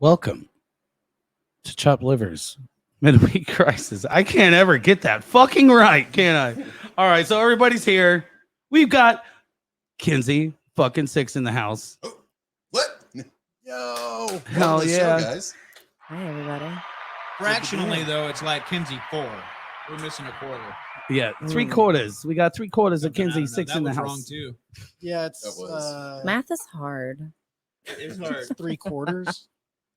Welcome to Chopped Livers Midweek Crisis. I can't ever get that fucking right, can I? All right, so everybody's here. We've got Kinzie, fucking Sikz in the house. Oh, what? Yo, hell yeah, yeah, show, guys. Hi, everybody. Fractionally, though, it's like Kinzie 4. We're missing a quarter. Yeah, 3/4. We got 3/4 of Kinzie, That 6 in the was house. wrong too. Yeah, it's That was. Math is hard. It's hard. 3/4.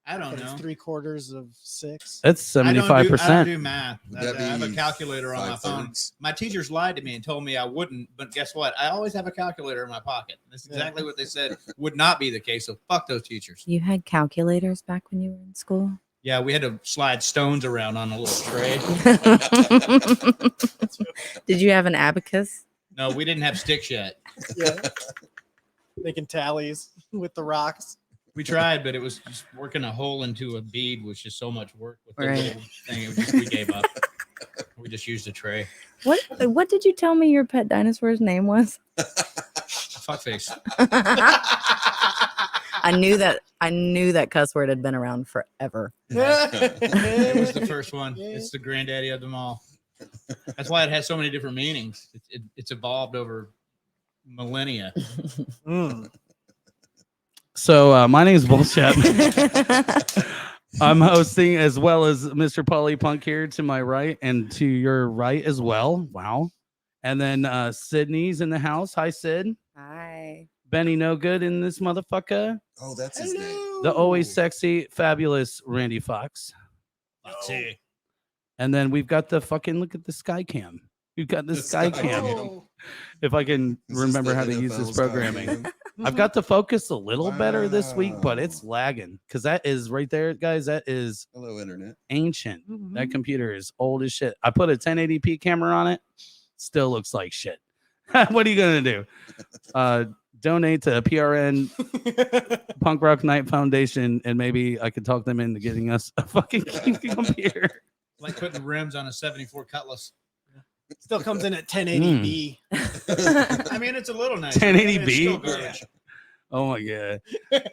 I don't But know. it's 3/4 of 6. That's I don't 75%. do math. Would I that have a be calculator on my phone. 5/3? My teachers lied to me and told me I wouldn't, but guess what? I always have a calculator in my pocket. That's exactly what they said would not be the case. So fuck those teachers. You had calculators back when you were in school? Yeah, we had to slide stones around on a little tray. Did you have an abacus? No, we didn't have sticks yet. Yeah. Making tallies with the rocks. We tried, but it was just working a hole into a bead was just so much work with the Right. little thing. It was just, we gave up. We just used a tray. What did you tell me your pet dinosaur's name was? Fuckface. I knew that cuss word had been around forever. It was the first one. It's the granddaddy of them all. That's why it has so many different meanings. It's evolved over millennia. So my name is Shep. I'm hosting as well as Mr. Paulie Punk here to my right and to your right as well. Wow. And then Sydney's in the house. Hi, Sid. Hi. Benny No Good in this motherfucker. Oh, that's his name. The always sexy, fabulous Randy Fox. Foxy. And then we've got the fucking look at the sky cam. We've got the sky cam. Oh. If I can This is remember the how to use NFL this sky programming. cam. I've got the focus a little better this week, but it's Wow. lagging because that is right there, guys. That is Hello, internet. ancient. Mm-hmm. That computer is old as shit. I put a 1080p camera on it, still looks like shit. What are you gonna do? Donate to PRN Punk Rock Night Foundation, and maybe I could talk them into getting us a fucking computer. Like putting rims on a 74 Cutlass. Still comes in at 1080p. I mean, it's a little nice. 1080p? It's still garbage. Oh my god.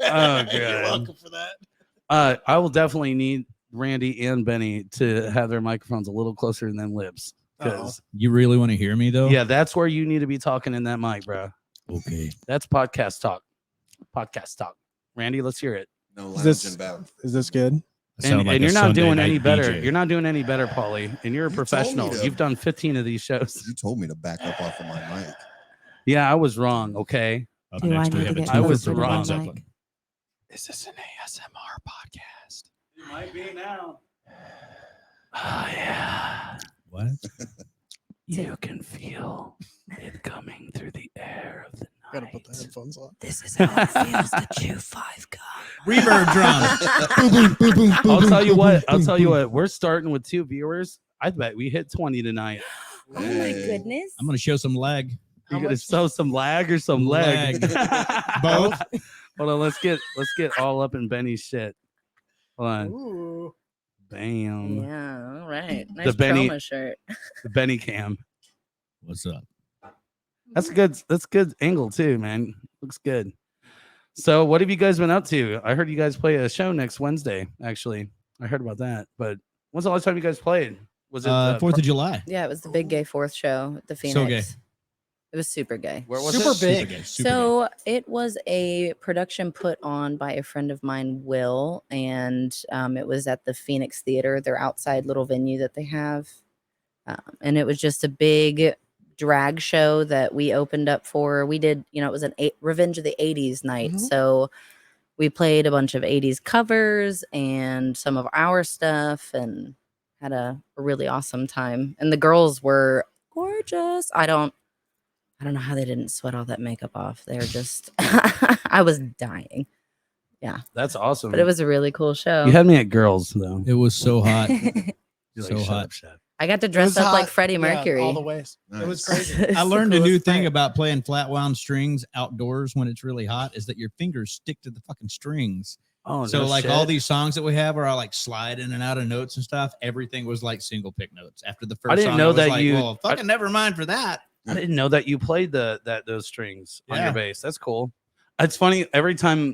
Oh You're god. welcome for that. I will definitely need Randy and Benny to have their microphones a little closer than them lips. Because You really want to hear me though? yeah, that's where you need to be talking in that mic, bro. Okay. That's podcast talk. Podcast talk. Randy, let's hear it. No Is lounge this- and bound. Is this good? And, Sound like and a you're not Sunday doing night any better. DJ. You're not doing any better, Paulie. And you're a You told me professional. to. You've done 15 of these shows. You told me to back up off of my mic. Yeah, I was wrong. Okay. Up Do next, I we need have to a get I two was for closer to wrong. the Led mic? Zeppelin. Is this an ASMR podcast? It might be now. Oh, yeah. What? You can feel it coming through the air of the Gotta night. put the headphones on. This is how it feels to chew 5 gum. Reverb drum. I'll tell you what. I'll tell you what. We're starting with 2 viewers. I bet we hit 20 tonight. Oh my Hey. goodness. I'm gonna show some leg. You How gonna much- show some lag or some leg? Both. Hold on. Let's get all up in Benny's shit. Hold on. Ooh. Bam. Yeah, all right. Nice Benny- chroma shirt. The Benny cam. What's up? That's good. That's good angle too, man. Looks good. So, what have you guys been up to? I heard you guys play a show next Wednesday. Actually, I heard about that. But when's the last time you guys played? Was it 4th of July. Yeah, it was the big gay 4th show at the Phoenix. So gay. It was super gay. Where was Super it? big. Super gay, super So it was a production put on by a friend of mine, Will, and it was at the Phoenix Theater, their outside little venue that they have. And it was just a big drag show that we opened up for. We did, it was an Revenge of the 80s night. Mhm. So we played a bunch of 80s covers and some of our stuff and had a really awesome time. And the girls were gorgeous. I don't know how they didn't sweat all that makeup off. They're just, I was dying. That's awesome. But it was a really cool show. You had me at girls though. It was so hot. You're so "Shut hot. up, Shep." I got to It dress was up like hot. Freddie Yeah, Mercury. all the ways. It was Nice. crazy. I learned a new coolest thing part. about playing flat wound strings outdoors when it's really hot is that your fingers stick to the fucking strings. Oh, So no like shit. all these songs that we have where I like slide in and out of notes and stuff, everything was like single pick notes. After the first didn't song, know was that like, you- well, fucking never mind for that. I didn't know that you played those strings on your Yeah. bass. That's cool. It's funny every time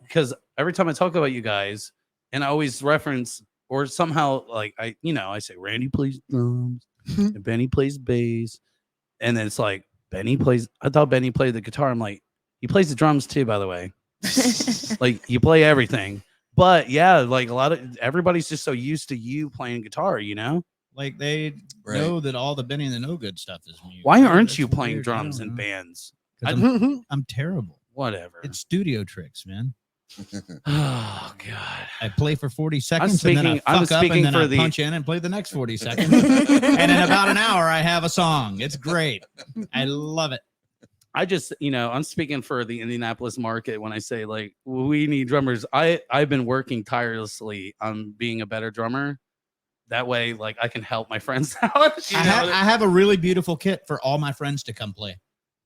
because every time I talk about you guys, and I always reference or somehow like I say Randy plays drums and Benny plays bass, and then it's like Benny plays. I thought Benny played the guitar. I'm like, he plays the drums too, by the way. Like you play everything, but yeah, like everybody's just so used to you playing guitar, Like they know that all the Benny and the No Good stuff is music. Why aren't That's you playing weird. I drums don't in know. bands? 'Cause I'm terrible. Whatever. It's studio tricks, man. Oh God. I play for 40 seconds and then I I'm fuck up speaking and then for I the- punch in and play the next 40 seconds. And in about an hour, I have a song. It's great. I love it. I just, I'm speaking for the Indianapolis market when I say like we need drummers. I've been working tirelessly on being a better drummer. That way, like I can help my friends out. I have a really beautiful kit for all my friends to come play.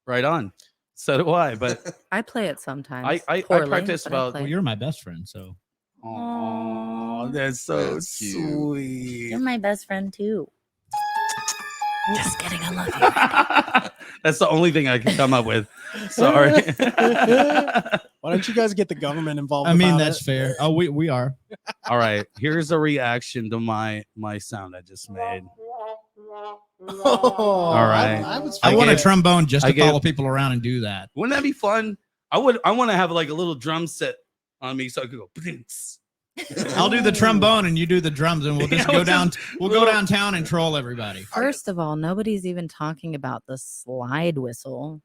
Right on. So do I. But I play it sometimes. I poorly, practice but I about- play. Well, you're my best friend, so oh, that's so That's cute. sweet. You're my best friend too. Just kidding. I love you. That's the only thing I can come up with. Sorry. Why don't you guys get the government involved? I mean about that's it? fair. Oh, we are. All right. Here's a reaction to my sound I just made. All right. I was I I want a gave- trombone just I to gave- follow people around and do that. Wouldn't that be fun? I want to have like a little drum set on me so I could go. "Blinks." I'll do the trombone and you do the drums, and we'll just Yeah, go we'll down. just- We'll go downtown and troll everybody. First of all, nobody's even talking about the slide whistle.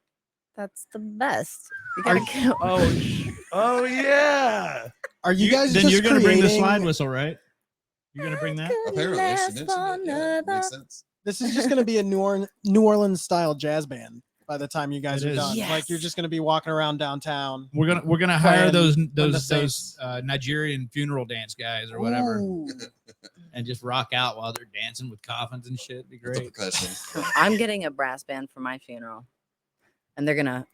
That's the best. You gotta go. Oh yeah. Are you guys Then just you're gonna bring the creating- slide whistle, right? You're gonna bring that? Apparently, she mentioned it. Yeah, makes sense. This is just going to be a New Orleans style jazz band by the time you guys It are is. done. Yes. Like you're just going to be walking around downtown. We're gonna hire Playing those the those Nigerian funeral dance guys or whatever, Ooh. and just rock out while they're dancing with coffins and shit. It'd be With the great. percussion. I'm getting a brass band for my funeral, and they're gonna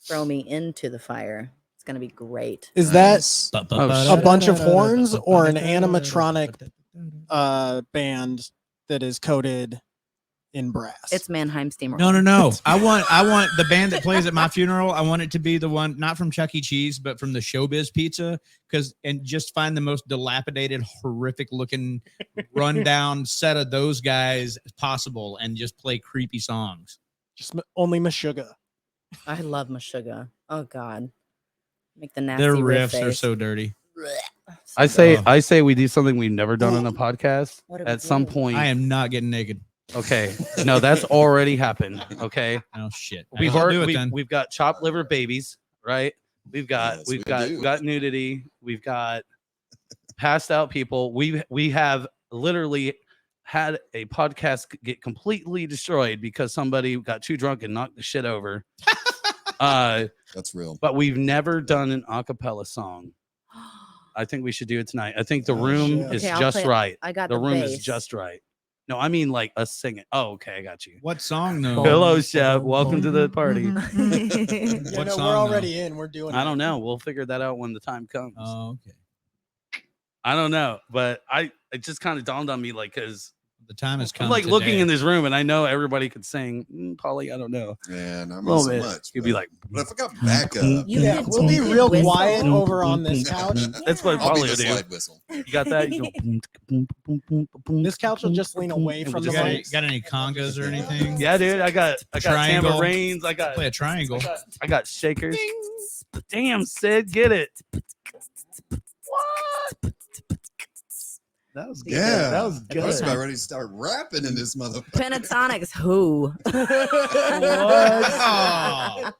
throw me into the fire. It's gonna be great. Is that Nice. a bunch of horns or an animatronic band that is coated in brass? It's Mannheim Steamer. No. I want the band that plays at my funeral. I want it to be the one not from Chuck E. Cheese, but from the Showbiz Pizza, and just find the most dilapidated, horrific looking, rundown set of those guys as possible, and just play creepy songs. just only Meshuggah. I love Meshuggah. Oh God, make the nasty Their riff riffs are face. so dirty. I say we do something we've never done on a podcast. What do we At some do? point. I am not getting naked. Okay. No, that's already happened. Okay. Oh shit. I We've guess I'll already do it then. we've got chopped liver babies, right? We've got Yes, we've we got do. we got nudity, we've got passed out people. We have literally had a podcast get completely destroyed because somebody got too drunk and knocked the shit over. That's real. But we've never done an a cappella song. I think we should do it tonight. I think the Oh, room shit. is Okay, I'll just play it. right. I got The room is bass. just right. No, I mean like us singing. Oh, okay, I got you. What song though? Hello, Shep. Welcome to the party. Yeah, What no, song, we're though? already in. We're doing. I don't know. We'll figure that out when the time comes. Oh, okay. I don't know, but it just kind of dawned on me like because The time has come. I'm like looking today. in this room and I know everybody could sing. Polly, I don't know. Yeah, not A me little so bit. much. You'd be but- like, but if I got backup, You Yeah, could we'll be do real whistle. quiet over on this couch. That's what I'll be Polly the would do. slide whistle. You got that? You go. This couch will just lean away And from we'll the just got, say- any, got any congas or anything? Yeah, dude. I got Triangle. tambourines. I got Play a triangle. I got shakers. Damn, Sid, get it. What? That was good. Yeah, that was I was good. about ready to start rapping in this motherfucker. Pentatonics. Who? Oh.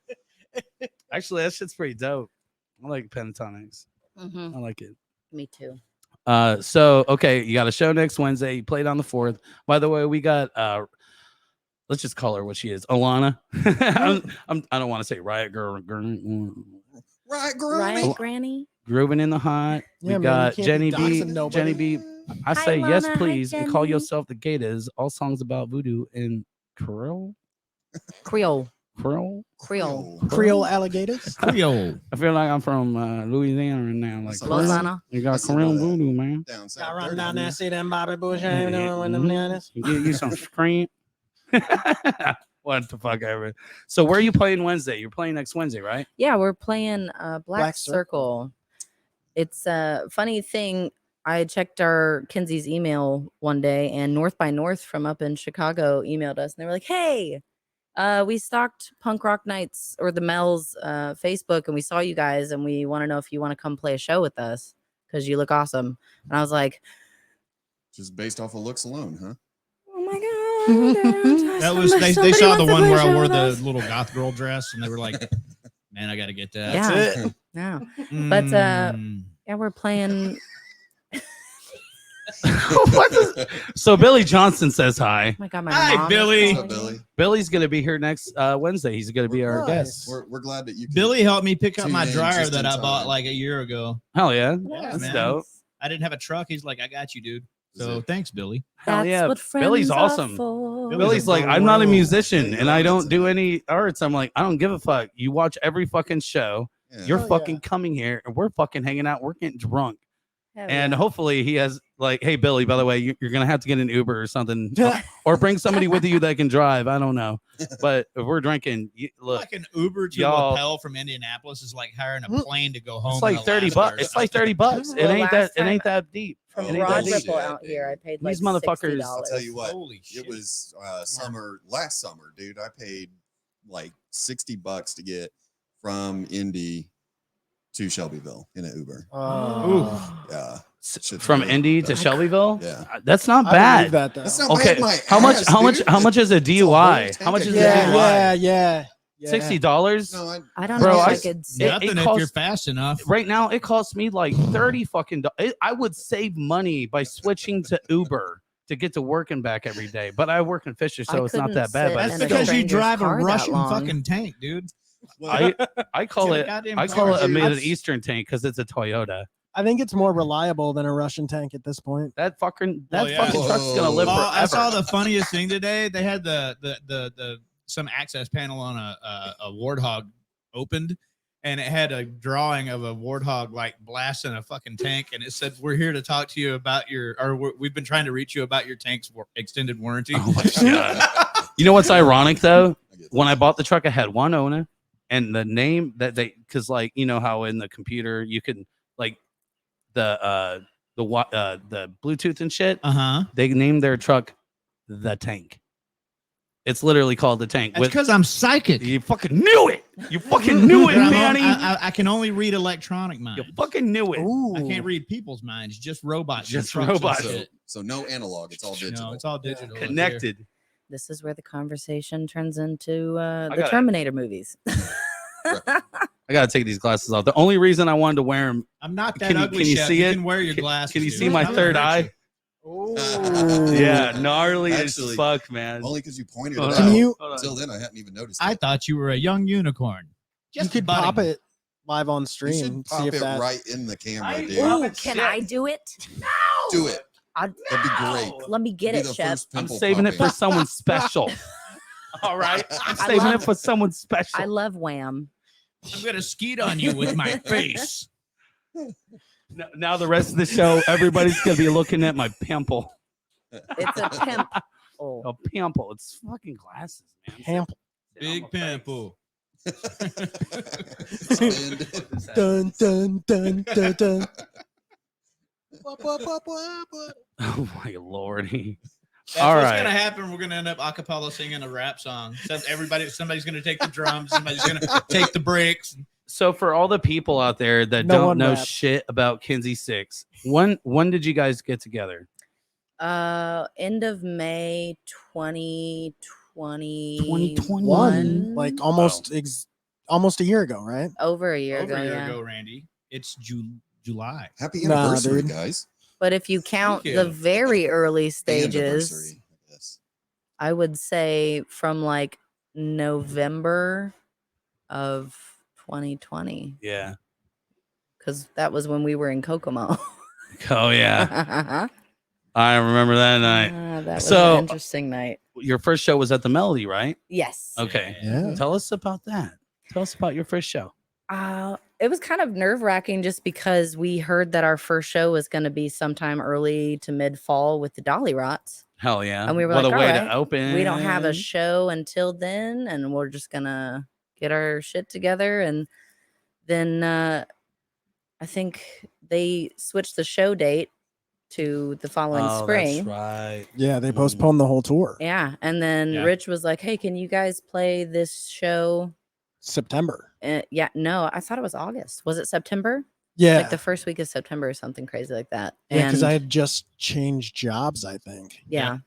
Actually, that shit's pretty dope. I like pentatonics. Mhm, I like it. Me too. So okay, you got a show next Wednesday. You played on the 4th. By the way, we got let's just call her what she is, Alana. I don't want to say Riot Girl, Right, girl. Riot Granny. Grooving in the Hot. Yeah, We man, got you can't Jenny be B. doxing nobody. Jenny B. I Hi, say yes, Lana. Hi, please, and call Jenny. yourself the Gators. All songs about voodoo and Creole. Creole. Creole. Creole. Creole alligators. Creole. I feel like I'm from Louisiana right now. Like That's Creole. Lausanne. You got That's some Creole of that. voodoo, man. Down south. Got run dirty, down there, man. see them Bobby Bush. Yeah, You know, when them mhm. bananas. You get you some scream. What the fuck ever. So where are you playing Wednesday? You're playing next Wednesday, right? Yeah, we're playing Black Black Circle. It's a funny thing. I checked our Kinzie's email one day, and North by North from up in Chicago emailed us, and they were like, "Hey, we stalked Punk Rock Nights or the Mel's Facebook, and we saw you guys, and we want to know if you want to come play a show with us because you look awesome." And I was like, Just based off of looks alone, huh? "Oh my god!" That was they saw the one where I wore the little goth girl dress, and they were like, "Man, I got to get that." Yeah. That's it. Yeah, but Mm. yeah, we're playing. So Billy Johnson says hi. Oh my god, my Hi, mom is Billy. What's up, calling me. Billy? Billy's gonna be here next Wednesday. He's gonna be our Nice. guest. We're glad that you could- Billy helped me pick up Tune my in dryer just that in I bought time. like a year ago. Hell yeah, Yeah, that's man. dope. I didn't have a truck. He's like, "I got you, dude." Is So it- thanks, Billy. Hell That's yeah, what Billy's friends are awesome. for. Billy's a like, I'm not a bro. musician Yeah, and I you're don't right. do any arts. I'm like, I don't give a fuck. You watch every fucking show. Yeah. You're Hell fucking yeah. coming here and we're fucking hanging out. We're getting drunk. Hell And yeah. hopefully he has like, hey, Billy, by the way, you're going to have to get an Uber or something or bring somebody with you that can drive. I don't know. But if we're drinking, look, Like an Uber to y'all- Lapel from Indianapolis is like hiring a plane to go home. it's like in 30 Alaska bucks. or It's like something. 30 bucks. It Well, ain't that, last it ain't time- that deep. From It ain't Rod that deep. Ripple shit, out here, I paid like These motherfuckers- $60. I'll tell you what. Holy shit. It was last summer, dude. I paid like $60 to get from Indy to Shelbyville in an Uber. Yeah. Shit's From really Indy fucked to up. Shelbyville? Yeah. That's not I bad. believe that though. That's not Okay, bad, my how much? ass, How much? dude. How much is a It's a DUI? whole How much tank is of a yeah, DUI? yeah. $60. No, I don't Bro, know if I I s- could it- sit. Nothing if costs- you're fast enough. Right now, it costs me like 30 fucking. I would save money by switching to Uber to get to work and back every day. But I work in Fisher, so I it's not couldn't that bad. sit But in That's it's a still, because you stranger's drive a car that Russian long. fucking tank, dude. I call Get a it. goddamn I call car, it a dude. Middle That's- Eastern tank because it's a Toyota. I think it's more reliable than a Russian tank at this point. That fucking Oh, that yeah. fucking truck's gonna live Whoa. forever. I saw the funniest thing today. They had the some access panel on a warthog opened, and it had a drawing of a warthog like blasting a fucking tank, and it said, "We're here to talk to you about we've been trying to reach you about your tank's extended warranty." Oh my god! You know what's ironic though? I get When I bought the truck, I had one owner, and the name that they, because like you know how in the computer you can like the Bluetooth and shit. Uh-huh. They named their truck the Tank. It's literally called the Tank. That's because I'm psychic. You fucking knew it. You fucking knew it, But Manny. I can only read electronic minds. You fucking knew it. Ooh. I can't read people's minds, just robots. and Just trucks and robots. shit. So no analog. It's all digital. No, it's all digital. up here. Connected. This is where the conversation turns into the gotta- Terminator movies. I gotta take these glasses off. The only reason I wanted to wear them. I'm not that Can you- ugly. can you Shep. see You it? can wear your Can- glasses. Can you dude. see my I'm gonna third hurt eye? you. Yeah, gnarly Actually, as fuck, man. Only because you pointed Hold it on, out. Can you- hold on. Until then, I hadn't even noticed. I it. thought you were a young unicorn. You Just could budding. pop it live on You stream. should See pop if it that. right in the camera, I- dude. Ooh, Ooh, can I do it? Do it. I'd, That'd be great. let me get Be it, the Shep. first I'm pimple saving it for popping. someone special. All right, I'm I saving love- it for someone special. I love Wham. I'm gonna skeet on you with my face. Now the rest of the show, everybody's gonna be looking at my pimple. It's a pimp. Oh, A pimple. It's fucking glasses, man. Pimple. Big pimple. Spin. Dun dun dun dun dun. Oh my lordy. That's All what's right. gonna happen. We're gonna end up a cappella singing a rap song. Somebody's gonna take the drums. Somebody's gonna take the breaks. So for all the people out there that No don't one know raps. shit about Kinzie Sikz, when did you guys get together? end of May 2020. 2021? Like almost almost a year ago, right? over a year Over ago. a year Yeah. ago, Randy. It's July. Happy Nah, anniversary, dude. guys. But if you count you. the very early stages, Anniversary, I guess. I would say from like November of 2020, Yeah. because that was when we were in Kokomo. Oh yeah. I remember that night. That was So- an interesting night. Your first show was at the Melody, right? Yes. Okay. Yeah. Tell us about that. Tell us about your first show. It was kind of nerve wracking just because we heard that our first show was going to be sometime early to mid fall with the Dolly Rots. Hell yeah. And we were what like, a way "All right, to open. We don't have a show until then, and we're just going to get our shit together. And then I think they switched the show date to the following spring. That's right. Yeah, they postponed the whole tour. Yeah, and then Yeah. Rich was like, "Hey, can you guys play this show?" September. Yeah, no, I thought it was August. Was it September? Yeah. Like the first week of September or something crazy like that. Yeah, because And- I had just changed jobs, I think. yeah.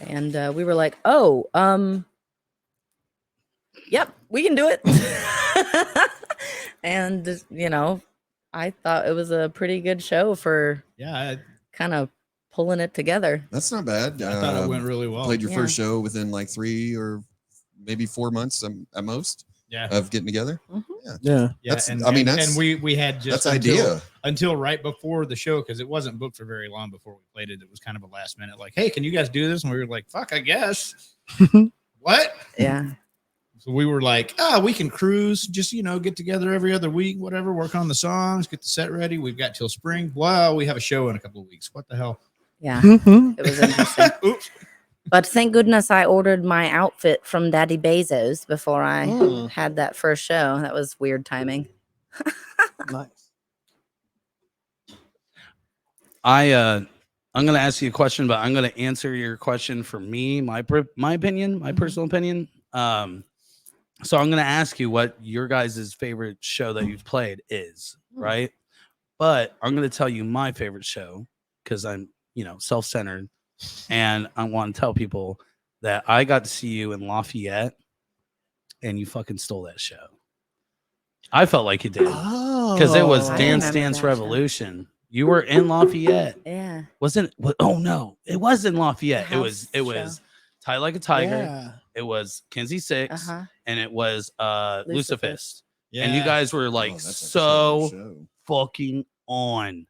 And we were like, "Oh, yep, we can do it." And you know, I thought it was a pretty good show for Yeah, kind of pulling it together. That's not bad. I thought it went really well. Played your Yeah. first show within like 3 or maybe 4 months at most Yeah, of getting together. Yeah. yeah. That's- And, I mean, and that's- we had just That's idea. until right before the show because it wasn't booked for very long before we played it. It was kind of a last minute, like, hey, can you guys do this? And we were like, fuck, I guess. What? Yeah. So we were like, we can cruise, just, get together every other week, whatever, work on the songs, get the set ready. We've got till spring. Wow, we have a show in a couple of weeks. What the hell? Yeah. Mhm. It was interesting. Oops. But thank goodness I ordered my outfit from Daddy Bezos before I Mm. had that first show. That was weird timing. Nice. I'm going to ask you a question, but I'm going to answer your question for me, my opinion, my personal opinion. So I'm going to ask you what your guys' favorite show that you've played is, right? But I'm going to tell you my favorite show because I'm, self-centered, and I want to tell people that I got to see you in Lafayette, and you fucking stole that show. I felt like you did because it was I Dance remember Dance that show. Revolution. You were in Lafayette. Yeah. Wasn't it? Oh no, it was in Lafayette. The It was house show. Tied Like a Tiger. Yeah. It was Kinzie Sikz, Uh-huh. and it was Lucifist. Lucifist. Yeah. And you guys were like Oh, that's a so killer show. fucking on.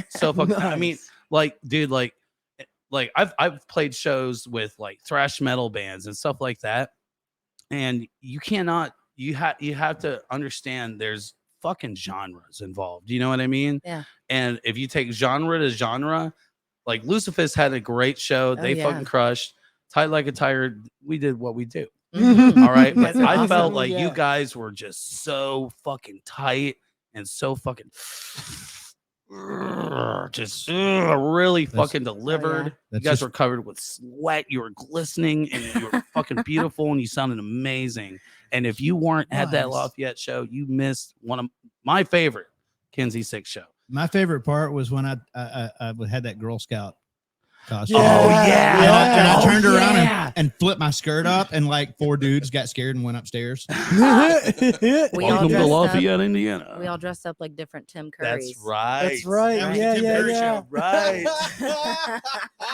So fucking I mean, like, dude, like I've played shows with like thrash metal bands and stuff like that. And you cannot you have to understand there's fucking genres involved. You know what I mean? Yeah. And if you take genre to genre, like Lucifist had a great show. They yeah. fucking crushed. Tied Like a Tiger, we did what we do. Mhm. All right. You But guys are I felt awesome. like you Yeah. guys were just so fucking tight and so fucking just really fucking delivered. You That's guys just- were covered with sweat. You were glistening and you were fucking beautiful and you sounded amazing. And if you weren't at that Nice. Lafayette show, you missed one of my favorite Kinzie Sikz show. My favorite part was when I had that Girl Scout costume. Yeah. Oh yeah. And I Oh, turned around yeah. and flipped my skirt up, and like 4 dudes got scared and went upstairs. We all Welcome to dressed up. Lafayette, Indiana. We all dressed up like different Tim Currys. That's right. That's right. That was Yeah, the Tim yeah, Curry yeah. show. Right.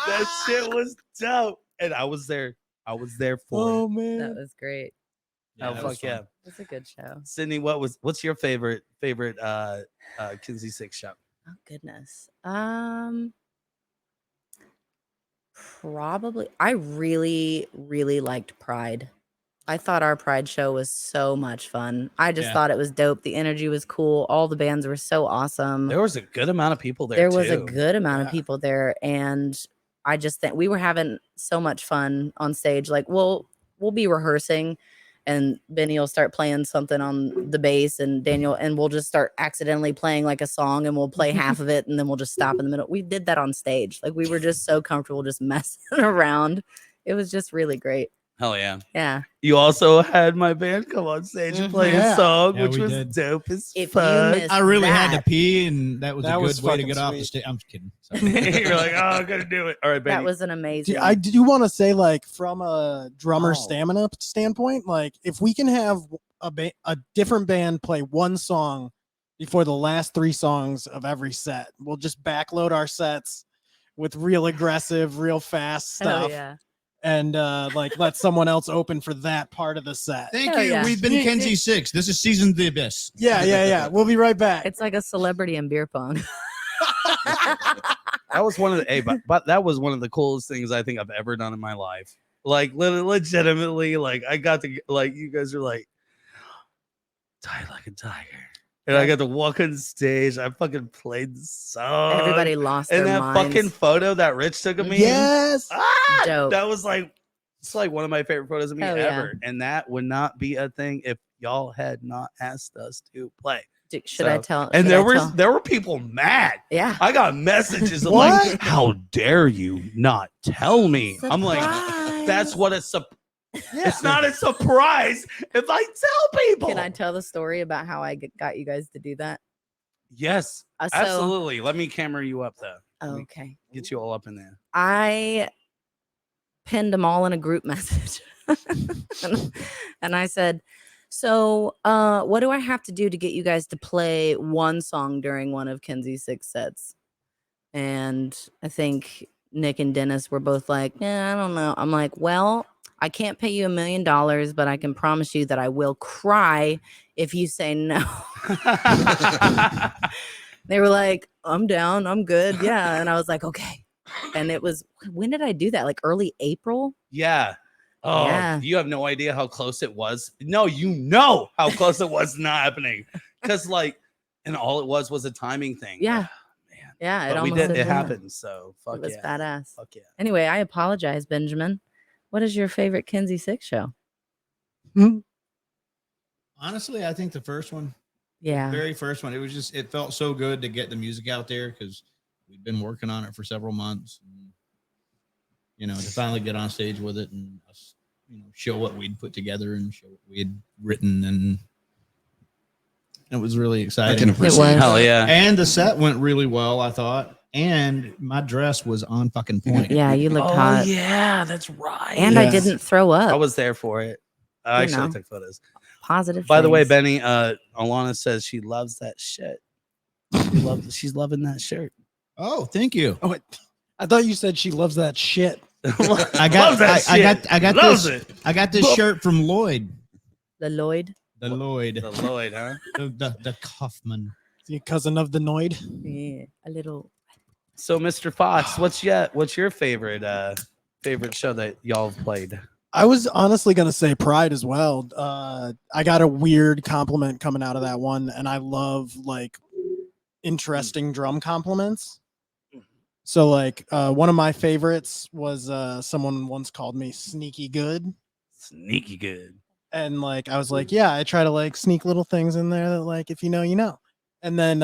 That shit was dope. And I was there. I was there for Oh it. man. That was great. Oh, that fuck was yeah. fun. It's a good show. Sydney, what's your favorite Kinzie Sikz show? Oh goodness. Probably I really, really liked Pride. I thought our Pride show was so much fun. I just Yeah. thought it was dope. The energy was cool. All the bands were so awesome. There was a good amount of people there. There was a too. good amount of Yeah. people there, and I just think we were having so much fun on stage. Like we'll be rehearsing, and Benny will start playing something on the bass, and Daniel, and we'll just start accidentally playing like a song, and we'll play half of it, and then we'll just stop in the middle. We did that on stage. Like we were just so comfortable just messing around. It was just really great. Hell yeah. Yeah. You also had my band come on stage and play Yeah. a song, Yeah, which we was did. dope as If you fuck. missed I really had to that, pee, and that was That a was good way to fucking get off the sweet. stage. I'm just kidding. You're like, oh, I'm gonna do it. All right, that baby. was an amazing. I do want to say, like, from a drummer Oh. stamina standpoint, like, if we can have a different band play one song before the last 3 songs of every set, we'll just backload our sets with real aggressive, real fast Hell stuff, yeah. and like let someone else open for that part of the set. Thank Hell you. yeah. We've been Kinzie Sikz. This is Season the Abyss. Yeah. We'll be right back. It's like a celebrity in beer pong. That was one of the but that was one of the coolest things I think I've ever done in my life. Like legitimately, like I got to like you guys are like tied like a tiger. And I got to walk on stage. I fucking played the song. Everybody lost and their that minds. fucking photo that Rich took of me. Yes. Ah, Dope. that was like it's like one of my favorite photos of me Hell yeah. ever. And that would not be a thing if y'all had not asked us to play. Should I tell? And should there were people mad. Yeah. I got messages of What? like, "How dare you not tell me?" I'm like, Surprise. "That's what it's not a surprise if I tell people." Can I tell the story about how I got you guys to do that? Yes, So- absolutely. Let me camera you up though. Let me Okay. get you all up in there. I pinned them all in a group message. and I said, so what do I have to do to get you guys to play one song during one of Kinzie's 6 sets? And I think Nick and Dennis were both like, I don't know. I'm like, well, I can't pay you $1 million, but I can promise you that I will cry if you say no. They were like, I'm down. I'm good. Yeah. And I was like, okay. And it was, when did I do that? Like early April? Yeah. Oh, Yeah. you have no idea how close it was. No, you know how close it was not happening. Because and all it was a timing thing. Yeah. Man. Yeah. But we almost did. It did. happened. So fuck It was yeah. badass. Fuck yeah. Anyway, I apologize, Benjamin. What is your favorite Kinzie 6 show? Honestly, I think the first one, Yeah. very first one, it felt so good to get the music out there because we'd been working on it for several months. And, to finally get on stage with it and us, show what we'd put together and show what we had written, and it was really I exciting. can appreciate was. that. Hell yeah. And the set went really well, I thought. And my dress was on fucking point. Yeah, you looked Oh hot. yeah, that's right. And I Yes. didn't throw up. I was there for it. I You actually know. took photos. Positive. By the way, things. Benny, Alana says she loves that shit. She's loving that shirt. Oh, thank you. Oh, I thought you said she loves that shit. I got Loves this. it. I got this shirt from Lloyd. The Lloyd. The Lloyd. The Lloyd, huh? The Kaufman. The cousin of the Noid. Yeah, a little. So, Mr. Fox, what's your favorite show that y'all have played? I was honestly gonna say Pride as well. I got a weird compliment coming out of that one, and I love interesting drum compliments. So one of my favorites was someone once called me sneaky good. Sneaky good. And I was like, yeah, I try to sneak little things in there that if you know, you know. And then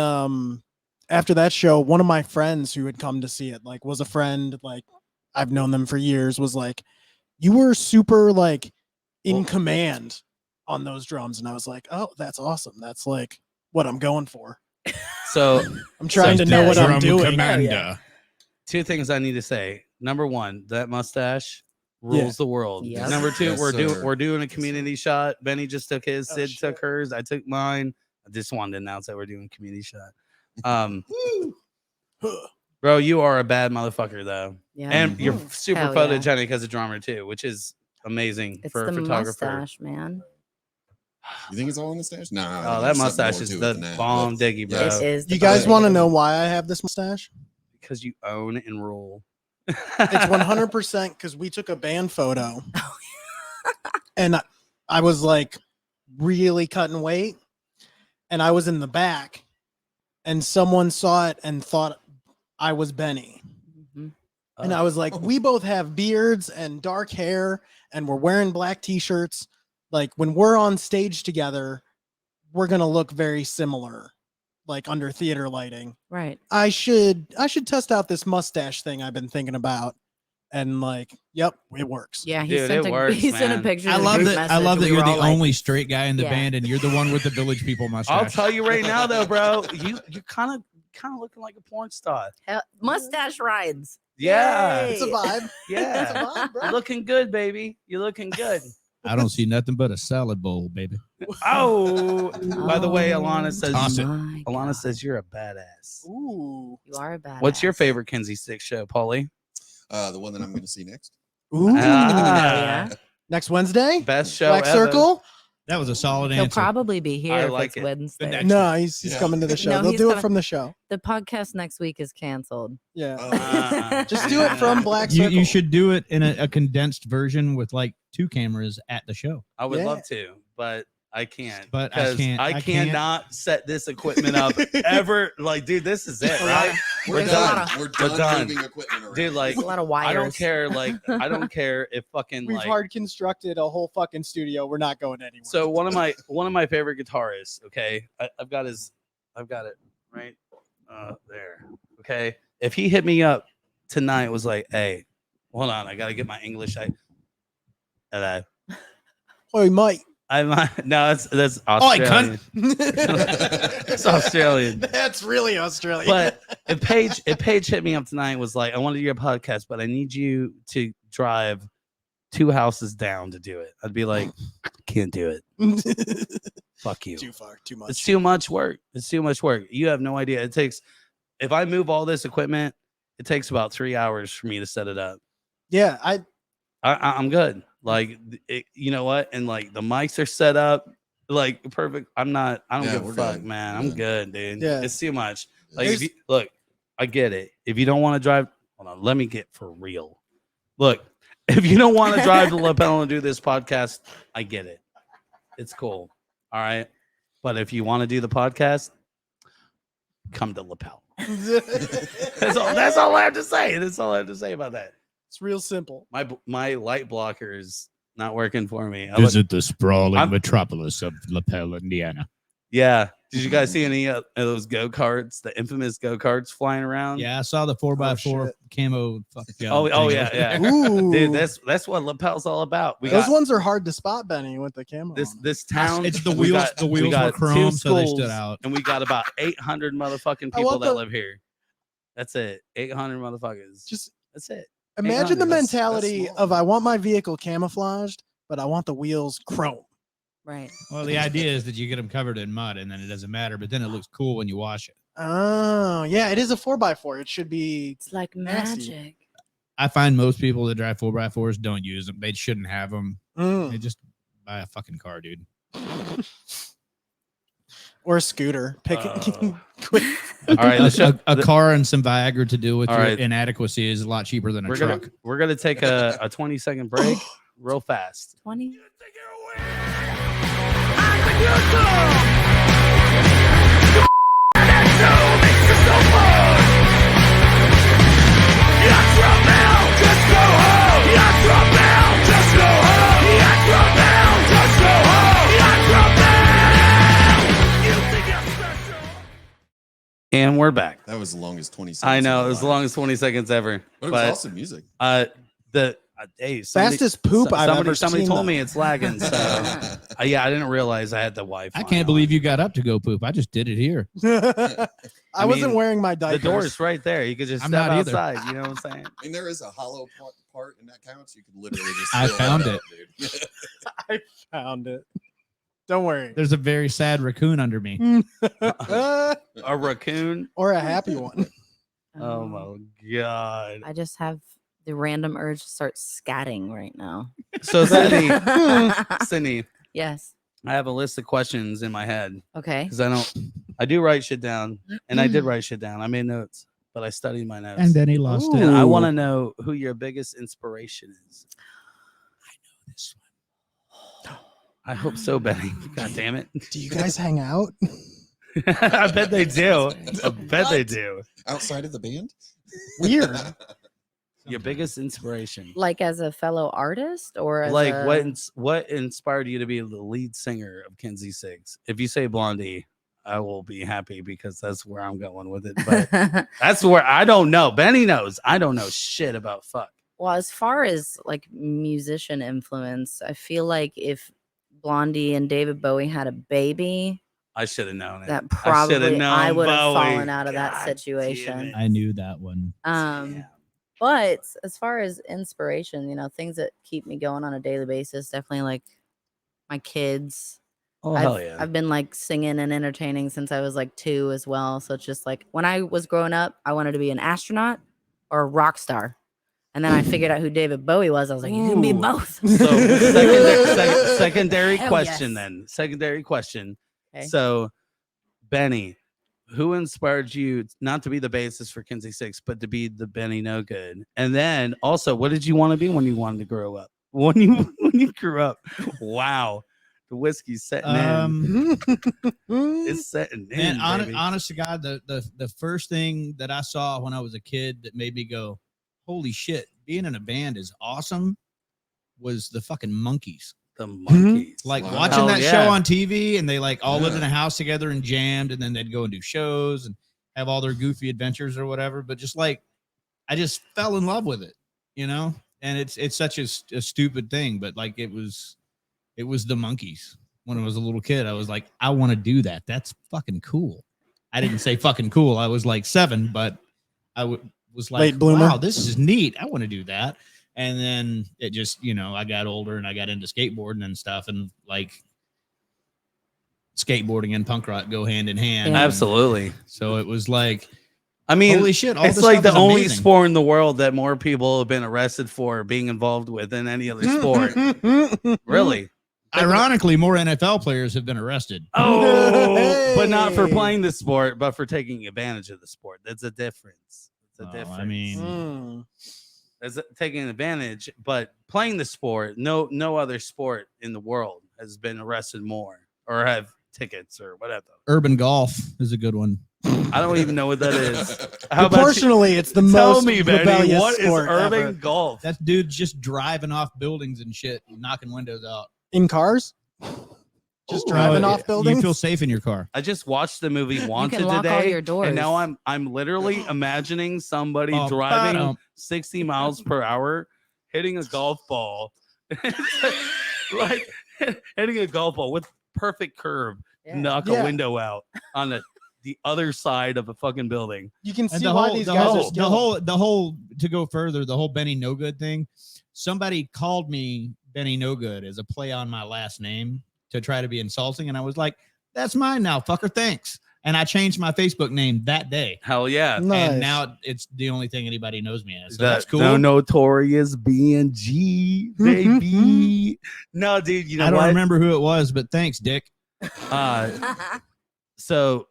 after that show, one of my friends who had come to see it was a friend, I've known them for years, was like, you were super in command on those drums. And I was like, oh, that's awesome. That's what I'm going for. So I'm trying to know what I'm doing. Commander. two things I need to say. Number one, that mustache rules the world. Yep. Number two, Yes, sir. we're doing a Yes, community shot. Benny just took his, Oh, Sid shit. took hers, I took mine. I just wanted to announce that we're doing a community shot. Bro, you are a bad motherfucker though. Yeah. And you're super Hell yeah. photogenic as a drummer too, which is amazing It's for the a photographer. mustache, man. You think it's all in the stash? Nah. Oh, that mustache is the bomb diggy, bro. It is. You the guys best. want to know why I have this mustache? Because you own and rule. It's 100% because we took a band photo and I was really cutting weight and I was in the back and someone saw it and thought I was Benny. Mhm. And I was like, we both have beards and dark hair and we're wearing black t-shirts. When we're on stage together, we're going to look very similar, under theater lighting. Right. I should test out this mustache thing I've been thinking about. And yep, it works. Yeah, Dude, it works, he sent a man. picture. I in the love group that. message. I love that We you're were the all like, only straight guy in the Yeah. band, and you're the one with the Village People mustache. I'll tell you right now though, bro. You kind of looking like a porn star. mustache rides. Yeah. Yay. It's a vibe. Yeah. It's a vibe, bro. You're looking good, baby. You're looking good. I don't see nothing but a salad bowl, baby. Oh, by the way, Oh, Alana says Toss it. my Alana God. says you're a badass. Ooh. You are a badass. What's your favorite Kinzie Sikz show, Paulie? The one that I'm going to see next. Ooh. Ah, yeah. Next Wednesday? Best show Black ever. Circle? That was a solid He'll answer. probably be here I if like it's it. Wednesday. next- No, he's Yeah. coming to the show. No, They'll he's do it coming- from the show. The podcast next week is canceled. Yeah. Ah, Just do it from Black Circle. You should do it in a condensed version with 2 cameras at the show. I would Yeah. love to, but I can't. But I 'cause can't. I I can't. cannot set this equipment up ever. Dude, this is it, right? We're There's a done. lot of- We're we're done done. moving equipment around. Dude, like There's a lot of wires. I don't care. Like I don't care if fucking We've like. hard constructed a whole fucking studio. We're not going anywhere. So one of my favorite guitarists. Okay, I've got it right there. Okay, if he hit me up tonight, was like, hey, hold on, I gotta get my English. Hello. Oi, mate. I'm no, that's Oi, Australian. cunt. It's Australian. That's really Australian. But if Paige hit me up tonight and was like, I want to do your podcast, but I need you to drive 2 houses down to do it, I'd be like, can't do it. Fuck you. Too far, too much. It's too much work. It's too much work. You have no idea. It takes, if I move all this equipment, it takes about 3 hours for me to set it up. Yeah, I'm good. Like, you know what? And like the mics are set up, like perfect. I don't give a we're fuck, good. man. Yeah. I'm good, dude. Yeah. It's too much. Like, There's- look, I get it. If you don't want to drive, hold on, let me get for real. Look, if you don't want to drive the lapel and do this podcast, I get it. It's cool. All right. But if you want to do the podcast, come to lapel. That's all I have to say. That's all I have to say about that. It's real simple. My light blocker is not working for me. Visit the sprawling I'm- metropolis of Lapel, Indiana. Yeah. Did you guys see any of those go-karts, the infamous go-karts flying around? Yeah, I saw the 4x4 camo. Fuck Oh, yeah. Ooh, Dude, that's what lapel's all about. We those got ones are hard to spot, Benny, with the camera. on them. this town. It's the we wheels. got- The we wheels got were 2 chrome, so they stood schools, out. And we got about 800 motherfucking I people want that the- live here. That's it. 800 motherfuckers. Just That's it. imagine the 800, that's mentality small. of I want my vehicle camouflaged, but I want the wheels chrome. Right. Well, the idea is that you get them covered in mud, and then it doesn't matter. But then it looks cool when you wash it. Oh, yeah, it is a 4x4. It should be. It's like Nasty. magic. I find most people that drive 4x4s don't use them. They shouldn't have them. Mm. They just buy a fucking car, dude. Or a scooter. Pick Oh. quick. All right, let's show, A car and some Viagra to deal with All your right. inadequacy is a lot cheaper than a we're truck. gonna take a 20-second break real fast. 20. And we're back. That was the longest 20 seconds. I know of it was the my life. longest 20 seconds ever. But it was But awesome music. hey, somebody, Fastest poop I've ever somebody seen, told though. me it's lagging. So yeah, I didn't realize I had the Wi-Fi. I can't on. believe you got up to go poop. I just did it here. I wasn't mean, wearing my the diapers. door's right there. You could just I'm step not either. outside. You know what I'm saying? I mean, there is a hollow part in that counts. You could literally just. I fill found that it. up, dude. Found it. Don't worry. There's a very sad raccoon under me. A raccoon. Or a happy one. Oh my god. I just have the random urge to start scatting right now. So Sydney, Yes. I have a list of questions in my head Okay. because I do write shit down, and I did write shit down. I made notes, but I studied my notes. And then he lost Ooh. it. And I want to know who your biggest inspiration is. This I hope so, Benny. God damn it. Do you guys hang out? I bet they do. I bet they do. Outside of the band? Weird. Your biggest inspiration. Like as a fellow artist or as Like a, what inspired you to be the lead singer of Kinzie Sikz? If you say Blondie, I will be happy because that's where I'm going with it. But that's where I don't know. Benny knows. I don't know shit about fuck. Well, as far as like musician influence, I feel like if Blondie and David Bowie had a baby, I should have known it. that I shoulda probably I known would have Bowie. fallen out of that God damn situation. it. I knew that one. Damn. But as far as inspiration, you know, things that keep me going on a daily basis, definitely like my kids. Oh I've, hell yeah. I've been like singing and entertaining since I was like 2 as well. So it's just like when I was growing up, I wanted to be an astronaut or a rock star. And then I figured out who David Bowie was. I was like, you can be Ooh. both. So secondary Hell question yes. then. Secondary question. Okay. So Benny, who inspired you not to be the bassist for Kinzie Sikz, but to be the Benny No Good? And then also, what did you want to be when you wanted to grow up? When you grew up? Wow. The whiskey's setting in. It's setting in. Man, Baby. honest to God, the first thing that I saw when I was a kid that made me go, "Holy shit, being in a band is awesome," was the fucking Monkeys. The Monkeys. Like Wow. watching Hell that yeah. show on TV, and they like all lived in Yeah. a house together and jammed, and then they'd go and do shows and have all their goofy adventures or whatever. But just like, I just fell in love with it, you know. And it's such a stupid thing, but like it was the Monkeys. When I was a little kid, I was like, I want to do that. That's fucking cool. I didn't say fucking cool. I was like 7, but I was like, Late bloomer. wow, this is neat. I want to do that. And then it just, you know, I got older and I got into skateboarding and stuff, and like skateboarding and punk rock go hand in hand. Yeah. Absolutely. So it was like, I mean, holy shit! All it's this like stuff the is only amazing. sport in the world that more people have been arrested for being involved with than any other sport. Really? Ironically, more NFL players have been arrested. Oh, but not for Hey. playing the sport, but for taking advantage of the sport. That's a difference. It's a Oh, difference. I mean, Mm. It's taking advantage, but playing the sport, no other sport in the world has been arrested more or have tickets or whatever. urban golf is a good one. I don't even know what that is. How about you? Proportionally, it's the Tell most me, Benny, rebellious what is sport urban ever. golf? That dude just driving off buildings and shit, knocking windows out. In cars? Just driving off buildings? You feel safe in your car. I just watched the movie Wanted lock all today, your doors. and now I'm literally imagining somebody Oh, driving ba-dum. 60 miles per hour, hitting a golf ball, like hitting a golf ball with perfect curve, Yeah. knock Yeah. a window out on the other side of a fucking building. You can And see the why whole, these the guys whole, are the skilled. whole, to go further, the whole Benny No Good thing. Somebody called me Benny No Good as a play on my last name to try to be insulting, and I was like, "That's mine now, fucker. Thanks." And I changed my Facebook name that day, Hell yeah. Nice. and now it's the only thing anybody knows me as. So That- that's cool. No notorious BNG, baby. No, dude, you know I don't what? remember who it was, but thanks, Dick. So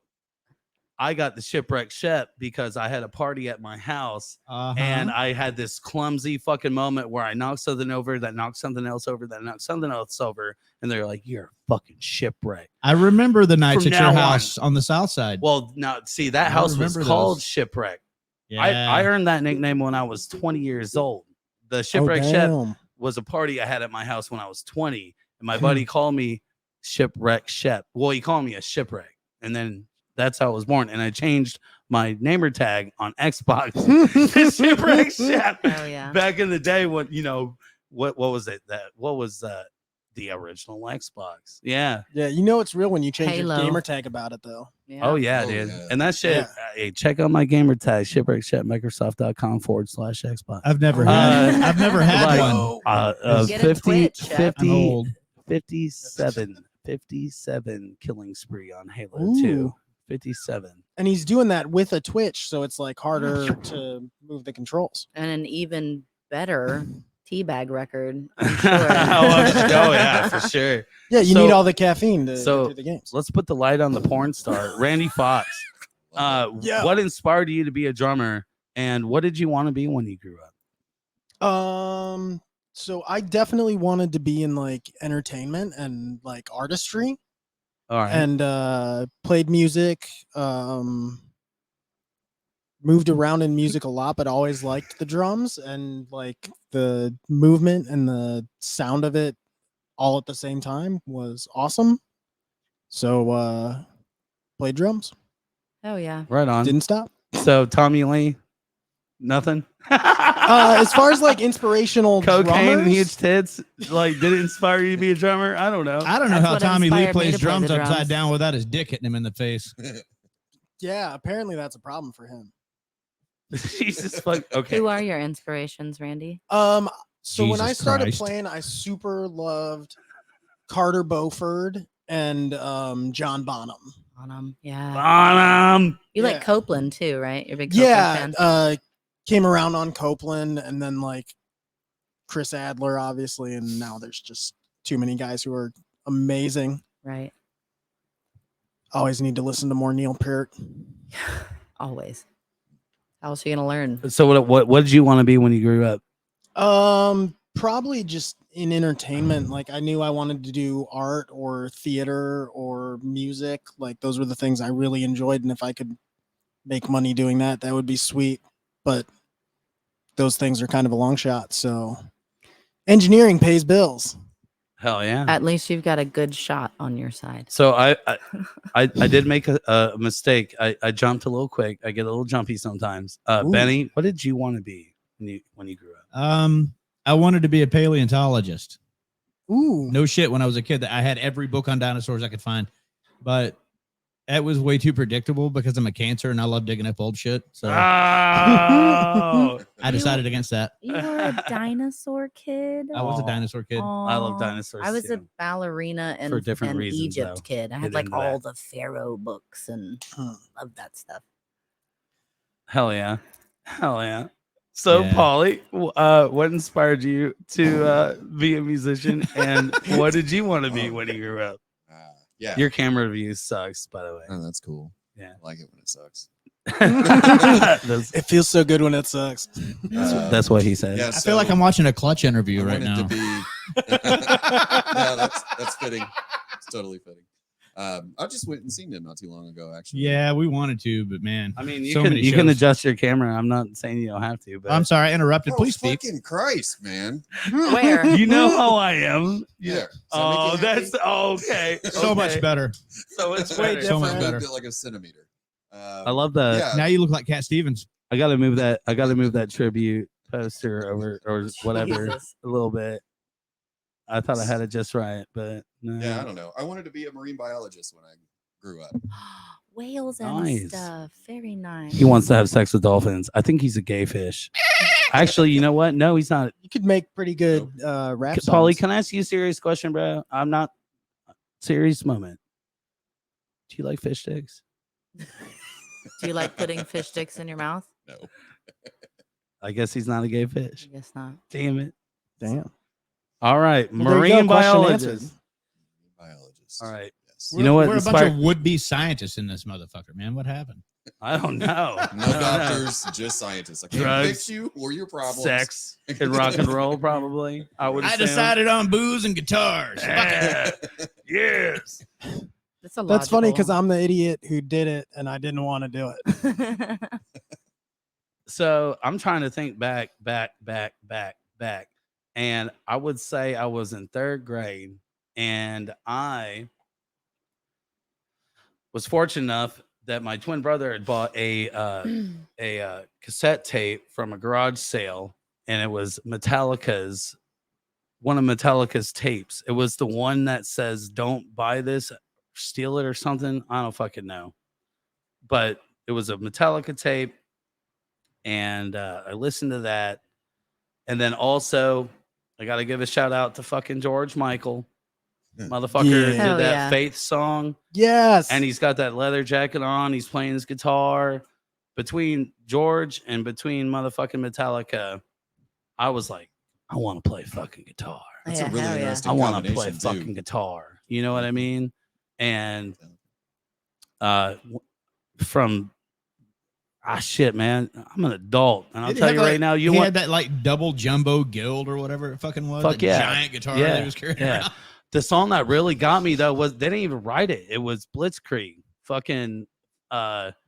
I got the shipwreck Shep because I had a party at my house and I had this clumsy fucking moment where I knocked something over, that knocked something else over, that knocked something else over, and they're like, "You're a fucking shipwreck." I remember the nights From at your now on. house on the south side. Well, now see that I house was remember called those. Shipwreck. yeah. I earned that nickname when I was 20 years old. The Oh, shipwreck Shep damn. was a party I had at my house when I was 20, and my buddy called me Shipwreck Shep. Well, he called me a shipwreck, and then that's how I was born. And I changed my namer tag on Xbox to Shipwreck Shep. Oh yeah. Back in the day, when what was it? What was the original Xbox? Yeah. Yeah, you know it's real when you change Halo. your gamer tag about it, though. Yeah. Oh yeah, Oh, dude. yeah. And that shit. Yeah. Hey, check out my gamer tag, Shipwreck Shep, Microsoft.com/Xbox. I've never had. I've never had like, one. Get a 50, Twitch, Shep. 50, I'm old. 57 killing spree on Halo Ooh. 2. 57. And he's doing that with a Twitch, so it's like harder to move the controls. And an even better teabag record. I'm sure. Oh yeah, for sure. Yeah, you So- need all the caffeine to so- get through the games. Let's put the light on the porn star, Randy Fox. Yeah. What inspired you to be a drummer, and what did you want to be when you grew up? So I definitely wanted to be in like entertainment and like artistry, All right. and played music. Moved around in music a lot, but always liked the drums and like the movement and the sound of it all at the same time was awesome. So played drums, Oh yeah. Right on. didn't stop. So Tommy Lee, nothing. As far as like inspirational Cocaine and drummers, huge tits, like, did it inspire you to be a drummer? I don't know. I don't know That's how what Tommy Lee inspired me plays to play drums the upside drums. down without his dick hitting him in the face. yeah, apparently that's a problem for him. Jesus fuck. Okay. Who are your inspirations, Randy? So when I Jesus started Christ. playing, I super loved Carter Beauford and John Bonham. Yeah. Bonham. You like Yeah. Copeland too, right? You're a big Copeland fan. Yeah, came around on Copeland, and then like Chris Adler, obviously, and now there's just too many guys who are amazing. Right. Always need to listen to more Neil Peart. Always. How else are you gonna learn? So what did you want to be when you grew up? Probably just in entertainment. Like I knew I wanted to do art or theater or music. Like those were the things I really enjoyed. And if I could make money doing that, that would be sweet. But those things are kind of a long shot. So engineering pays bills. Hell yeah. At least you've got a good shot on your side. So I did make a mistake. I jumped a little quick. I get a little jumpy sometimes. Benny, what did you want to be when you grew up? I wanted to be a paleontologist. Ooh. No shit. When I was a kid, I had every book on dinosaurs I could find, but that was way too predictable because I'm a Cancer and I love digging up old shit. So Oh, I decided against that. You were a dinosaur kid. I was a dinosaur kid. I love Aw. dinosaurs. I was a too. ballerina For different in reasons, Egypt though. kid. I Get had like into all that. the pharaoh books and loved that stuff. Hell yeah. Hell yeah. So, Yeah. Paulie, what inspired you to be a musician, and what did you want to be when you grew up? Yeah. Your camera review sucks, by the way. Oh, that's cool. Yeah. I like it when it sucks. that's, It feels so good when it sucks. that's what he said. Yeah, I feel like I'm watching a Clutch interview right now. To be, no, that's fitting. It's totally fitting. I just went and seen him not too long ago, actually. Yeah, we wanted to, but man, I mean, so many you can shows. adjust your camera. I'm not saying you don't have to, but I'm sorry, I interrupted. Oh, Please speak. fucking Christ, man. Where? you know how I am. Yeah. Oh, that's okay. So much okay. better. So it's way better. So much different. better. Like a centimeter. I love the. Yeah. Now you look like Cat Stevens. I gotta move that tribute poster over or whatever Jesus. a little bit. I thought I had it just right, but no. Yeah, I don't know. I wanted to be a marine biologist when I grew up. Whales and Nice. stuff. Very nice. He wants to have sex with dolphins. I think he's a gay fish. Actually, you know what? No, he's not. You could make pretty good rap songs. Paulie, can I ask you a serious question, bro? I'm not serious moment. Do you like fish sticks? Do you like putting fish sticks in your mouth? No. I guess he's not a gay fish. I guess not. Damn it. Damn. All right, Well, there you marine go, question biologist. answered. Biologist. All right. Yes. You know what We're a bunch inspired- of would-be scientists in this motherfucker, man. What happened? I don't know. No doctors, just scientists. I can't Drugs, fix you or your problems. Sex and rock and roll, probably. I would. I assume. decided on booze and guitars. Yeah. Yes. That's a That's funny because logical- I'm the idiot who did it and I didn't want to do it. So I'm trying to think back, and I would say I was in third grade, and I was fortunate enough that my twin brother had bought a cassette tape from a garage sale, and it was one of Metallica's tapes. It was the one that says "Don't buy this, steal it" or something. I don't fucking know, but it was a Metallica tape. And I listened to that. And then also, I got to give a shout out to fucking George Michael. Motherfucker Yeah. did Hell that yeah. Faith song. Yes. And he's got that leather jacket on. He's playing his guitar. Between George and between motherfucking Metallica, I was like, I want to play fucking guitar. That's Yeah, a really hell yeah. interesting I want to play combination, too. fucking guitar. You know what I mean? And from shit, man, I'm an adult, and I'll Did he tell have, you like- right now, you he want had that like double jumbo guild or whatever it fucking was. Fuck that yeah. giant guitar Yeah. that he was carrying Yeah. around. the song that really got me though was they didn't even write it. It was Blitzkrieg. Fucking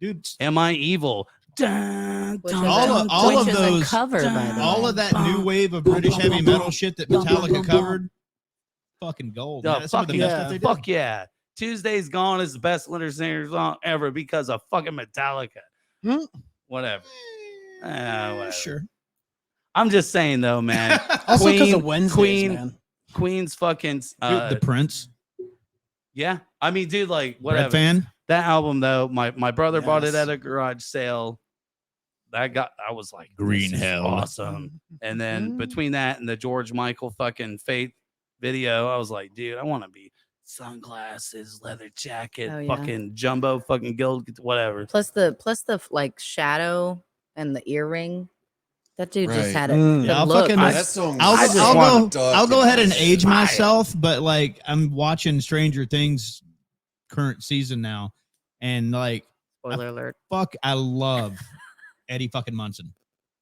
Dude, Am I Evil? Dun, Which dun, is all a- of- all which of is those- a cover, by the all way. of that new wave of British heavy metal shit that Metallica covered, fucking gold. Oh, Man. That's some of the fuck best yeah. stuff they did. Fuck yeah. Tuesday's Gone is the best Leonard Skinner song ever because of fucking Metallica. Hmm. Whatever. Whatever. Sure. I'm just saying though, man. also because Queen- of Wednesdays, Queen- man. Queen's fucking Dude, the Prince, yeah. I mean, dude, like Red whatever. fan. That album though, my brother bought it Yes. at a garage sale. I was like, Green this is Hell. awesome. And then Mhm. between that and the George Michael fucking Faith video, I was like, dude, I want to be sunglasses, leather jacket, Oh, yeah. fucking jumbo, fucking guild, whatever. Plus the like shadow and the earring. That dude just Right. had it. Mm. The Yeah, I'll look. fucking- That song I'll, I just I'll want go. I'll go ahead and age fire. myself, but like I'm watching Stranger Things current season now, and like Spoiler alert. fuck, I love Eddie fucking Munson.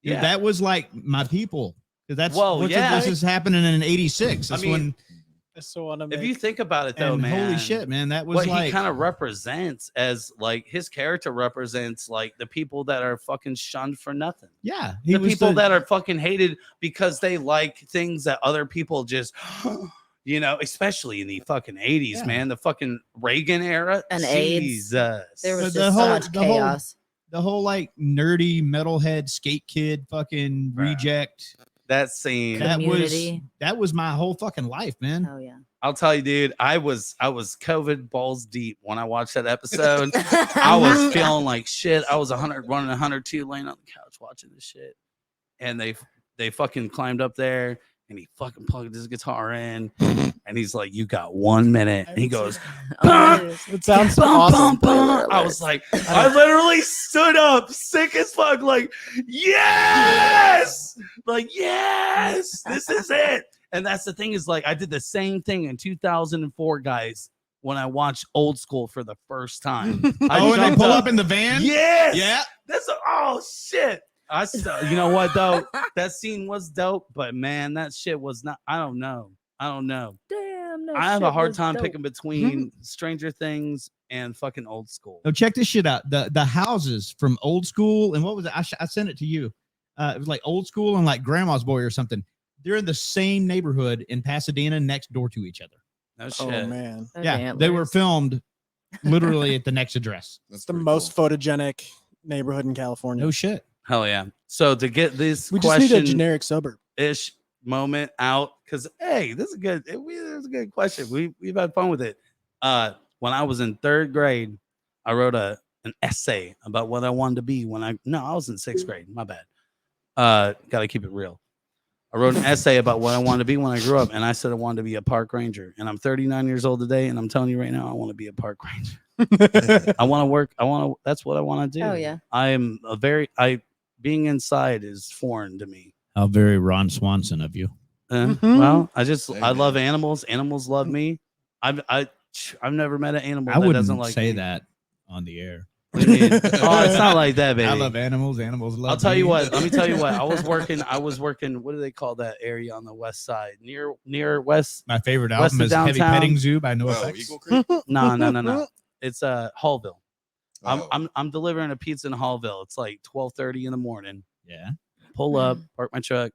Dude, Yeah. that was like my people. That's Well, yeah. this is happening in '86. That's I mean, when. So if you think about it, though, And man, holy shit, man, that was what like he kind of represents as like his character represents like the people that are fucking shunned for nothing. yeah, The people that are fucking hated because they like things that other people just, you know, especially in the fucking 80s, Yeah. man, the fucking Reagan era. And AIDS. Jesus. There was The just whole- such the whole- chaos. the whole like nerdy metalhead skate kid fucking Bruh. reject. That scene. Community. That was my whole fucking life, man. Oh yeah. I'll tell you, dude, I was COVID balls deep when I watched that episode. I was feeling like shit. I was 100 running 102 laying on the couch watching this shit. And they fucking climbed up there and he fucking plugged his guitar in and he's like, "You got 1 minute." And he goes, It sounds bum, awesome. bum, bum. I was like, I literally stood up, sick as fuck, like, yes, like, yes, this is it. And that's the thing is, like, I did the same thing in 2004, guys, when I watched Old School for the first time. I Oh, and they jumped pull up in the van. yes, Yeah. oh shit. You know what though? That scene was dope, but man, that shit was not. I don't know. Damn. That I have a shit hard was time dope. picking between Stranger Things and fucking Old School. No, check this shit out. The houses from Old School and what was it? I sent it to you. It was like Old School and like Grandma's Boy or something. They're in the same neighborhood in Pasadena, next door to each other. No shit. Oh man, Those Yeah, they were antlers. filmed literally at the next address. That's the pretty most cool. photogenic neighborhood in California. No shit. Hell yeah. So to get this We just need a question generic suburb. ish moment out, because hey, this is good. This is a good question. We've had fun with it. When I was in 3rd grade, I wrote an essay about what I wanted to be when I was in 6th grade. My bad. Gotta keep it real. I wrote an essay about what I wanted to be when I grew up, and I said I wanted to be a park ranger. And I'm 39 years old today, and I'm telling you right now, I want to be a park ranger. I want to work. That's what I want to do. Oh yeah. I am being inside is foreign to me. How very Ron Swanson of you. Mhm. Well, I Hey, love man. animals. Animals love me. I've never met an animal I that doesn't wouldn't like say me. that on the air. What do you mean? Oh, it's not like that, baby. I love animals. Animals love I'll tell you me. what. Let me tell you what. I was working. What do they call that area on the west side? Near west. My favorite West album of is Heavy downtown. Petting Zoo by No Oh, Effects. Eagle Creek. No. It's Hallville. Oh. I'm delivering a pizza in Hallville. It's like 12:30 in the morning. Yeah. Pull up, park my truck,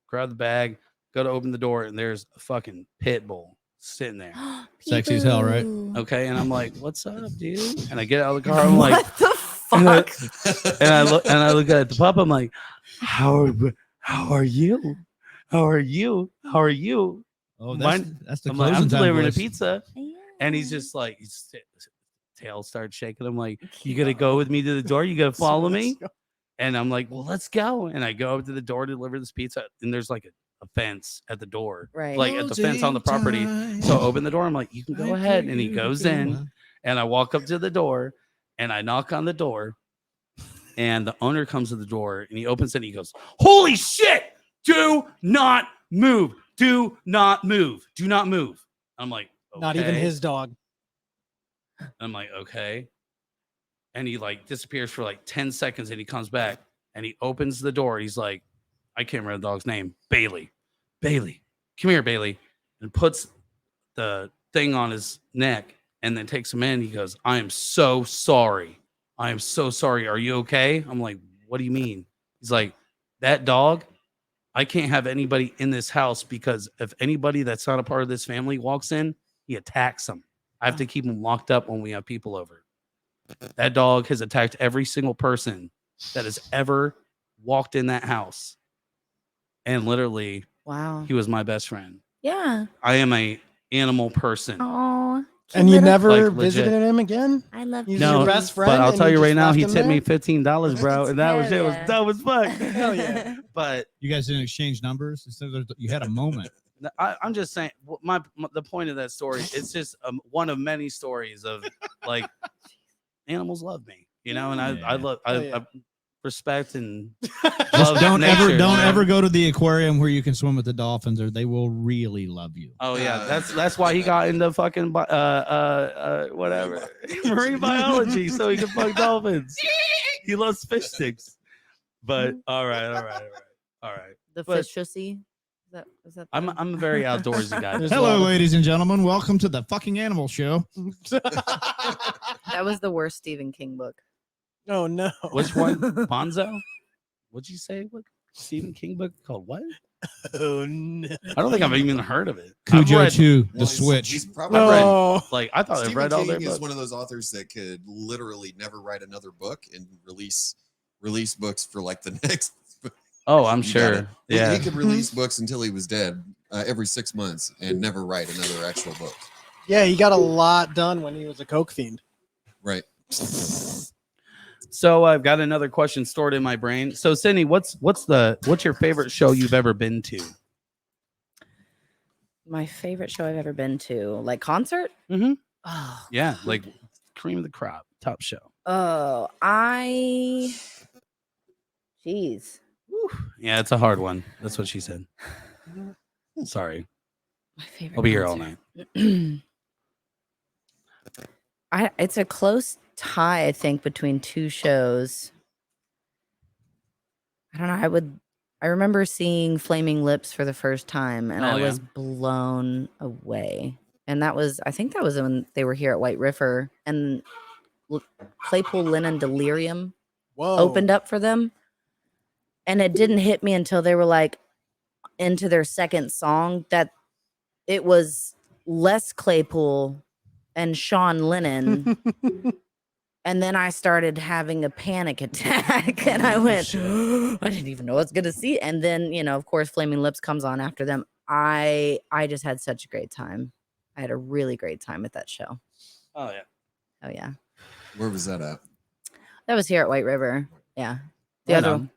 grab the bag, go to open the door, and there's a fucking pit bull sitting there. Sexy as hell, right? Peekaboo. Okay, and I'm like, "What's up, dude?" And I get out of the car. I'm like, What the and I- fuck? and I look at the pup. I'm like, "How are you? How are you? How are you?" Oh, Mine- that's the I'm like, "I'm closing time delivering a voice. pizza," and he's Yeah. just like, his tail starts shaking. I'm like, "You gonna go with me to the door? You gonna follow me?" And I'm like, "Well, let's go." And I go up to the door to deliver this pizza, and there's like a fence at the door, Right. like at the fence on the property. So I open the door. I'm like, "You can go ahead." And he goes in, and I walk up to the door, and I knock on the door, and the owner comes to the door, and he opens it, and he goes, "Holy shit! Do not move! Do not move! Do not move!" I'm like, Not even "Okay." his dog. I'm like, "Okay." And he like disappears for like 10 seconds and he comes back and he opens the door. He's like, I can't remember the dog's name. Bailey, come here, Bailey. And puts the thing on his neck and then takes him in. He goes, I am so sorry. I am so sorry. Are you okay? I'm like, what do you mean? He's like, that dog, I can't have anybody in this house because if anybody that's not a part of this family walks in, he attacks them. I have to keep him locked up when we have people over. That dog has attacked every single person that has ever walked in that house. And literally, Wow. he was my best friend. Yeah. I am a animal person. Oh. And you never Like, visited legit. him again? I love He's you. your No, best friend. But I'll and tell you just right now, left he him tipped me there? $15, bro. And that was Hell shit was yeah. dope as fuck. Hell yeah. But You guys didn't exchange numbers. So you had a moment. I'm just saying, the point of that story, it's just one of many stories of like animals love me, you know, and I Yeah. love Oh, yeah. I respect and Just love don't nature, you know? ever go to the aquarium where you can swim with the dolphins, or they will really love you. Oh yeah, that's why he got into fucking whatever marine biology, so he can fuck dolphins. He loves fish sticks. But all right. All right. The But- fish shussy. Is that I'm a very outdoorsy guy. There's a Hello, lot of- ladies and gentlemen. Welcome to the fucking animal show. that was the worst Stephen King book. Oh no. Which one? Bonzo? What'd you say? What Stephen King book called? What? Oh no. I don't think I've even heard of it. I've Cujo read, 2, Well, The Switch. He's probably No. like I thought I've Stephen read all their King is books. one of those authors that could literally never write another book and release books for like the next. Oh, I'm You got sure. it. Yeah. He could release books until he was dead every 6 months and never write another actual book. Yeah, he got a lot done when he was a coke fiend. Right. So I've got another question stored in my brain. So Sydney, what's your favorite show you've ever been to? My favorite show I've ever been to, like concert. Mhm. Oh, Yeah, like cream of the crop, top show. oh, Jeez. Yeah, it's a hard one. That's what she said. Sorry. My favorite. I'll be here all concert. night. It's a close tie, I think, between two shows. I don't know. I remember seeing Flaming Lips for the first time, and Oh, I yeah. was blown away. And I think that was when they were here at White River, and Claypool Lynn and Delirium Whoa. opened up for them. And it didn't hit me until they were like into their second song that it was Les Claypool and Sean Lennon. And then I started having a panic attack and I went, I didn't even know I was going to see. And then, of course, Flaming Lips comes on after them. I just had such a great time. I had a really great time at that show. Oh yeah. Oh, yeah. Where was that at? That was here at White River. Yeah. The Right other on.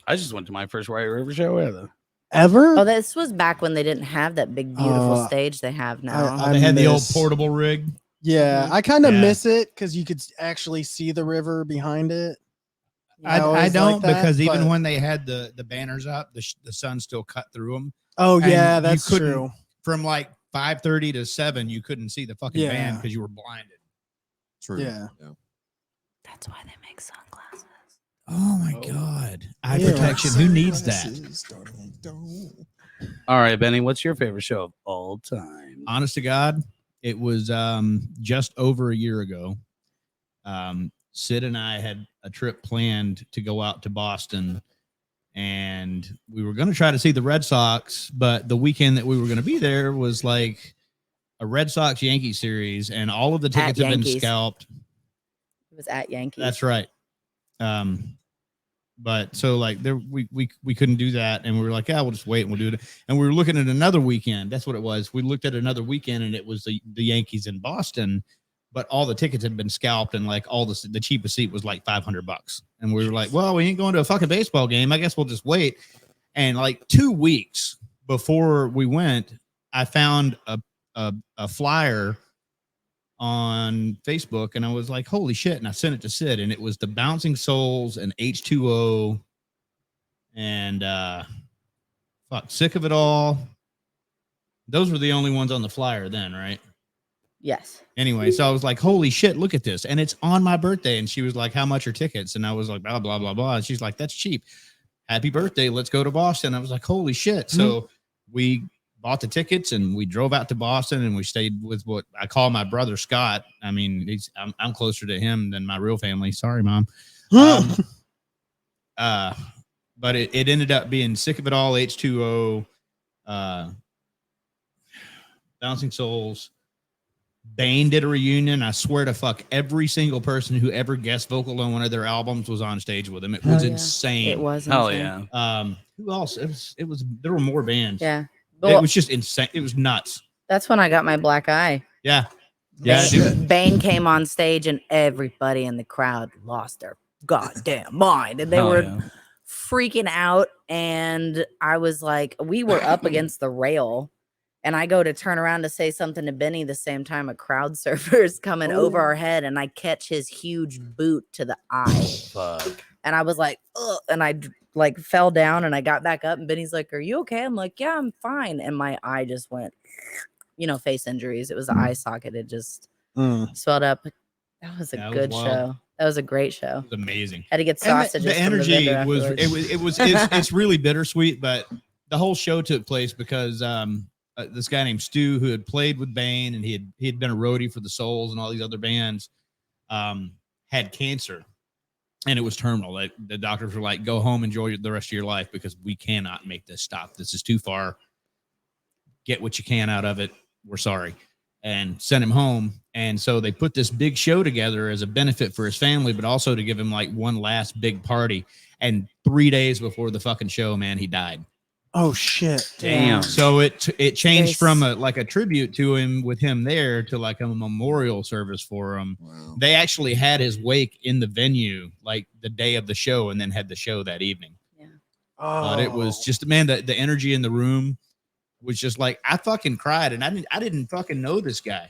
I just went to my first White River show ever. Ever? Oh, this was back when they didn't have that big, beautiful Uh, stage they have now. I They had the old miss- portable rig. Yeah, I kind of Yeah. miss it because you could actually see the river behind it. I I always don't like that, because even but- when they had the banners up, the sun still cut through them. Oh And yeah, you that's couldn't- true. From like 5:30 to 7, you couldn't see the fucking Yeah. band because you were blinded. True. Yeah. That's why they make sunglasses. Oh my Oh. God. Eye Yeah. protection. Who needs that? All right, Benny, what's your favorite show of all time? Honest to God, it was just over a year ago. Sid and I had a trip planned to go out to Boston, and we were going to try to see the Red Sox, but the weekend that we were going to be there was like a Red Sox Yankee series, and all of the tickets had been Yankees. scalped. It was at Yankees. That's right. But so like there we couldn't do that, and we were like, yeah, we'll just wait and we'll do it. And we were looking at another weekend. That's what it was. We looked at another weekend, and it was the Yankees in Boston, but all the tickets had been scalped, and like all the cheapest seat was like $500. And we were like, well, we ain't going to a fucking baseball game. I guess we'll just wait. And like 2 weeks before we went, I found a flyer on Facebook, and I was like, holy shit. And I sent it to Sid, and it was the Bouncing Souls and H2O and Sick of It All. Those were the only ones on the flyer then, right? Yes. Anyway, so I was like, holy shit, look at this. And it's on my birthday. And she was like, how much are tickets? And I was like, blah, blah, blah, blah. And she's like, that's cheap. Happy birthday. Let's go to Boston. I was like, holy shit. So we bought the tickets and we drove out to Boston, and we stayed with what I call my brother, Scott. I mean, I'm closer to him than my real family. Sorry, Mom. But it ended up being Sick of It All, H2O, Bouncing Souls. Bane did a reunion. I swear to fuck, every single person who ever guest vocal on one of their albums was on stage with them. It was Oh, yeah. insane. It was. Hell insane. yeah. Who else? It was there were more bands. Yeah. It Well, was just insane. It was nuts. that's when I got my black eye. Yeah. Yeah, dude. Bane came on stage, and everybody in the crowd lost their goddamn mind, and they Hell were yeah. freaking out. And I was like, we were up against the rail, and I go to turn around to say something to Benny the same time a crowd surfer is coming over our head, and I catch his huge boot to the eye. Fuck. And I was like, ugh, and I like fell down, and I got back up, and Benny's like, are you okay? I'm like, yeah, I'm fine. And my eye just went, face injuries. It was the eye socket. It just swelled up. That was a Yeah, it was good wild. show. That was a great show. It was amazing. Had to get And sausages. the from energy vendor was afterwards. it's really bittersweet, but the whole show took place because this guy named Stu, who had played with Bane and he had been a roadie for the Souls and all these other bands, had cancer, and it was terminal. Like, the doctors were like, "Go home, enjoy the rest of your life, because we cannot make this stop. This is too far. Get what you can out of it. We're sorry." And sent him home. And so they put this big show together as a benefit for his family, but also to give him like one last big party. And 3 days before the fucking show, man, he died. Oh shit! Damn. So it changed Nice. from a tribute to him with him there to like a memorial service for him. Wow. They actually had his wake in the venue like the day of the show, and then had the show that evening. But it was just, man, the energy in the room was just like, I fucking cried, and I didn't fucking know this guy,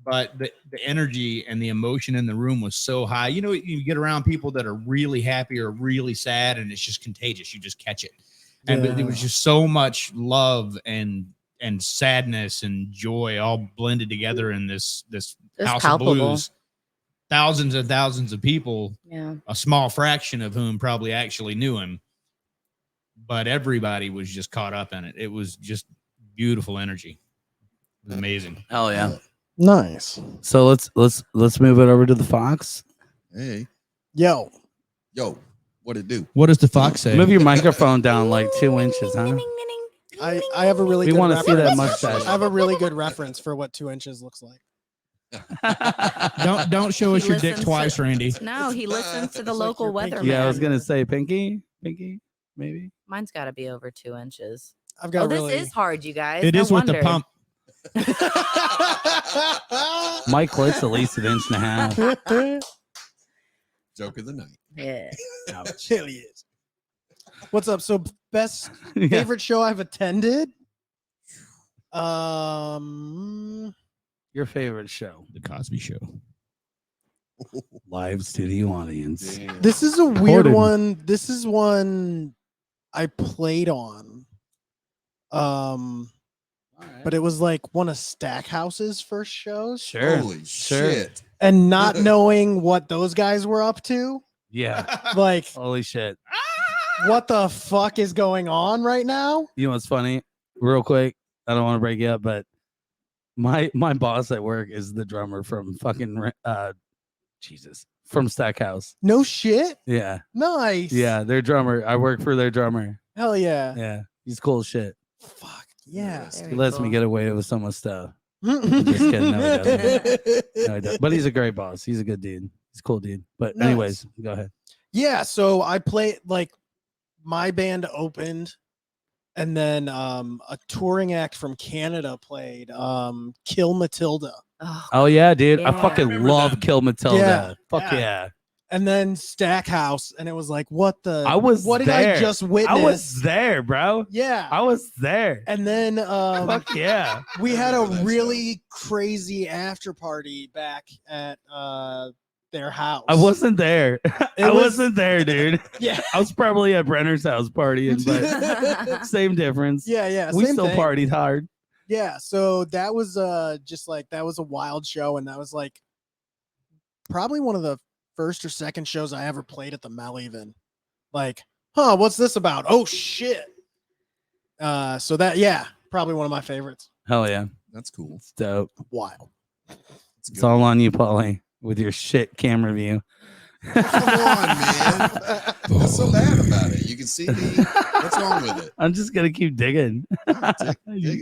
but the energy and the emotion in the room was so high. You know, you get around people that are really happy or really sad, and it's just contagious. You just catch it. And Yeah. there was just so much love and sadness and joy all blended together in this It's House palpable. of Blues. Thousands and thousands of people, Yeah. a small fraction of whom probably actually knew him, but everybody was just caught up in it. It was just beautiful energy. It was amazing. Hell yeah. Nice. So let's move it over to the Fox. Hey, Yo, what it do? What does the fox say? Move your microphone down like 2 inches, huh? I have a really We good want to see that reference. mustache. I have a really good reference for what 2 inches looks like. Don't show us He your dick listens twice, to- Randy. No, he listens to the It's like local your pinky. weatherman. Yeah, I was gonna say pinky, maybe. Mine's got to be over 2 inches. I've got Oh, this really. is hard, you guys. It No is with the wonder. pump. Mike Clit's at least an inch and a half. Joke of the night. Yeah. Hell yes. What's up? So best Yeah. favorite show I've attended? Your favorite show, The Cosby Show. live studio audience. Damn. This is a weird Recorded. one. This is one I played on. But it was like one of Stackhouse's first shows. Sure, Holy sure. shit. And not knowing what those guys were up to. Yeah. Like, Holy shit. what the fuck is going on right now? You know what's funny? Real quick, I don't want to break you up, but my boss at work is the drummer from fucking from Stackhouse. No shit. Yeah. Nice. Yeah, their drummer. I work for their drummer. Hell yeah. Yeah. He's cool as shit. Fuck. Yeah. He Very lets me cool. get away with so much stuff. kidding. No, he doesn't. No, he doesn't. But he's a great boss. He's a good dude. He's a cool dude. But Nice. anyways, go ahead. Yeah, so I played, like, my band opened, and then a touring act from Canada played Kill Matilda. Oh, Oh yeah, dude. I Yeah. fucking Remember love them. Kill Matilda. Yeah. Fuck Yeah. yeah. And then Stackhouse, and it was like, what the? I was What did there. I just witness? I was there, bro. Yeah. I was there. And then Fuck yeah. we had a remember that show. really crazy after party back at their house. I wasn't there. I was- wasn't there, dude. Yeah. I was probably at Brenner's house partying, but same difference. Yeah, yeah. We same still thing. partied hard. Yeah, so that was just like that was a wild show, and that was like probably one of the first or second shows I ever played at the Mel. Even like, what's this about? Oh shit! So that probably one of my favorites. Hell yeah. That's cool. It's dope. Wild. It's It's good. all on you, Paulie, with your shit camera view. Come on, man. What's so bad about it? You can see me. What's wrong with it? I'm just gonna keep digging. Dig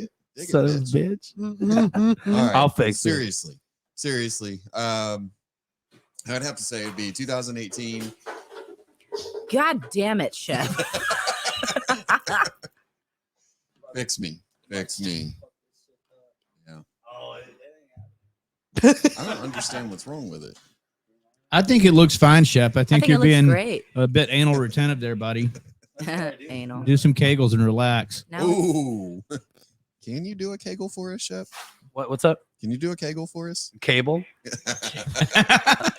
it. Dig Son it, of a bitch. bitch. All right. I'll fix it. Seriously. I'd have to say it'd be 2018. God damn it, Shep. Fix me. Yeah. I don't understand what's wrong with it. I think it looks fine, Shep. I think it you're looks being great. a bit anal retentive there, buddy. Anal. Do some kegels and relax. No. Ooh. Can you do a kegel for us, Shep? What's up? Can you do a kegel for us? Cable?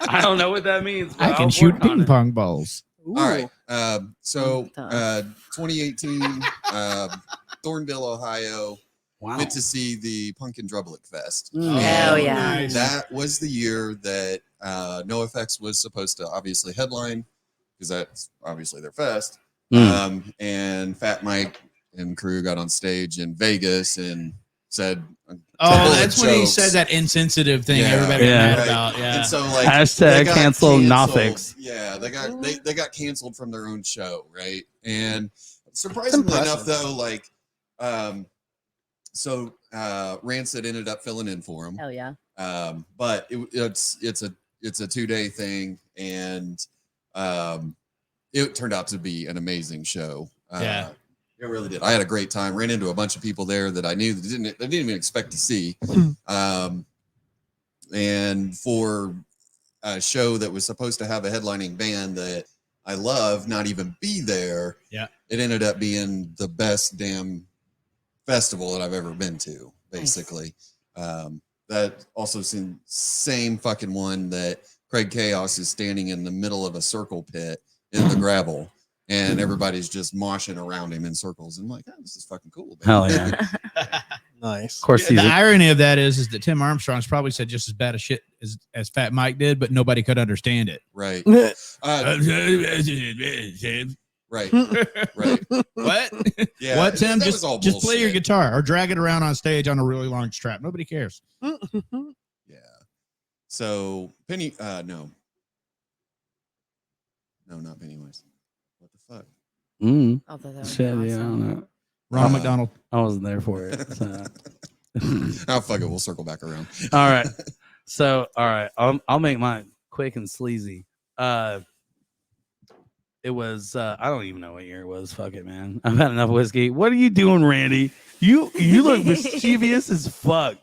I don't know what that means. but I can I'll shoot work on ping it. pong balls. All right. So Tough. 2018, Thornville, Ohio. Wow. Went to see the Pumpkin Drublick Fest. Mm. Hell yeah. Nice. That was the year that NoFX was supposed to obviously headline because that's obviously their fest. And Fat Mike and crew got on stage in Vegas and said, "Oh, that's when he said that insensitive thing everybody got mad about." Yeah, and so like hashtag cancel Nofix. Yeah, they got canceled from their own show, right? And surprisingly enough, though, like, Rancid ended up filling in for him. Hell yeah. But it's a 2-day thing, and it turned out to be an amazing show. It really did. I had a great time. Ran into a bunch of people there that I knew that didn't even expect to see. And for a show that was supposed to have a headlining band that I love not even be there, it ended up being the best damn festival that I've ever been to, basically. That also seemed same fucking one that Craig Chaos is standing in the middle of a circle pit in the gravel, and everybody's just moshing around him in circles. And I'm like, oh, this is fucking cool. Baby. Hell yeah. Nice. Of course, the irony of that is that Tim Armstrong's probably said just as bad a shit as Fat Mike did, but nobody could understand it. Right. Right. What? Yeah. What, Tim? Just play your bullshit. guitar or drag it around on stage on a really long strap. Nobody cares. Yeah. So Penny, no, not Pennywise. What the fuck? Oh, that was Shit, awesome. yeah, I don't know. Ronald McDonald. I wasn't there for it. So. Oh, fuck it. We'll circle back around. All right. So, all right. I'll make mine quick and sleazy. It was I don't even know what year it was. Fuck it, man. I've had enough whiskey. What are you doing, Randy? You look mischievous as fuck.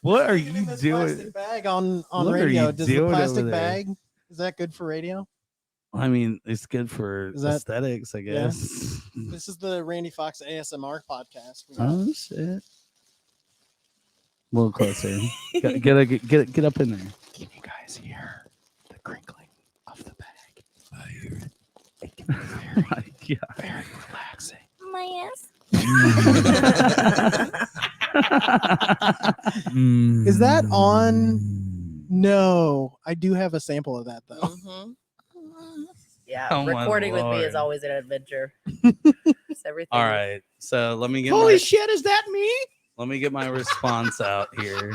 What are you doing? Plastic bag on What are radio. you Does the doing plastic over there? bag, is that good for radio? I mean, it's good for Is that- aesthetics, I Yeah. guess. This is the Randy Fox ASMR podcast. We got- Oh shit! A little closer. Get up in there. Can you guys hear the crinkling of the bag? I hear it. It can be Oh my God. very relaxing. My ass. Is that on? No, I do have a sample of that though. Yeah, Oh, my recording with me is Lord. always an adventure. It's everything. All right. So let me get Holy shit, is that me? let me get my response out here.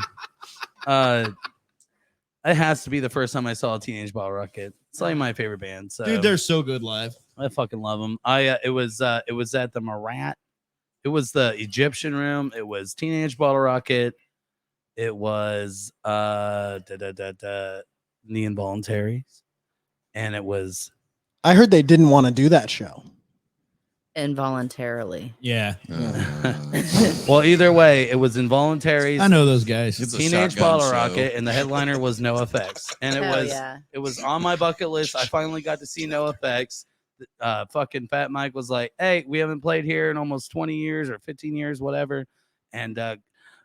It has to be the first time I saw Teenage Bottle Rocket. It's like my favorite band. So Dude, they're so good live. I fucking love them. It was at the Marat. It was the Egyptian Room. It was Teenage Bottle Rocket. It was the Involuntaries, and it was I heard they didn't want to do that show. Involuntarily. Yeah. well, either way, it was Involuntaries. I know those guys. It's a Teenage shotgun Bottle show. Rocket, and the headliner was NoFX, and Hell yeah. it was on my bucket list. I finally got to see NoFX. Fucking Fat Mike was like, "Hey, we haven't played here in almost 20 years or 15 years, whatever, and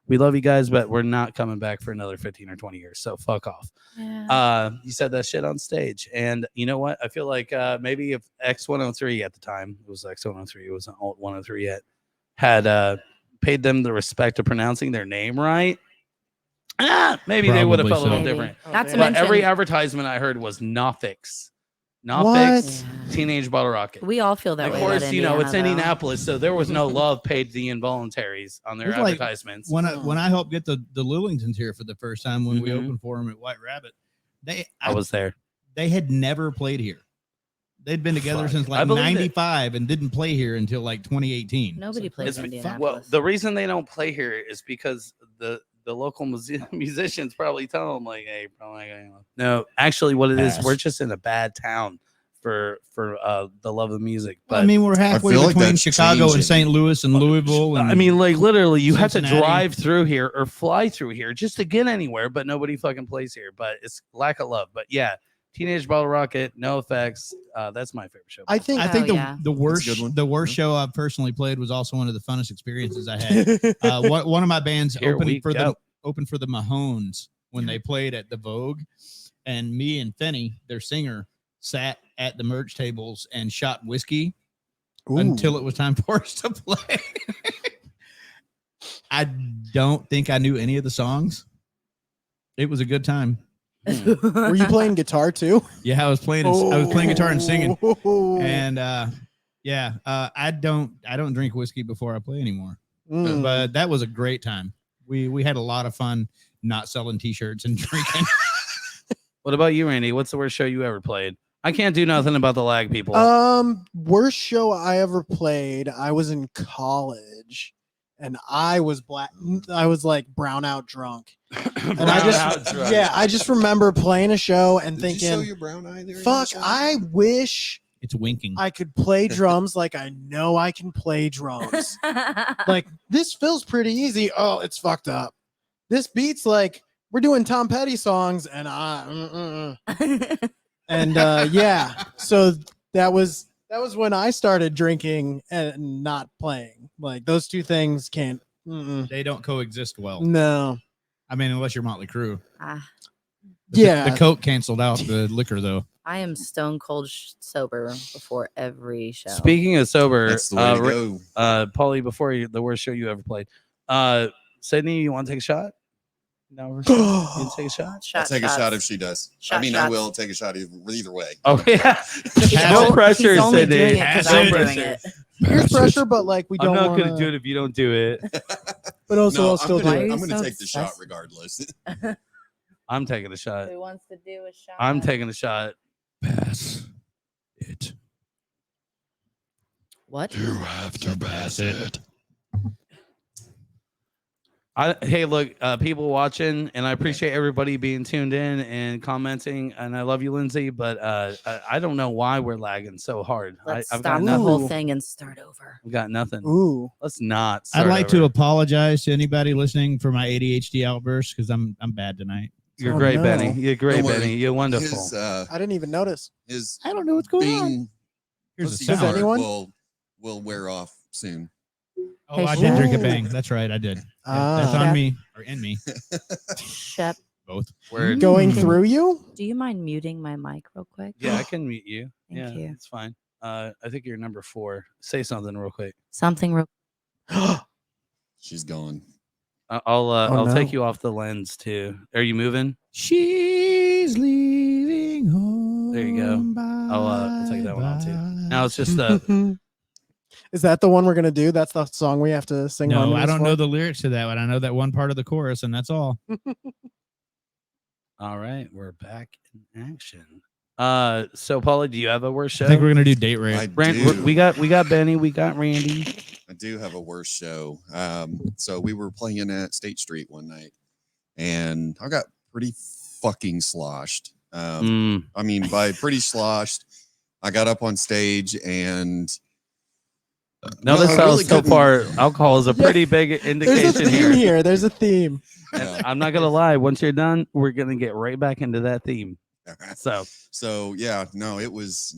we love you guys, but we're not coming back for another 15 or 20 years. So fuck off." Yeah. He said that shit on stage, and you know what? I feel like maybe if X103 at the time, it was X103, it wasn't alt 103 yet, had paid them the respect of pronouncing their name right, maybe they would have felt a little Maybe. different. Not to But mention, every advertisement I heard was Nofix. What? Nofix, Yeah. Teenage Bottle Rocket. we all feel that Of way. course, about you know, it's Indiana, though. Indianapolis, so there was no love paid to the Involuntaries on their It's like advertisements. when I helped get the Lillingtons here for the first time when we Mhm. opened for them at White Rabbit, I was there. they had never played here. They'd been together Fuck. since I like believe it. 95 and didn't play here until like 2018. Nobody plays It's- Indianapolis. Well, the reason they don't play here is because the local musicians probably tell them like, "Hey, probably not gonna-" No, actually, what it is, Pass. we're just in a bad town for the love of music. But I mean, we're halfway feel like between that's Chicago and changing. St. Louis and Louisville. And I mean, like literally, you have to Cincinnati. drive through here or fly through here just to get anywhere. But nobody fucking plays here. But it's lack of love. But yeah, Teenage Bottle Rocket, NoFX. That's my favorite show. I think I think Oh, yeah. the worst good one. the worst show I've personally played was also one of the funnest experiences I had. One of my bands Here we opened for the Mahones when they played at the Vogue, and me and Fenny, their singer, sat at the merch tables and shot whiskey until it was time for us to play. I don't think I knew any of the songs. It was a good time. Were you playing guitar too? Yeah, I was playing guitar and singing. Oh. And I don't drink whiskey before I play anymore. Mm. But that was a great time. We had a lot of fun not selling t-shirts and drinking. What about you, Randy? What's the worst show you ever played? I can't do nothing about the lag people. Worst show I ever played. I was in college, and I was like brownout drunk. And I just remember playing a show and Did you show thinking, your brown eye there? fuck, I wish It's winking. I could play drums like I know I can play drums. Like, this feels pretty easy. Oh, it's fucked up. This beat's like we're doing Tom Petty songs, and yeah. So that was when I started drinking and not playing. Like, those two things can't. They don't coexist well. No. I mean, unless you're Motley Crue. Yeah. The Coke canceled out the liquor, though. I am stone cold sober before every show. Speaking of sober, That's the way to go. Paulie, before the worst show you ever played, Sydney, you want to take a shot? No, you take a shot. I'll take a shot if she does. I mean, I shots. will take a shot either way. Oh yeah, no He's pressure, only Sydney. doing it 'cause I'm Pass doing it. it. Here's pressure, but like we I'm don't. not wanna, going to do it if you don't do it. But also, No, I'll still do Why are it. you I'm going to so take the shot obsessed? regardless. Who I'm taking a shot. wants to do a shot? I'm taking a shot. Pass it. What? have to pass it. Hey, look, people watching, and I appreciate everybody being tuned in and commenting, and I love you, Lindsay. But I don't know why we're lagging so hard. Let's I've stop got the nothing. whole thing and start over. I've got nothing. Ooh. Let's not. I'd start like to over. apologize to anybody listening for my ADHD outburst because I'm bad tonight. You're Oh, great, no. Benny. You're great, Don't worry. Benny. You're wonderful. His, I didn't even notice. his I don't know what's going on. being Here's pussy the Does sound. hard anyone? will wear off soon. Oh, Hey, I did drink a Shep. bang. That's right, I did. That's Ah. on me or in me, Shep, both. Word. Going through you? do you mind muting my mic real quick? Yeah, I can mute you. Thank Yeah, you. it's fine. I think you're number 4. Say something real quick. Something real. She's gone. I'll no. take you off the lens too. Are you moving? She's leaving home. There you go. I'll take that one out too. Now it's just Is that the one we're gonna do? That's the song we have to sing. No, I harmonies don't for? know the lyrics to that one. I know that one part of the chorus, and that's all. all right. We're back in action. So Paulie, do you have a worse show? I think we're gonna do date rape. I We do. got Benny, we got Randy. I do have a worse show. So we were playing at State Street one night, and I got pretty fucking sloshed. I mean, by pretty sloshed, I got up on stage and. Notice I how really so couldn't- far alcohol is a pretty big There's a indication theme here. here. There's a theme. Yeah. I'm not gonna lie. Once you're done, we're gonna get right back into that theme. So So yeah, no, it was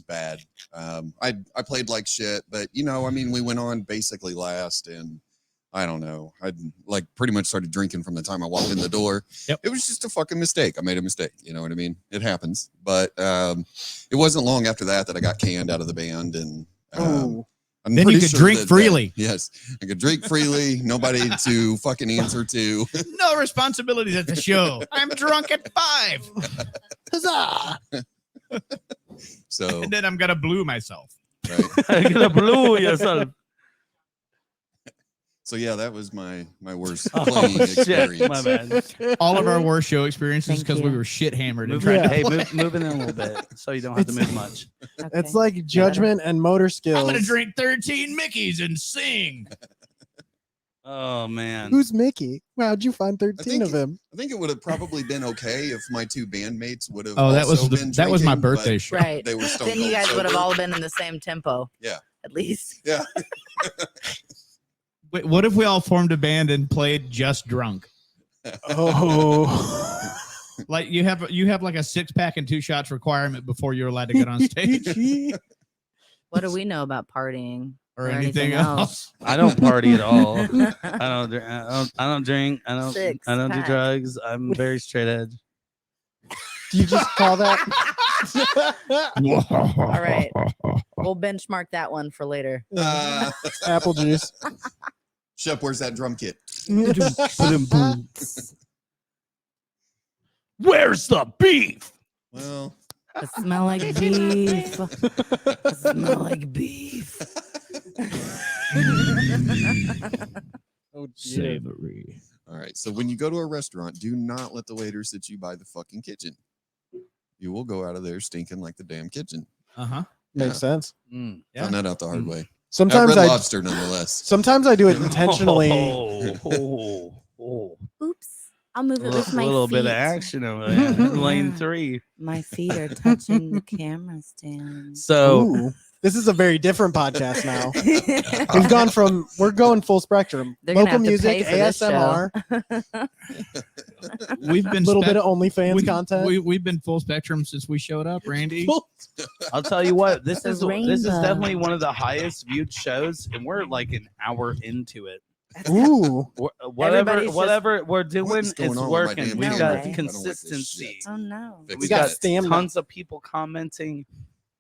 bad. I played like shit, but I mean, we went on basically last, and I don't know. I like pretty much started drinking from the time I walked in the door. Yep. It was just a fucking mistake. I made a mistake. You know what I mean? It happens. But it wasn't long after that I got canned out of the band, and Oh. I'm Then you pretty could sure drink that- freely. Yes, I could drink freely. Nobody to fucking answer to. No responsibilities at the show. I'm drunk at 5. Huzzah! So And then I'm gonna blue myself. right. you're gonna blow yourself. So yeah, that was my worst Oh, playing shit. experience. My bad. All of our worst show experiences Thank because we you. were shit hammered and Move, tried Yeah. Hey, to. move in a little bit so you don't have to move much. Okay. It's like judgment and motor skills. I'm gonna drink 13 Mickeys and sing. Oh man. Who's Mickey? How'd you find 13 of him? I think it would have probably been okay if my two bandmates would have. Oh, that was also been that was my drinking, but birthday show. Right. They were stone Then you cold guys would have sober. all been in the same tempo. Yeah. At least. Yeah. Wait, what if we all formed a band and played just drunk? Oh. Like you have like a 6-pack and 2 shots requirement before you're allowed to get on stage What do we know about partying or anything else. I don't party at all. I don't drink. I don't do Six-pack. drugs. I'm very straight edge. Do you just call that? All right. We'll benchmark that one for later. Apple juice. Shep, where's that drum kit? Where's the beef? Well, I smell like beef. I smell like beef. Oh, dear. Savory. all right. So when you go to a restaurant, do not let the waiter sit you by the fucking kitchen. You will go out of there stinking like the damn kitchen. Uh-huh. Makes sense. Mm. Yeah. Found that out the hard Mm. way. At Sometimes Red I Lobster, nonetheless. sometimes I do it intentionally. Oh. Oops. I'll move A it with my little feet. bit of action over there. Lane Yeah. 3. My feet are touching the camera stand. So Ooh, this is a very different podcast now. We've gone from we're going full spectrum. They're gonna Local have to pay music, for this show. ASMR, We've a been little bit spec- of OnlyFans we- content. We've been full spectrum since we showed up, Randy. I'll tell you what, this The is rainbow. definitely one of the highest viewed shows, and we're like an hour into it. Ooh, Everybody's just- Whatever we're doing, What is going it's on with my working. damn We've No got way. I don't like this consistency. shit. Oh no. Fix We it. got stamina. tons of people commenting,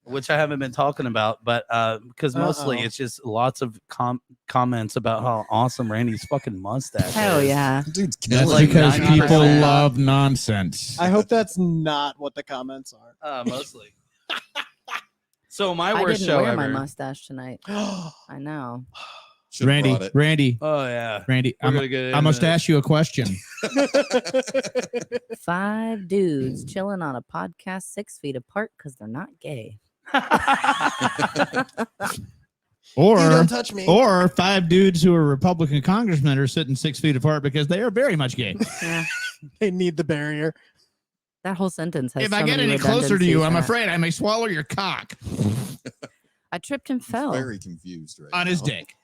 which I haven't been talking about, but because mostly Uh-oh. it's just lots of comments about how awesome Randy's fucking mustache Hell is. yeah. Dude's That's killing like it. because 90%. people love nonsense. I hope that's not what the comments are. Mostly. So my I worst didn't show wear ever. my mustache tonight. I know. Should've Randy, brought it. Randy, Oh yeah. Randy, We're gonna get I must into ask you a question. 5 dudes chilling on a podcast 6 feet apart because they're not gay. Or You don't touch me. or 5 dudes who are Republican congressmen are sitting 6 feet apart because they are very much gay. Yeah, They need the barrier. that whole sentence has If so I get many any closer to you, I'm redundancies in it. afraid I may swallow your cock I tripped and He's fell. very confused right on his now. dick.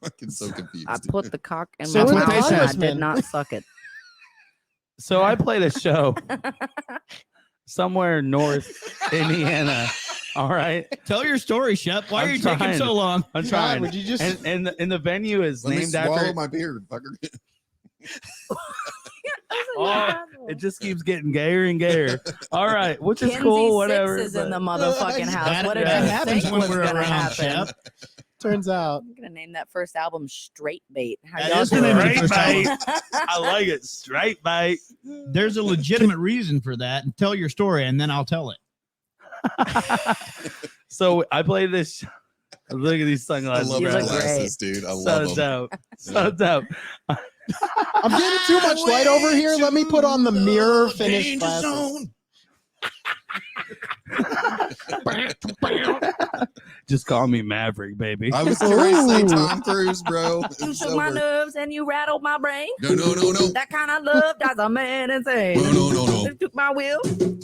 Fucking so confused. I put the cock in So my what they mouth and I said. did not suck it. So I played a show somewhere north Indiana. All right. Tell your story, Shep. Why I'm are you taking trying. so long? I'm God, trying. would you just And the venue is Let me named swallow after my beard, fucker. Oh, it just keeps getting gayer and gayer. All right, which is Kinzie cool, whatever. Sikz is in but- the motherfucking house. That, What did that you happens think when was we're gonna around, happen? Shep. turns out? I'm gonna name that first album Straight Bait. How That y'all is the name of the doing? first album. I like it. Straight bite. There's a legitimate reason for that. And tell your story, and then I'll tell it. So I played this. Look at these I sunglasses. love You your look glasses, dude. I So love them. dope. So dope. I'm getting too much light over here. Let me put on the mirror finish glasses. Just call me Maverick, baby. I was going to say Ooh. Tom Cruise, bro. You It's shook my over. nerves and you rattled my brain. No. That kind of love drives a man insane. No. It took my will.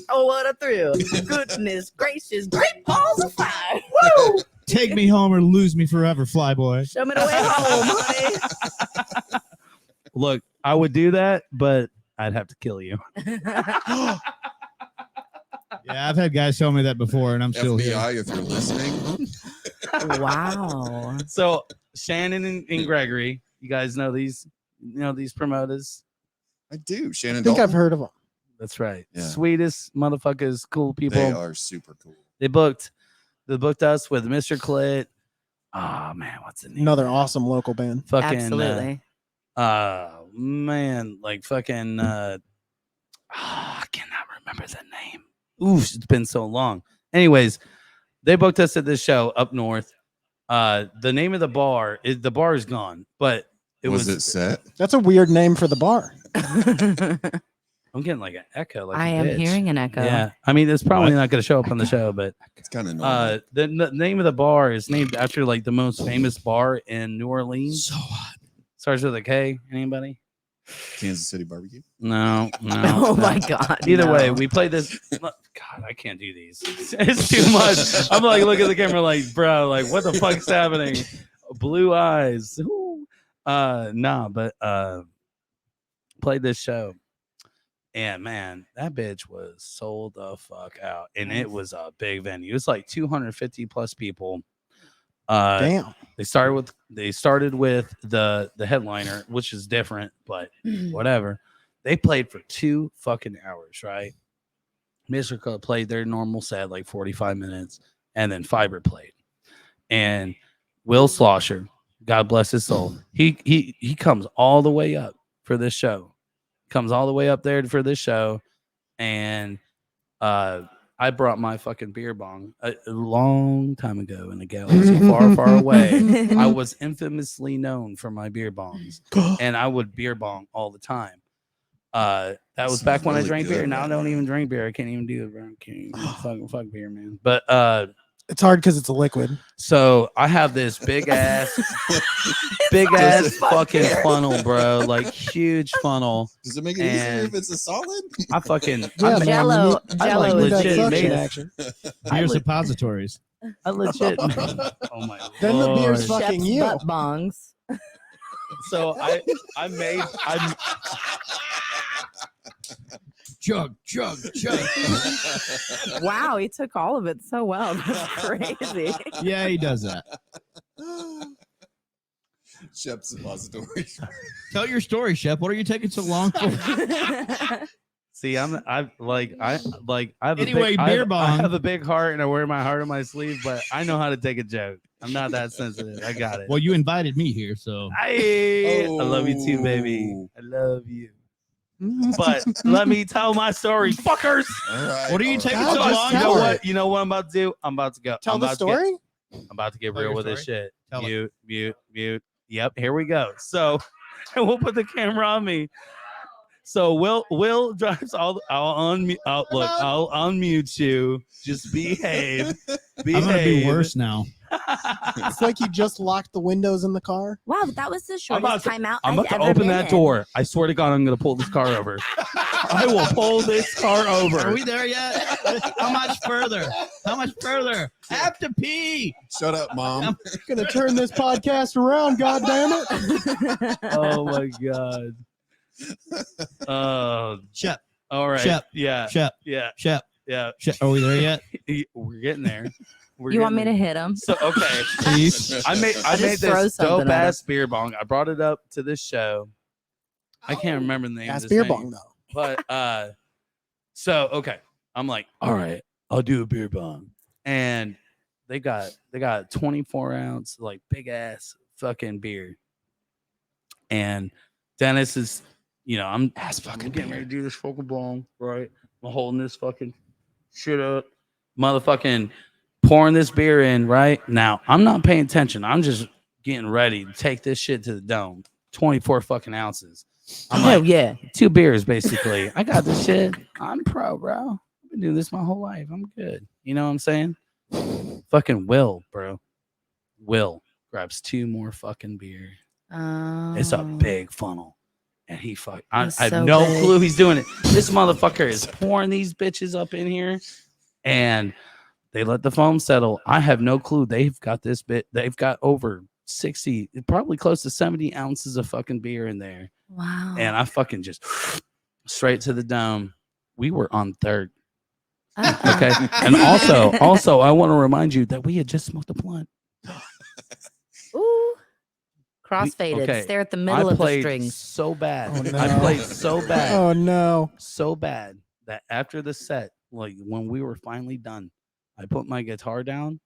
Oh, what a thrill. Goodness gracious. Great balls of fire. Woo! Take me home or lose me forever, flyboy. Show me the way home, honey. Look, I would do that, but I'd have to kill you. Yeah, I've had guys tell me that before, and I'm still here. FBI, if you're listening. Wow. So Shannon and Gregory, you guys know these, these promoters. I do. I Shannon think I've Dalton. heard of them. That's right. Yeah. Sweetest motherfuckers, cool people. They are super cool. They booked us with Mr. Clit. Oh man, what's the name? Another awesome local band. fucking Absolutely. man, like fucking I cannot remember the name. Oof, it's been so long. Anyways, they booked us at this show up north. The name of the bar is gone, but Was it set? That's a weird name for the bar. I'm getting like an echo. Like I a am bitch. hearing an echo. Yeah, I mean it's probably not going to show up on the show, but It's kind of normal. the name of the bar is named after like the most famous bar in New Orleans. So hot. Starts with a K. Anybody? Kansas City barbecue. No. Oh no. my God. Either no. way, we played this. God, I can't do these. It's too much. I'm like, look at the camera, like, bro, like, what the fuck's happening? Blue eyes. Ooh. Played this show. And man, that bitch was sold the fuck out. And it was a big venue. It was like 250 plus people. Damn. They started with the headliner, which is different, but whatever. They played for 2 fucking hours, right? Mr. Cook played their normal set, like 45 minutes, and then Fiber played. And Will Slosher, God bless his soul, he comes all the way up for this show comes all the way up there for this show, and I brought my fucking beer bong a long time ago in a galaxy far, far away. I was infamously known for my beer bongs, and I would beer bong all the time. That was back when I really drank good, beer. Now I man. don't even drink beer. I can't even do it, bro. I can't even fuck beer, man. But It's hard because it's a liquid. so I have this big ass fucking funnel, bro. Like huge funnel. Does it make it easier And if it's a solid? I fucking Yeah, man, Jello- you need- I Jello like is need that legit suction made action. I Beer le- suppositories. I legit. Oh my Then the beer's Lord. fucking Shep's you. butt bongs. So I made Chug. Wow, he took all of it so well. That's crazy. Yeah, he does that. Shep suppository. Tell your story, Shep. What are you taking so long for? see. I have Anyway, a big, beer I bong. have a big heart and I wear my heart on my sleeve, but I know how to take a joke. I'm not that sensitive. I got it. Well, you invited me here, so I love you too, baby. I love you. But let me tell my story, fuckers. All right. What are you all taking right. so God, long? You know Tell what? You know what I'm about to do? I'm about to go. Tell I'm the about to get- story. I'm about to get Tell real your with this story. shit. Tell it. Mute. Yep, here we go. So we'll put the camera on me. So Will drives all. I'll unmute you. Just behave. I'm gonna be worse now. It's like you just locked the windows in the car. Wow, that was the I'm about shortest to- timeout I'm I've about to ever open been that in. door. I swear to God, I'm gonna pull this car over. I will pull this car over. Are we there yet? How much further? How much further? I have to pee. Shut up, mom. Gonna turn this podcast around. God damn it! Oh my God. Shep. All right. Shep. Yeah. Shep. Yeah. Shep. Yeah. Shep. Are we there yet? We're getting there. You want me to hit him? So okay. Please. I made just throw this something dope at him. ass beer bong. I brought it up to this show. I can't remember the name That's of this beer thing, bong though. but so okay. I'm like, all right, I'll do a beer bong. And they got 24 ounce, like big ass fucking beer. And Dennis is, I'm getting ready to do this fucking bong, right? I'm holding this fucking shit up, motherfucking pouring this beer in, right? Now, I'm not paying attention. I'm just getting ready to take this shit to the dome. 24 fucking ounces. I'm Hell like, yeah. 2 beers, basically. I got this shit. I'm pro, bro. I've been doing this my whole life. I'm good. You know what I'm saying? Fucking Will, bro. Will grabs 2 more fucking beer. It's a big funnel. And I It's have so no big. clue he's doing it. This motherfucker is pouring these bitches up in here. And they let the foam settle. I have no clue. They've got this bit. They've got over 60, probably close to 70 ounces of fucking beer in there. Wow. And I fucking just straight to the dome. We were on third. Okay. And also, I want to remind you that we had just smoked a blunt. Ooh. Crossfaded. okay, Stare at the middle I of the played strings. so bad. Oh, no. I played so bad. Oh no! So bad that after the set, like when we were finally done, I put my guitar down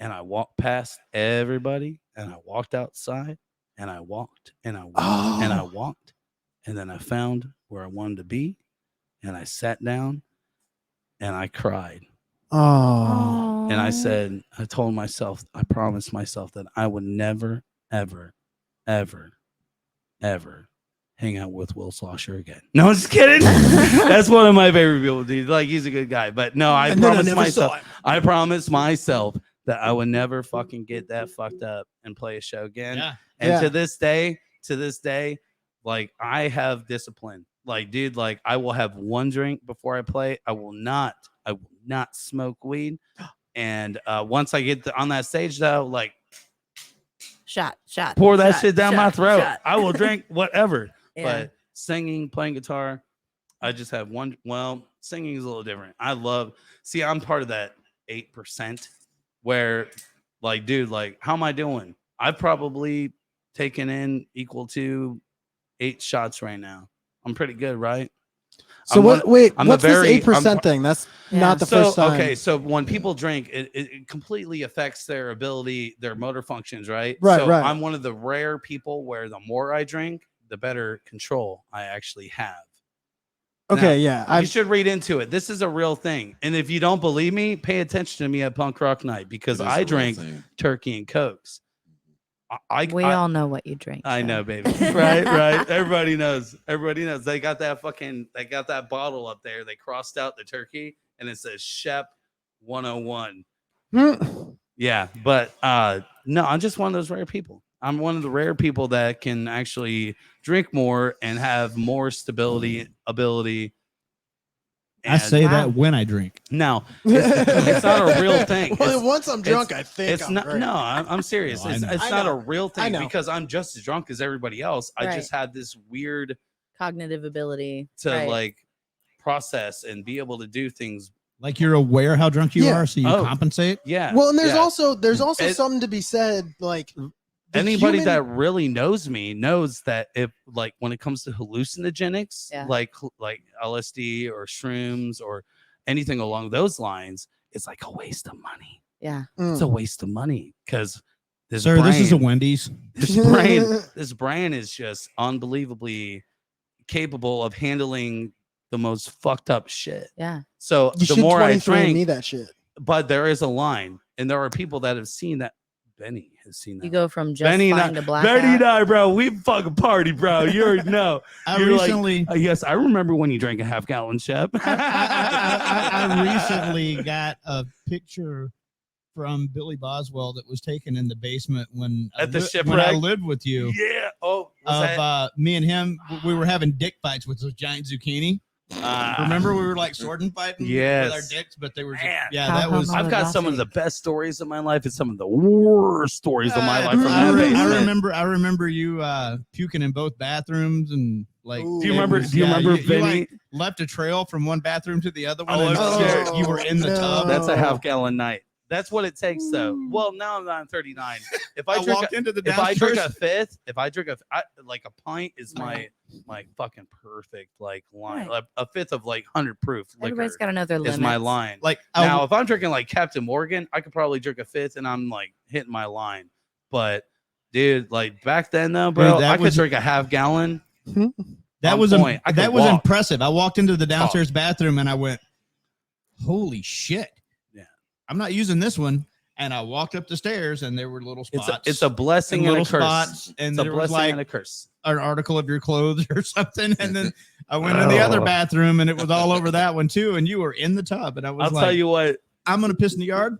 and I walked past everybody and I walked outside and I walked and I walked and I walked and then I found where I wanted to be and I sat down and I cried Oh, and I told myself, I promised myself that I would never, ever, ever, ever hang out with Will Slosher again. No, I'm just kidding. That's one of my favorite people, dude. Like, he's a good guy. But no, I And then I promised never saw myself. him. I promised myself that I would never fucking get that fucked up and play a show again. Yeah. And Yeah. to this day, like, I have discipline. Like, dude, like, I will have one drink before I play. I will not smoke weed. And once I get on that stage, though, like, Shot. pour that shot, shit down my shot, throat. shot. I will drink whatever. Yeah. But singing, playing guitar, I just have one. Well, singing is a little different. I'm part of that 8% where, like, dude, like, how am I doing? I've probably taken in equal to 8 shots right now. I'm pretty good, right? so I'm what's this very- 8% thing? That's Yeah. not the first time. Okay, so when people drink, it completely affects their ability, their motor functions, right? Right, so right. I'm one of the rare people where the more I drink, the better control I actually have. Okay, yeah. You should read into it. This is a real thing. And if you don't believe me, pay attention to me at Punk Rock Night because It is a I real drink thing. turkey and Cokes. We all know what you drink. I Shep. know, baby. Right. Everybody knows. They got that bottle up there. They crossed out the turkey and it says Shep 101. Yeah, but no, I'm just one of those rare people. I'm one of the rare people that can actually drink more and have more ability. I say Wow. that when I drink. No, it's not a real thing. Well, once I'm drunk, I think It's I'm not. great. No, I'm serious. No, I It's know. not a real I thing know. because I'm just as drunk as everybody else. I Right. just had this weird Cognitive ability to right. like process and be able to do things. Like you're aware how drunk you Yeah. are, so you Oh. compensate. Yeah. Well, and there's yeah. also It- something to be said. Like the Anybody human- that really knows me knows that if like when it comes to hallucinogenics, Yeah. like LSD or shrooms or anything along those lines, it's like a waste of money. Yeah. It's a waste of money because this Sir, brain, this is a Wendy's. this brain is just unbelievably capable of handling the most fucked up shit. Yeah. So You the should more I 23 me drink, that shit. but there is a line, and there are people that have seen that. Benny has seen that. You go from just Benny and fine to black. Benny and I, bro, we fucking party, bro. You already know. I You're like, recently, yes, I remember when you drank a half gallon, Shep. I recently got a picture from Billy Boswell that was taken in the basement when At the when I shipwreck? lived with you. Yeah. Oh, was Of that? me and him, we were having dick fights with those giant zucchini. Remember, we were like sword and fighting with our Yes. dicks, but they were just, Man. yeah, How that was. come I've got some of the Audacity. best stories of my life and some of the worst stories of my life from I that basement. remember you puking in both bathrooms and like. Ooh. Do you it remember? was- Do you yeah, remember you, Benny? like, left a trail from one bathroom to the other one. Oh, and I'm sure. you were in the tub. That's a Oh. half gallon night. That's what it takes, though. Well, now I'm 39. If I drink, walked into the if I drink downstairs. a fifth, like a pint is my fucking perfect like line. Right. A fifth of like 100 proof liquor Everybody's got to know their limits. is my line. Like Now, if I'm drinking like Captain Morgan, I could probably drink a fifth and I'm like hitting my line. But dude, like back then though, bro, Dude, that I could was- drink a half gallon. that on was point. I could that was walk. impressive. I walked into the downstairs bathroom and I went, "Holy shit!" Yeah. I'm not using this one. And I walked up the stairs and there were little spots. It's a blessing and a little curse. spots, and It's a there was blessing like and a curse. an article of your clothes or something. And then I went in the other Oh. bathroom and it was all over that one too. And you were in the tub. And I was I'll like, tell you what, I'm gonna piss in the yard.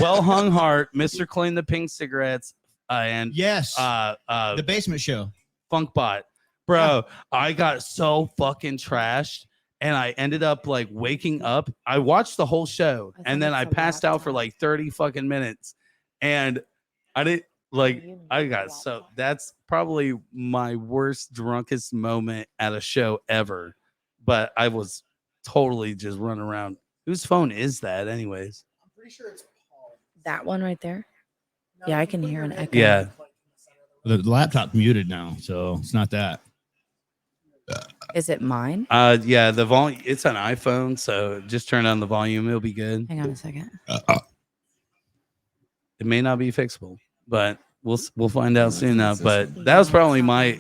well hung heart, Mr. Clean the Pink Cigarettes, and Yes. the The basement show. Funkbot. Bro, I got so fucking trashed and I ended up like waking up. I watched the whole show I and think then I it's a passed out for laptop. like 30 fucking minutes. And I didn't like I got so that's probably my worst drunkest moment at a show ever. But I was totally just running around. Whose phone is that anyways? I'm pretty sure it's Paul. That one right there. Yeah, I can hear an echo. Yeah. The laptop's muted now, so it's not that. Is it mine? Yeah, the volume it's an iPhone, so just turn on the volume, it'll be good. Hang on a second. It may not be fixable, but we'll find out Yeah, soon now. it's But that was probably my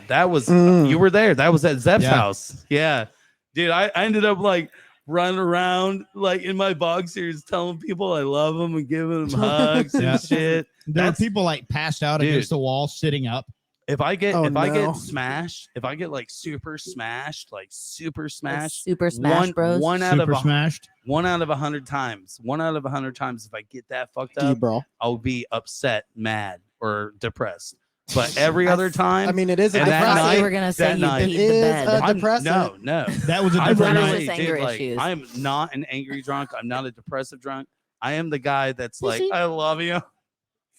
that was you were there. That was at Zep's Yeah. house. Yeah. Dude, I ended up like running around like in my boxers telling people I love them and giving them hugs Yeah. and shit. There were That's- people like passed out Dude. against the wall, sitting up. If I get Oh, I no. get smashed, if I get like super smashed, Like Super Smash one, Bros. one out Super of smashed. 100 times. 1 out of 100 times if I get that fucked D, up, bro. I'll be upset, mad, or depressed. But every other time, I mean, it is a And that I thought night- you were gonna say that you night- peed It the is bed. a- I'm, depressant. no, That was a I different thought it was night. a anger issues. I'm not an angry drunk. I'm not a depressive drunk. I am the guy that's like, he? I love you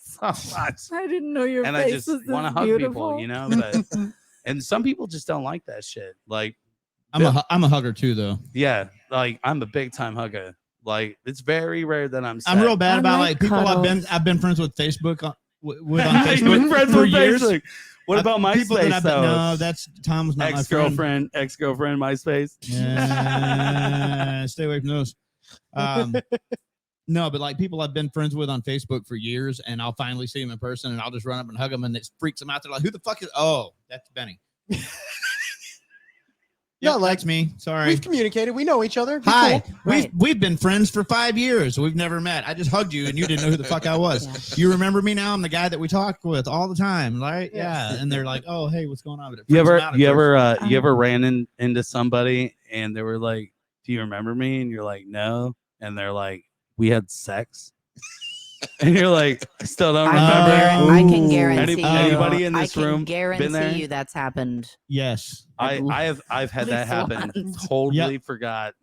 so much, I didn't know your and I just want to hug people, you know. But and some people just don't like that shit. Like, I'm a hugger too, though. yeah, like I'm a big time hugger. Like, it's very rare that I'm. I'm sad. real bad I about like like people cuddles. I've been friends with Facebook on, with on You've Facebook been friends for with years. Facebook. What about People that MySpace I've been, though? no, that's Tom's not my friend. Ex-girlfriend, MySpace. Yeah, stay away from those. No, but like people I've been friends with on Facebook for years, and I'll finally see them in person, and I'll just run up and hug them, and it freaks them out. They're like, "Who the fuck is?" Oh, that's Benny. No, Yep, like, that's me. Sorry. We've communicated. We know each other. Be Hi. cool. We've been friends for 5 years. We've never met. I just hugged you, and you didn't know who the fuck I was. Yeah. You remember me now? I'm the guy that we talk with all the time, right? Yes. Yeah. And they're like, "Oh, hey, what's going on?" But it You freaks them ever out at you first. ever you ever ran into somebody and they were like, "Do you remember me?" And you're like, "No," and they're like, "We had sex," and you're like, "I still don't remember." I can guarantee you. Anybody in I this can room guarantee been there? you that's happened. Yes. I've had that happen. Once. Totally forgot.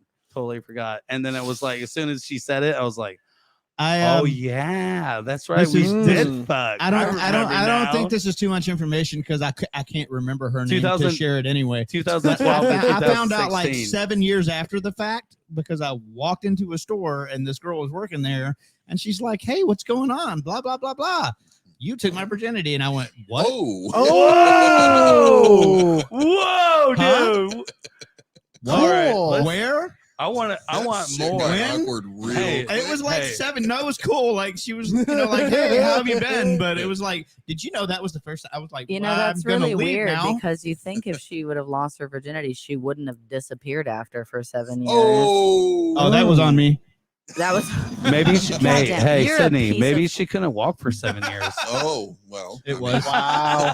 And then it was like, as soon as she said it, I was like, I "Oh yeah, that's right. this We is- did fuck." I don't remember think this is too much information because I can't remember her name 2000 to share it anyway. 2012 and I found out like 2016. 7 years after the fact because I walked into a store and this girl was working there and she's like, "Hey, what's going on? Blah blah blah blah. You took my virginity," and I went, "What?" Whoa! Whoa, Huh? dude! All right, Cool. let's- Where? I want Shit more. got When? awkward real Hey, quick. It was like Hey. 7. No, it was cool. Like she was, like, "Hey, how have you been?" But it was like, "Did you know that was the first?" I was like, You know, "Well, that's I'm gonna really leave weird now." because you think if she would have lost her virginity, she wouldn't have disappeared after for 7 years. Oh, that was on me. That was Maybe she, Goddamn, hey, you're a Sydney, piece maybe of- she couldn't walk for 7 years. Oh, well. It I was. Wow.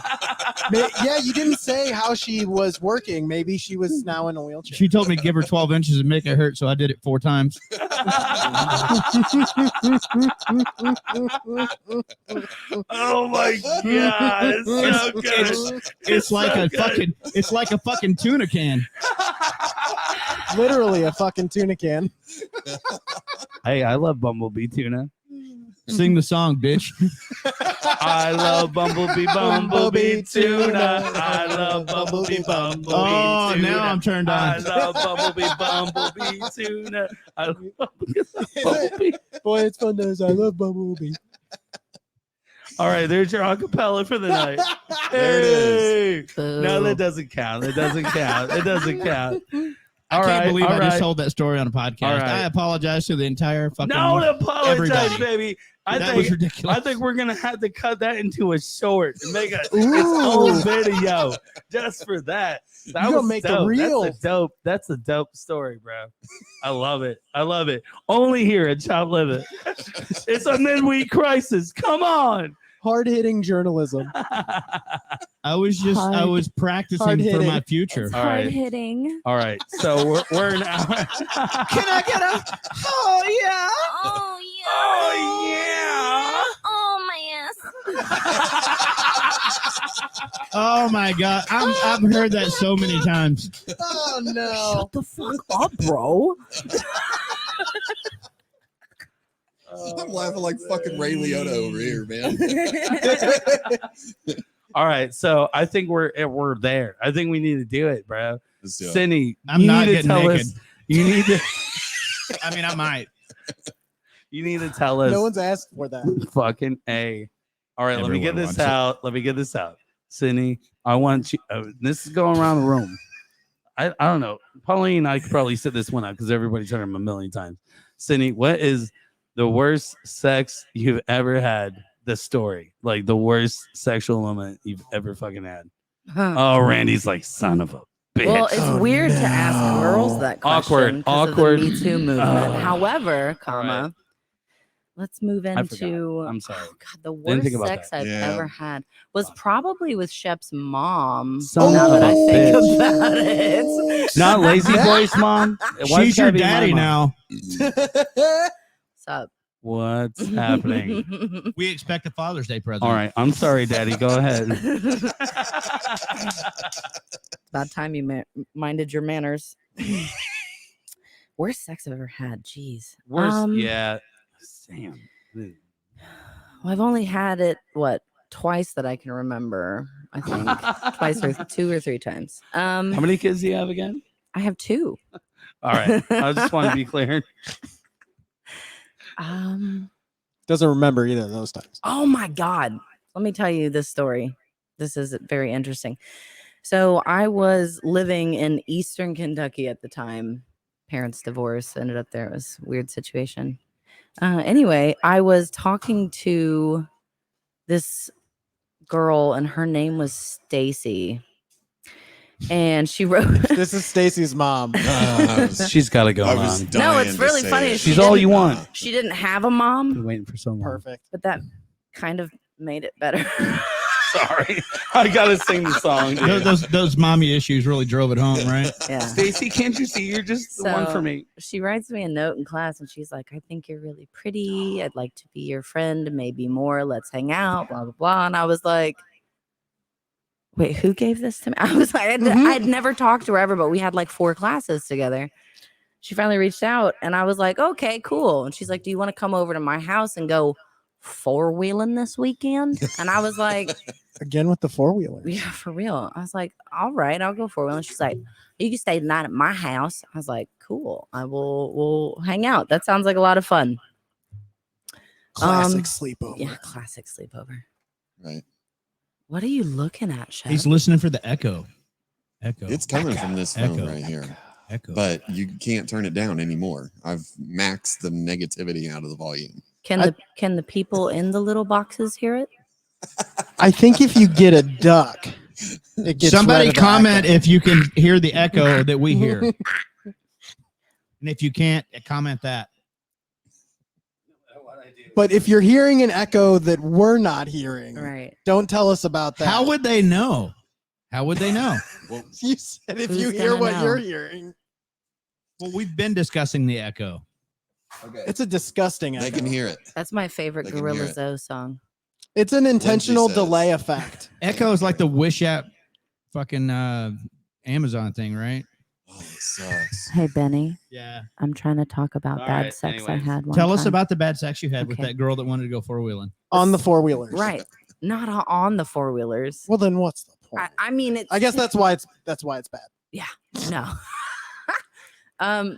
Yeah, you didn't say how she was working. Maybe she was now in a wheelchair. She told me give her 12 inches and make it hurt, so I did it 4 times. Oh my god, it's so good. It's like so a good. fucking tuna can. Literally a fucking tuna can. Hey, I love Bumblebee tuna. Sing the song, bitch. I love Bumblebee tuna. I love Bumblebee Oh, tuna. now I'm turned I on. love Bumblebee tuna. I love Bumblebee. Boy, it's fun as I love Bumblebee. All right, there's your acapella for the night. There it is. Hey. No, that doesn't count. It doesn't count. It doesn't count. I can't believe all I just right. told that story on a podcast. All right. I apologize to the entire fucking. Don't apologize, everybody. baby. That was ridiculous. I think we're gonna have to cut that into a short and make its own video just for that. That You was gonna make a dope. reel. That's a dope story, bro. I love it. I love it. Only here at Chop Live It. It's a midweek crisis. Come on. Hard-hitting journalism. I was practicing for Hard-hitting. my future. It's All hard right. hitting. All right. So we're now. Can I get a? Oh yeah. Oh yeah. Oh yeah. Oh my ass. Oh my god. I've heard that so many times. Oh no. Shut the fuck up, bro. I'm laughing like fucking Ray Liotta over here, man. All right. So I think we're there. I think we need to do it, bro. Let's do it. Sydney, I'm you not need to getting tell naked. us. You need to. I mean, I might. You need to tell us. No one's asked for that. Fucking A. All right, let me get Everyone this wants it. out. Let me get this out. Sydney, I want you. This is going around the room. I don't know. Pauline, I could probably sit this one out because everybody's heard him a million times. Sydney, what is the worst sex you've ever had? The story, like the worst sexual moment you've ever fucking had. Huh. Oh, Randy's like, son of a bitch. Well, it's weird to ask girls that question. Awkward, 'cause awkward. Of the Me Too movement. Oh. However, All right. let's move I forgot. into. I'm sorry. Oh, God, the Didn't think worst about sex that. I've Yeah. ever had was probably with Shep's mom. Son now of that a I think bitch. about it. Not Lazy Boy's mom. Why She's it's gotta your be my daddy mom? now. What's up? What's happening? We expect a Father's Day present. All right, I'm sorry, Daddy. Go ahead. About time you minded your manners. Worst sex I've ever had. Jeez. Worst, yeah. Damn. Well, I've only had it twice that I can remember. I think twice or 2 or 3 times. How many kids do you have again? I have 2. All right, I just want to be clear. Doesn't remember either of those times. Oh my God. Let me tell you this story. This is very interesting. So I was living in Eastern Kentucky at the time. Parents divorced, ended up there. It was a weird situation. Anyway, I was talking to this girl, and her name was Stacy, and she wrote. This is Stacy's mom. She's got it I going was on. No, it's dying to really say funny. it. She She's all you didn't- want. She didn't have a Been mom, waiting for so long. Perfect. but that kind of made it better. Sorry, I gotta sing the song. dude. Those mommy issues really drove it home, right? Yeah. Stacy, can't you see? You're just the one for So- me. She writes me a note in class, and she's like, "I think you're really pretty. I'd like to be your friend, maybe more. Let's hang out." Blah blah blah. And I was like, "Wait, who gave this to me?" I was like, I'd never talked to her ever, but we had like 4 classes together. She finally reached out, and I was like, "Okay, cool." And she's like, "Do you want to come over to my house and go 4-wheeling this weekend?" And I was like, Again with the 4-wheeler. "Yeah, for real." I was like, "All right, I'll go 4-wheeling." She's like, "You can stay the night at my house." I was like, "Cool, we'll hang out. That sounds like a lot of fun." Classic sleepover. Yeah, classic sleepover. Right. What are you looking at, Shep? He's listening for the echo. Echo. It's coming from this phone Echo. right here, Echo. but you can't turn it down anymore. I've maxed the negativity out of the volume. Can the people in the little boxes hear it? I think if you get a duck, it gets Somebody rid of the comment echo. if you can hear the echo that we hear. And if you can't, comment that. But if you're hearing an echo that we're not hearing, Right. don't tell us about that. How would they know? How would they know? Well, you said if Who's you hear gonna what know? you're hearing? Well, we've been discussing the echo. okay. It's a disgusting They echo. can hear it. That's my favorite They can hear Gorilla it. Zoe song. It's an intentional says. delay effect. Echo is like the Wish app fucking Amazon thing, right? Oh, it sucks. Hey Benny, Yeah. I'm trying to talk about All bad right, sex I anyways. had one Tell us time. about the bad sex you had with Okay. that girl that wanted to go 4-wheeling. On the 4-wheelers. Right. Not on the 4-wheelers. Well, then what's the point? I mean, it's I guess that's why it's bad. no.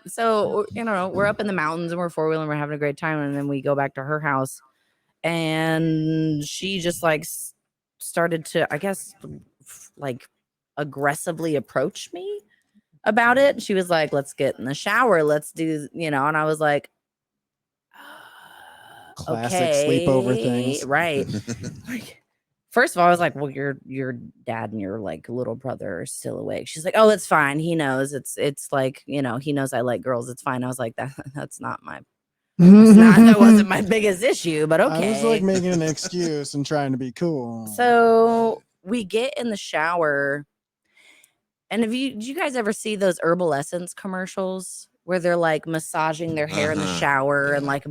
So we're up in the mountains and we're 4-wheeling, we're having a great time, and then we go back to her house, and she just like started to, I guess, like aggressively approach me about it. She was like, "Let's get in the shower, let's do," and I was like, Classic sleepover "Okay, things. right?" Like, first of all, I was like, "Well, your dad and your like little brother are still awake." She's like, "Oh, it's fine. He knows. It's like, he knows I like girls. It's fine." I was like, "That's not my. That wasn't my biggest issue, but okay." I was like making an excuse and trying to be cool. So we get in the shower, and did you guys ever see those Herbal Essence commercials where they're like massaging their hair in the Uh-huh. shower and Yeah. like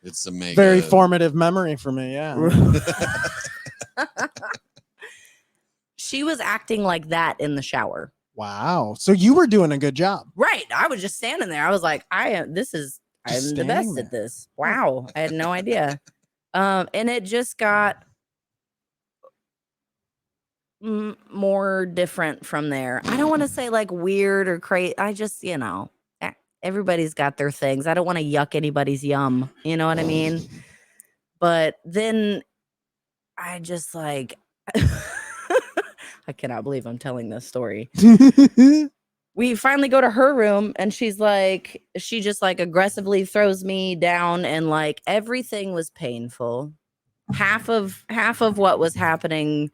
It's a mega. very formative memory for me. Yeah. she was acting like that in the shower. Wow. So you were doing a good job. Right. I was just standing there. I was like, I'm the standing best there. at this. Wow. I had no idea. And it just got more different from there. I don't want to say like weird or crazy. I just, everybody's got their things. I don't want to yuck anybody's yum. You know what I mean? But then I just like, I cannot believe I'm telling this story. We finally go to her room, and she just like aggressively throws me down, and like everything was painful. Half of what was happening.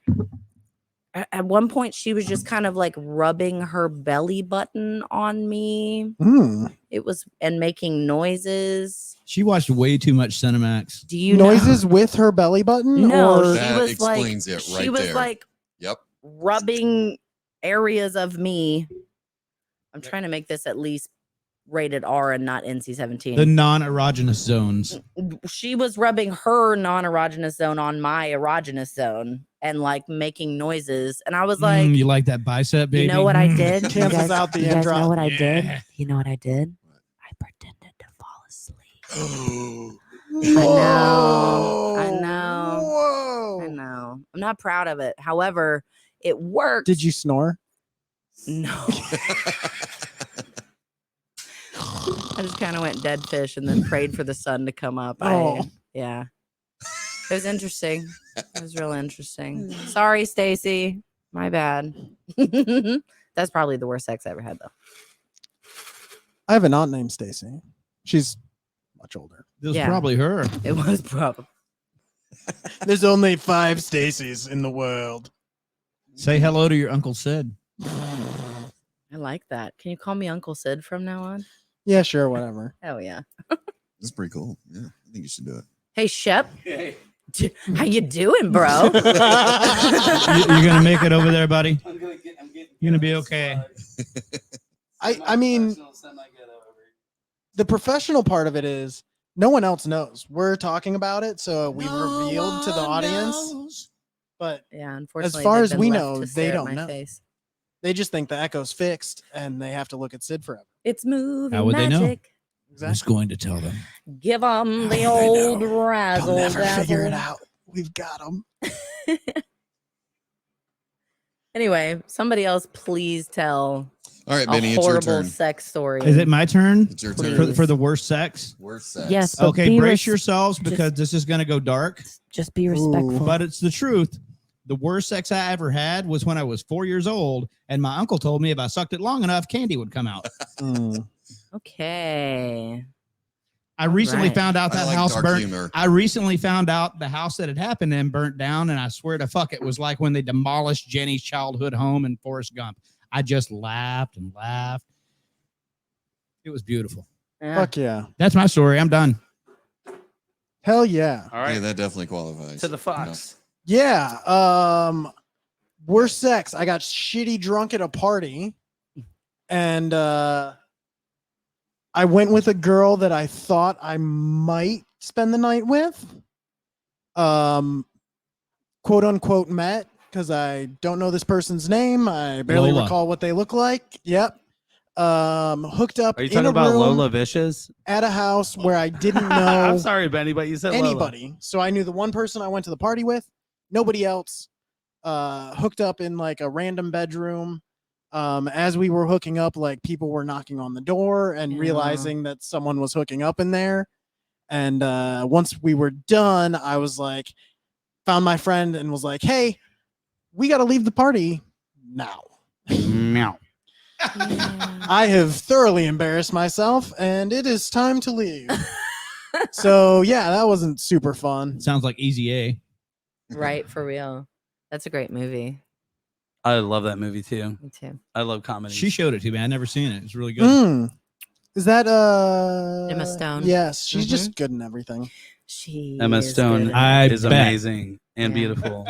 At one point, she was just kind of like rubbing her belly button on me. Mm. It was, and making noises. She watched way too much Cinemax. Do you Noises with her belly button? No, or she That was like, explains it she right was there. like Yep. rubbing areas of me. I'm trying to make this at least rated R and not NC-17. The non-erogenous zones. She was rubbing her non-erogenous zone on my erogenous zone and like making noises. And I was like, You like that bicep, baby? you know what I did? You Chances guys, out the you guys intro- know what I Yeah. did? You know what I did? I pretended to fall asleep. Whoa. I know. Whoa. I know. I'm not proud of it. However, it worked. Did you snore? No. I just kind of went dead fish and then prayed for the sun to come up. Oh. Yeah. It was interesting. It was real interesting. Sorry, Stacy. My bad. That's probably the worst sex I ever had, though. I have an aunt named Stacy. She's much older. This was Yeah. probably her. It was probably. There's only 5 Stacys in the world. Say hello to your Uncle Sid. I like that. Can you call me Uncle Sid from now on? Yeah, sure, whatever. Hell yeah. That's pretty cool. Yeah, I think you should do it. Hey, Shep. How you doing, bro? You're gonna make it over there, buddy. You're gonna be okay. I mean, the professional part of it is no one else knows. We're talking about it, so we revealed to the audience. But Yeah, unfortunately, far they've as been we left know, to they stare at don't my know. face. they just think the echo's fixed and they have to look at Sid forever. It's movie How would they know? magic. Who's going to tell them? Give them the How would they old know? razzle They'll never figure it dazzle. out. We've got them. Anyway, somebody else, please tell All right, a Benny, it's your horrible turn. sex story. Is it my turn It's your Please. turn. for the worst sex? Worst sex. Yes, but Okay, be brace res- yourselves because this is going to go dark, Just be respectful. but it's the truth. The worst sex I ever had was when I was 4 years old, and my uncle told me if I sucked it long enough, candy would come out. Okay. I recently right. found out I that like house dark burnt. humor. I recently found out the house that it happened in burnt down, and I swear to fuck, it was like when they demolished Jenny's childhood home in Forrest Gump. I just laughed and laughed. It was beautiful. Yeah. Fuck yeah. That's my story. I'm done. Hell yeah. All right. Yeah, that definitely qualifies. To the Fox. Yeah. Worst sex. I got shitty drunk at a party and I went with a girl that I thought I might spend the night with. Quote unquote met because I don't know this person's name. I barely Lola. recall what they look like. Yep. Hooked up Are you in talking a about room Lola Vicious? at a house where I didn't know I'm sorry, Benny, but you said Lola. anybody. So I knew the one person I went to the party with, nobody else. Hooked up in like a random bedroom. As we were hooking up, like people were knocking on the door and Yeah. realizing that someone was hooking up in there. And once we were done, I was like, found my friend and was like, hey, we got to leave the party now. Meow. I have thoroughly embarrassed myself and it is time to leave. So yeah, that wasn't super fun. Sounds like Easy A. Right, for real. That's a great movie. I love that movie too. Me too. I love comedy. She showed it to me. I never seen it. It's really good. Mm. Is that Emma Stone. Yes, she's Mhm. just good in everything. She Emma is Stone good I is bet. amazing and Yeah. beautiful.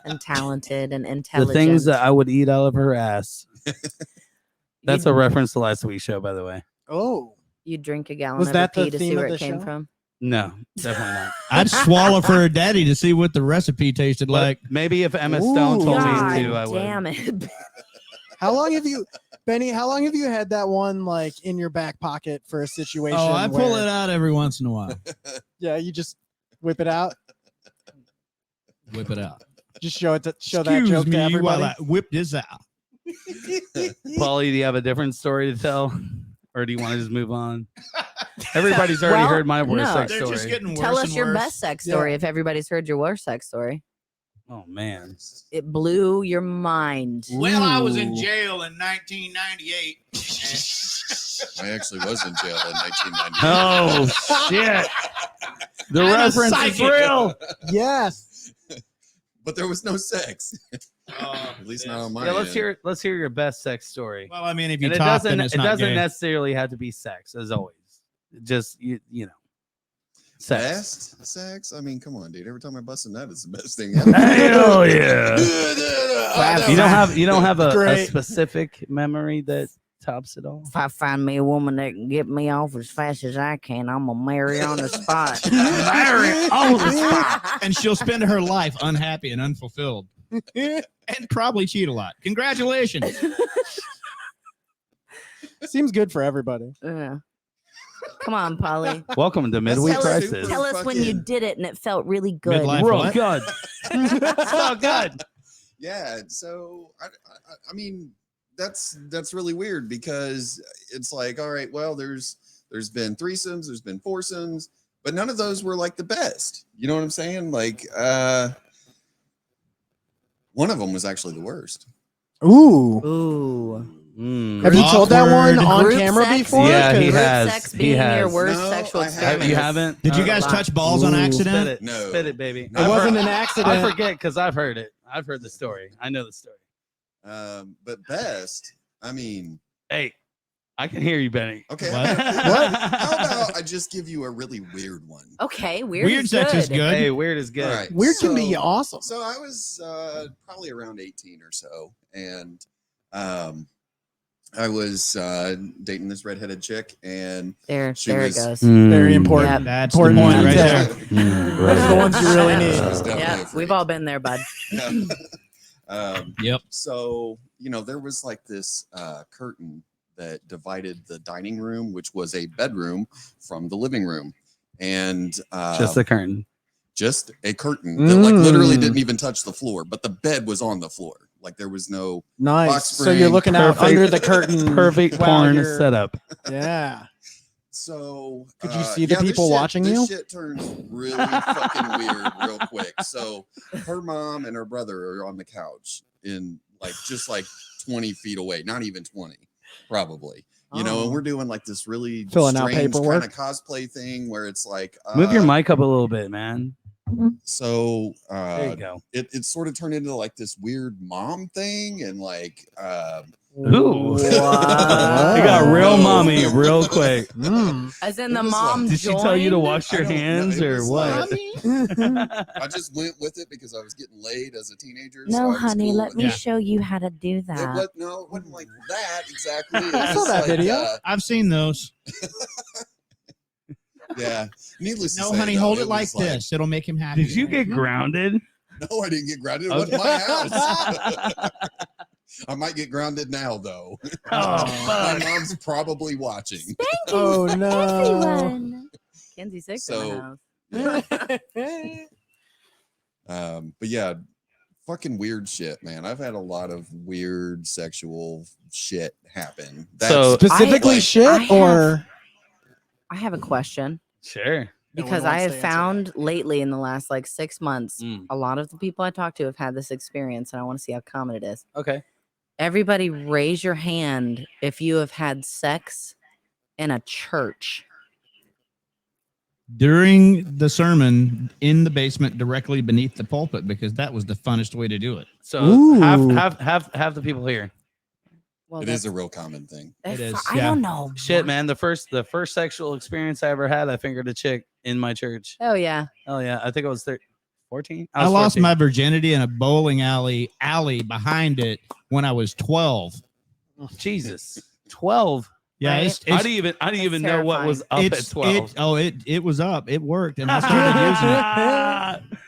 and talented and The intelligent. things that I would eat out of her ass. That's a You'd- reference to last week's show, by the way. Oh, You drink a gallon Was of that her the pee to see theme of where the it came show? from. No, definitely not. I'd swallow for her daddy to see what the recipe tasted But like. maybe if Emma Stone Ooh. told God me to, I would. damn it. how long have you, Benny? How long have you had that one like in your back pocket for a situation? Oh, I pull where- it out every once in a while. Yeah, you just whip it out. Whip it out. Just show that Excuse joke to me everybody. while I whip this out. Paulie, do you have a different story to tell? Or do you want to just move on? Everybody's already Well, heard my worst no. sex They're story. just getting worse Tell us and your worse. best sex Yeah. story if everybody's heard your worst sex story. Oh man. It blew your mind. Well, I was in Ooh. jail in 1998. I actually was in jail in 1990. Oh shit. The I'm a reference is psychic. real. Yes. But there was no sex. Oh, At least yes. not on my Yeah, let's end. hear your best sex story. Well, I mean, if you And it top, doesn't then it's it not doesn't gay. necessarily have to be sex, as always. Just you know. Sex. Best sex? I mean, come on, dude. Every time I bust a nut, it's the best thing ever. Hell yeah. You don't have a Great. specific memory that tops it all? If I find me a woman that can get me off as fast as I can, I'm gonna marry on the spot. Marry on the spot. And she'll spend her life unhappy and unfulfilled. And probably cheat a lot. Congratulations. Seems good for everybody. Yeah. Come on, Polly. Welcome to Midweek Tell us, Crisis. tell us when you Fucking- did it and it felt really good. Midlife. Real What? good. So good. Yeah, so I mean that's really weird because it's like, all right, well, there's been threesomes, there's been foursomes, but none of those were like the best. You know what I'm saying? Like one of them was actually the worst. Ooh. Ooh. Have you told that one Awkward. on Group camera sex? before? Yeah, he Group has. sex He being your has. worst No, sexual I haven't. experiment. You haven't? Did you guys Wow. touch balls on Spit accident? it. No. Spit it, baby. It wasn't an accident. I forget because I've heard it. I've heard the story. I know the story. But best, I mean, Hey, I can hear you, Benny. okay. What? How about I just give you a really weird one? Okay, weird. Weird sex is good. Hey, weird is good. All right. Weird can be So- awesome. So I was probably around 18 or so, and I was dating this redheaded chick, and There She it was- goes. Very important. Yep. That's Important the point one, right yeah. there. Those are the ones you really need. She was definitely Yeah, a freak. we've all been there, bud. Yep. So, there was like this curtain that divided the dining room, which was a bedroom, from the living room. And Just the curtain. just a curtain that like literally Mm. didn't even touch the floor, but the bed was on the floor. Like there was no, Nice. Box So you're spring. looking out Perfect. under the curtain. Perfect while porn you're- setup. Yeah. so Could you see the this people watching this you? shit turns really fucking weird real quick. So her mom and her brother are on the couch in just 20 feet away, not even 20, probably. And Oh. we're doing like this really Filling out strange kind paperwork. of cosplay thing where it's like Move your mic up a little bit, man. So There you go. it sort of turned into like this weird mom thing, and Ooh. You Wow. got real No. mommy real quick. Mm. As in It the was mom. like- Did she tell you to joined? wash your I don't know. hands It or was what? I just went with it because I was getting laid as a teenager. so I No, was honey, cool let with me it. Yeah. show you how to do It that. wasn't like that exactly. It I saw was that like, video. I've seen those. Yeah. Needless to No, say, honey, though, hold it was like this. It'll make him happy. Did you get grounded? No, I didn't get grounded. It Okay. wasn't my house. I might get grounded now, though. Oh, My fuck. mom's probably watching. Oh no. Kinzie Sikz So- in the house. But yeah, fucking weird shit, man. I've had a lot of weird sexual shit happen. So- Specifically I shit have- or I have a question Sure. because one I wants have to answer found lately in the last 6 months, Mm. a lot of the people I talk to have had this experience, and I want to see how common it is. Okay. Everybody, raise your hand if you have had sex in a church. During the sermon in the basement directly beneath the pulpit, because that was the funnest way to do it. So Ooh. have the people here. Well, It is a real common thing. that's- It is, I yeah. don't know. Shit, why- man. The first sexual experience I ever had, I fingered a chick in my church. Oh yeah. Oh yeah, I think I was 14. I was lost 14. my virginity in a bowling alley behind it when I was 12. Jesus. 12. Yeah, Right. it's, I it's, didn't That's even know what was up it's at 12. it was up. It worked, and I started using it.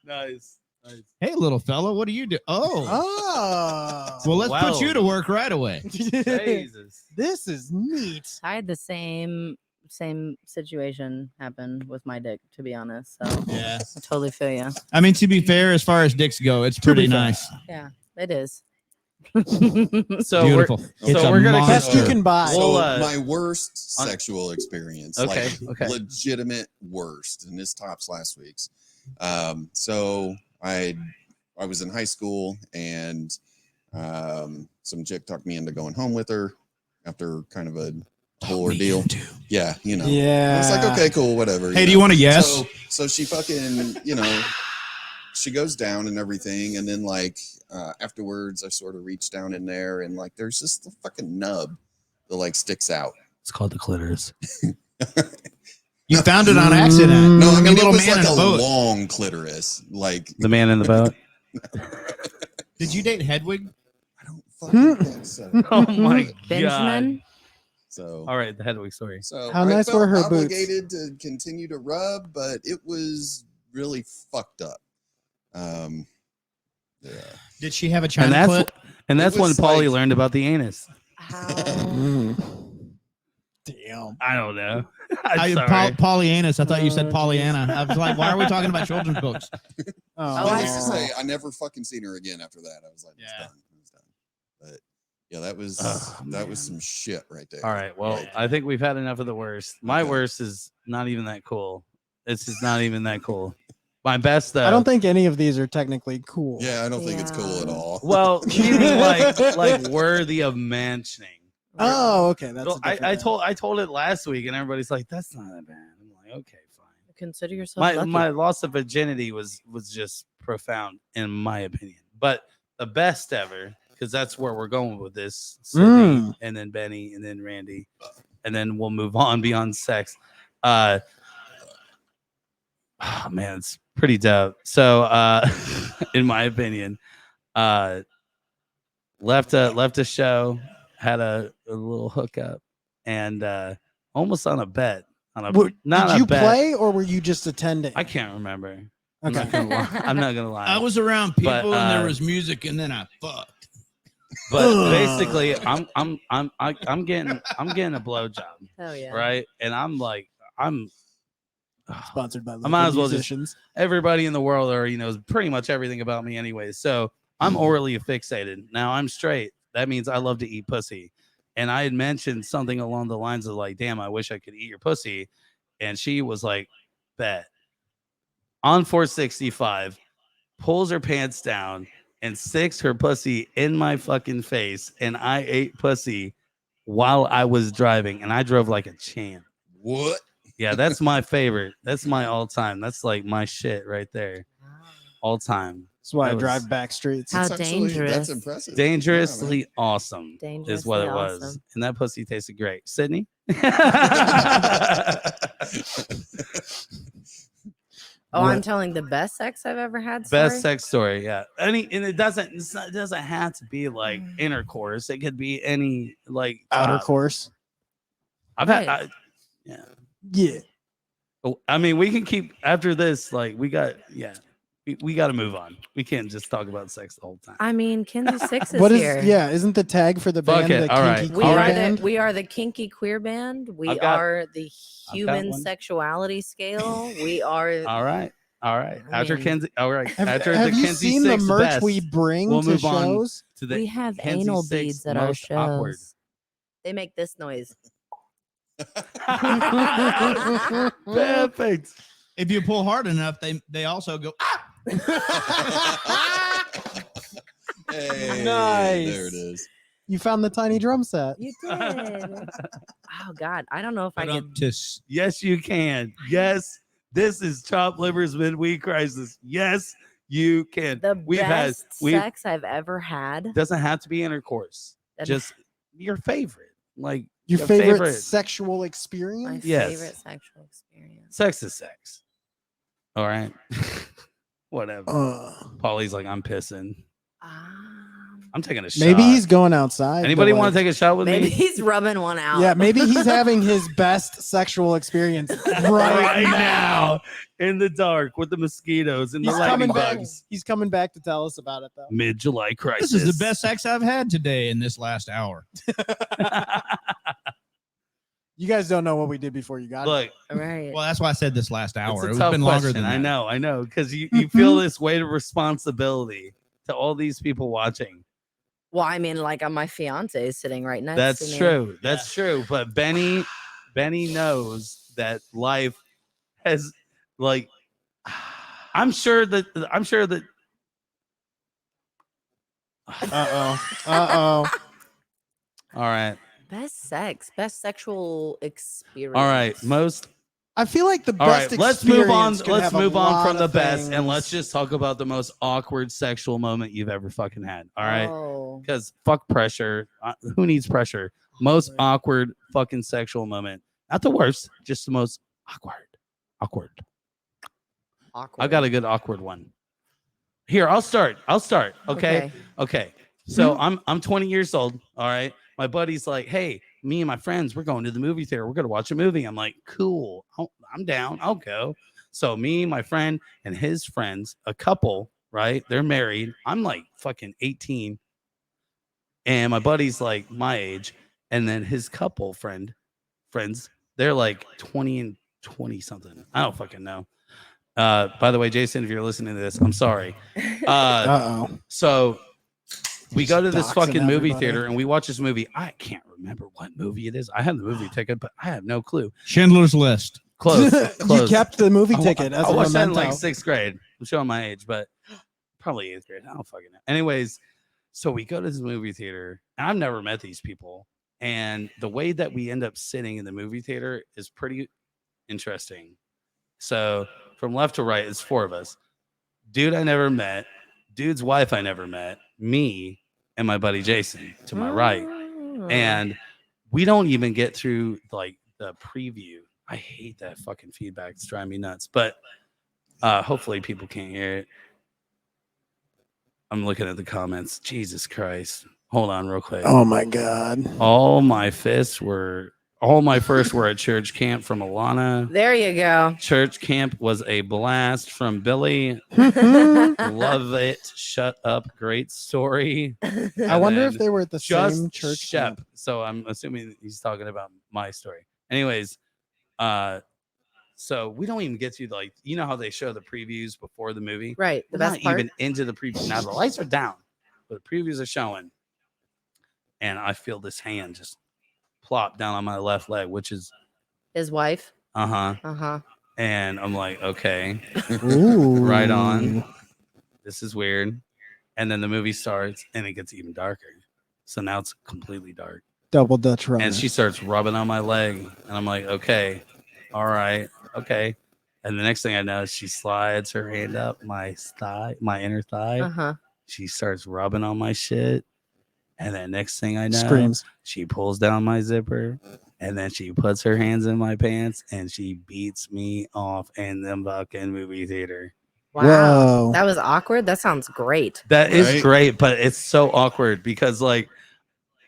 Nice. Nice. Hey, little fella, what do you do? Oh, Oh. well, let's Wow. put you to work right away. Jesus. This is neat. I had the same situation happen with my dick, to be honest. So Yeah, I totally feel you. I mean, to be fair, as far as dicks go, it's be pretty fair. nice. Yeah, it is. So Beautiful. We're, so we're gonna Best you monster. can buy. Well, So my worst on- sexual experience, Okay, like okay. legitimate worst, and this tops last week's. So I was in high school, and some chick talked me into going home with her after kind of a whole ordeal. Yeah, yeah. It's like, okay, cool, whatever. Hey, do you want a yes? So she fucking, she goes down and everything, and then afterwards, I sort of reach down in there, and there's just the fucking nub that sticks out. It's called the clitoris. You found it on accident. No, I Like mean a little it was man like in a a boat. long clitoris. The man in the boat. Did you date Hedwig? I don't fucking think so. Oh my god. Benjamin. So, All right, the Hedwig story. so How I nice felt were her boots? obligated to continue to rub, but it was really fucked up. Yeah. Did she have a And China that's clit? and that's It when was Paulie like- learned about the anus. How? Damn. I don't know. I'm sorry. Pollyanus. I thought you said Oh, Pollyanna. I was like, why are we talking about children's books? Oh, Needless to I- say, I never fucking seen her again after that. I was like, it's Yeah. done. It's done. But yeah, that was Oh, that was some shit right there. All right. Well, Like, I think we've had enough of the worst. My Okay. worst is not even that cool. It's just not even that cool. My best though. I don't think any of these are technically cool. Yeah, I don't think it's cool at all. Well, meaning like worthy of mentioning. Oh, okay. That's Well, a different I told it last week, and everybody's like, "That's not that bad." I'm like, "Okay, fine." Consider yourself lucky. My loss of virginity was just profound, in my opinion. But the best ever, because that's where we're going with this. Sydney, and then Benny, and then Randy, and then we'll move on beyond sex. Oh man, it's pretty dope. So, in my opinion, left a show, had a little hookup, and almost on a bet. Did you play or were you just attending? I can't remember. Okay. I'm not gonna lie. I was around people But, and there was music, and then I fucked. But basically, I'm getting a blowjob, Hell yeah. right? And I'm Sponsored by I might as well musicians. everybody in the world already knows pretty much everything about me anyway. So I'm orally fixated. Now I'm straight. That means I love to eat pussy. And I had mentioned something along the lines of like, damn, I wish I could eat your pussy. And she was like, bet. On 465, pulls her pants down and sticks her pussy in my fucking face. And I ate pussy while I was driving. And I drove like a champ. What? Yeah, that's my favorite. That's my all time. That's like my shit right there. All time. That's why I That drive was- back streets. How That's actually- dangerous. That's impressive. Dangerously awesome is what it was. awesome. And that pussy tasted great. Sydney? Oh, What? I'm telling the best sex I've ever had. Best story? sex story, yeah. And it doesn't have to be like intercourse. It could be any like Outer course. I've had Right. yeah. Yeah. Oh, I mean, we can keep after this. Like we got we got to move on. We can't just talk about sex the whole time. I mean, Kinzie Sikz is What is here. Yeah, isn't the tag for the Fuck band it, the all Kinky right. We Queer are Band? we are the kinky queer band. We I've got- are the got human one. sexuality scale. We are. All right. I After mean- Kinzie, all right. Have, After have the you Kinzie seen the Sikz merch best, we bring we'll to move on shows? to the We have Kinzie anal Sikz beads at our most shows. awkward. They make this noise. Perfect. If you pull hard enough, they also go. Ah! Hey, Nice. There it is. You found the tiny drum set. You did. Oh God, I don't know if I Put could. up to s- Yes, you can. Yes, this is Chop Liver's Midweek Crisis. Yes, you can. The We've had best sex I've ever had. doesn't have to be intercourse. That- Just your favorite. Like Your favorite sexual experience? my Yes. favorite sexual experience. sex is sex. All right. Whatever. Paulie's like, I'm pissing. I'm taking a shot. Maybe he's going outside. Anybody want to take a shot with Maybe me? he's rubbing one out. Yeah, maybe he's having his best sexual experience right Right now. now, in the dark with the mosquitoes and the He's lightning coming back. bugs. He's coming back to tell us about it though. Mid-July crisis. This is the best sex I've had today in this last hour. You guys don't know what we did before you got Look, Right. Well, that's why I said this last hour. it's It's a tough been longer question. than that. I know, because you feel this weight of responsibility to all these people watching. Well, I mean, like my fiance is sitting right next to That's me. true. That's true. But Benny knows that life has like. I'm sure that. Uh-oh. All right. Best sex, best sexual experience. All right. Most. I feel like the All best right. Let's move on. experience could Let's have a move on lot from the of best, and let's things. just talk about the most awkward sexual moment you've ever fucking had. All right. Oh. Because fuck pressure. Who needs pressure? Most awkward fucking sexual moment. Not the worst, just the most awkward. Awkward. I got a good awkward one. Here, I'll start. Okay. So I'm 20 years old. All right. My buddy's like, hey, me and my friends, we're going to the movie theater. We're going to watch a movie. I'm like, cool. I'm down. I'll go. So me, my friend, and his friends, a couple, right? They're married. I'm like fucking 18. And my buddy's like my age. And then his couple friends, they're like 20 and 20 something. I don't fucking know. By the way, Jason, if you're listening to this, I'm sorry. Uh-oh. So we go to this Doxing fucking movie everybody. theater and we watch this movie. I can't remember what movie it is. I have the movie ticket, but I have no clue. Schindler's List. Close. You kept the movie ticket as I a watched that in memento. like 6th grade. I'm showing my age, but probably 8th grade. I don't fucking know. Anyways, so we go to this movie theater. And I've never met these people. And the way that we end up sitting in the movie theater is pretty interesting. So from left to right, it's 4 of us. Dude I never met, dude's wife I never met, me, and my buddy Jason to my right. And we don't even get through like the preview. I hate that fucking feedback. It's driving me nuts. But hopefully people can't hear it. I'm looking at the comments. Jesus Christ. Hold on real quick. Oh my God. All my firsts were at church camp from Alana. There you go. Church camp was a blast from Billy. Love it. Shut up. Great story. I wonder if they were at the same church. Shep. camp. So I'm assuming he's talking about my story. Anyways, so we don't even get to like, you know how they show the previews before the movie? Right. The We're best not part. even into the preview. Now the lights are down, but the previews are showing. And I feel this hand just plop down on my left leg, which is His wife. uh-huh. And I'm like, okay, Ooh. right on. This is weird. And then the movie starts and it gets even darker. So now it's completely dark. Double Dutch runner. And she starts rubbing on my leg. And I'm like, okay, all right, okay. And the next thing I know, she slides her hand up my thigh, my inner thigh. Uh-huh. She starts rubbing on my shit. And then next thing I know, Screams. she pulls down my zipper. And then she puts her hands in my pants and she beats me off in the fucking movie theater. Wow. Whoa. That was awkward. That sounds great. That is Right? great, but it's so awkward because like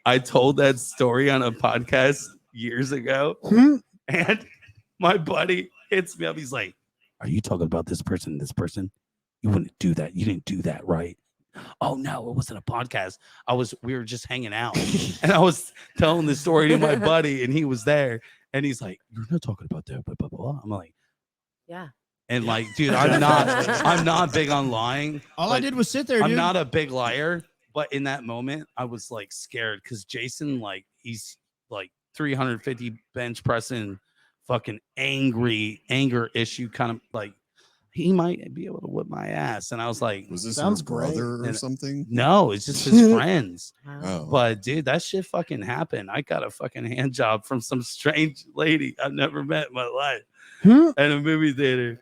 I told that story on a podcast years ago, Hmm? and my buddy hits me up. He's like, "Are you talking about this person? This person? You wouldn't do that. You didn't do that, right?" Oh no, it wasn't a podcast. We were just hanging out, and I was telling the story to my buddy, and he was there, and he's like, "You're not talking about that, blah blah blah." I'm like, Yeah. and like, dude, I'm not big on lying. All I but did was sit there. I'm dude. not a big liar, but in that moment, I was like scared because Jason, like, he's like 350 bench pressing, fucking anger issue, kind of like he might be able to whip my ass. And I was like, Was this Sounds your great. brother or And- something? no, it's just his friends. Wow. Oh, But dude, that shit fucking happened. I got a fucking hand job from some strange lady I've never met in my life Hmm? at a movie theater.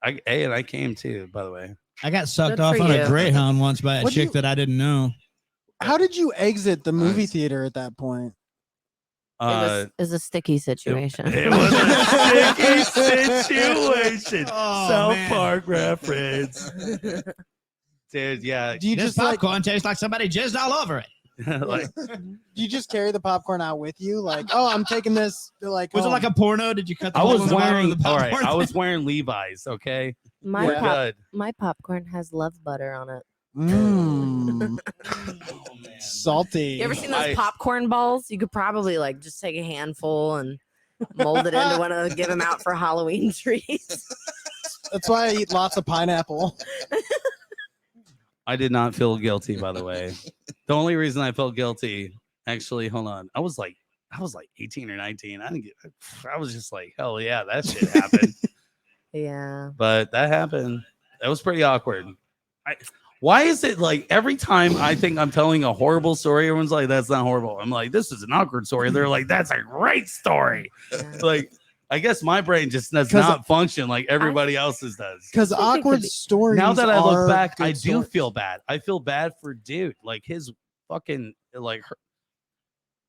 And I came too, by the way. I got sucked Good off for on you. a Greyhound once by a What do chick you- that I didn't know. How did you exit the movie Nice. theater at that point? Uh, It was a sticky situation. It was a sticky situation. Oh, South man. Park reference. Dude, yeah. Do you This just like popcorn tastes like somebody jizzed all over it. like do you just carry the popcorn out with you? Like, oh, I'm taking this. Like, Was it home. like a porno? Did you cut the I hole was in the bottom of wearing the all right, popcorn? I was wearing Levi's, okay? my We're pop, good. my popcorn has love butter on it. Mm, salty? You ever seen those I- popcorn balls? You could probably like just take a handful and mold it into one of give them out for Halloween trees. That's why I eat lots of pineapple. I did not feel guilty, by the way. The only reason I felt guilty, actually, hold on. I was like 18 or 19. I was just like, hell yeah, that shit happened. Yeah. But that happened. That was pretty awkward. Why is it like every time I think I'm telling a horrible story, everyone's like, that's not horrible. I'm like, this is an awkward story. They're like, that's a great story. Yeah. Like, I guess my brain just does 'Cause not function like everybody else's does. Because I think it could awkward be- stories. Now that I look are back, good I do stories. feel bad. I feel bad for dude. Like his fucking like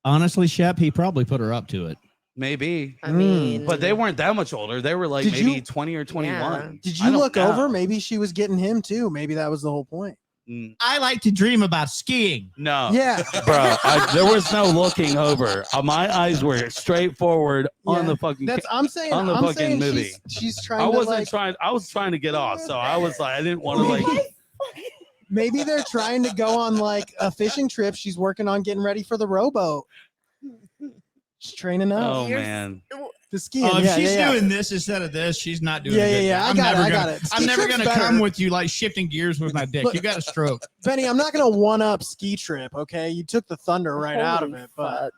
Honestly, Shep, he probably put her up to it. maybe. I mean, But they weren't that much older. They were like Did maybe you- 20 or 21. Did I you don't look know. over? Maybe she was getting him too. Maybe that was the whole point. Mm, I like to dream about skiing. no. Yeah. Bro, there was no looking over. My eyes were straight forward on Yeah, the fucking. That's I'm saying. On the I'm fucking saying movie. She's trying I to wasn't like. trying. I was trying to get off, so I was like, I didn't want to like. Maybe they're trying to go on like a fishing trip. She's working on getting ready for the rowboat. She's training up. Oh You're- man, The skiing. Oh, if yeah, she's yeah, yeah. doing this instead of this, she's not doing Yeah, a good yeah, job. yeah. I I'm got never it. I'm Ski never trip's gonna better. come with you like shifting gears with my dick. Look- You got a stroke. Benny, I'm not gonna one up ski trip. Okay, you took the thunder right out of holy it, but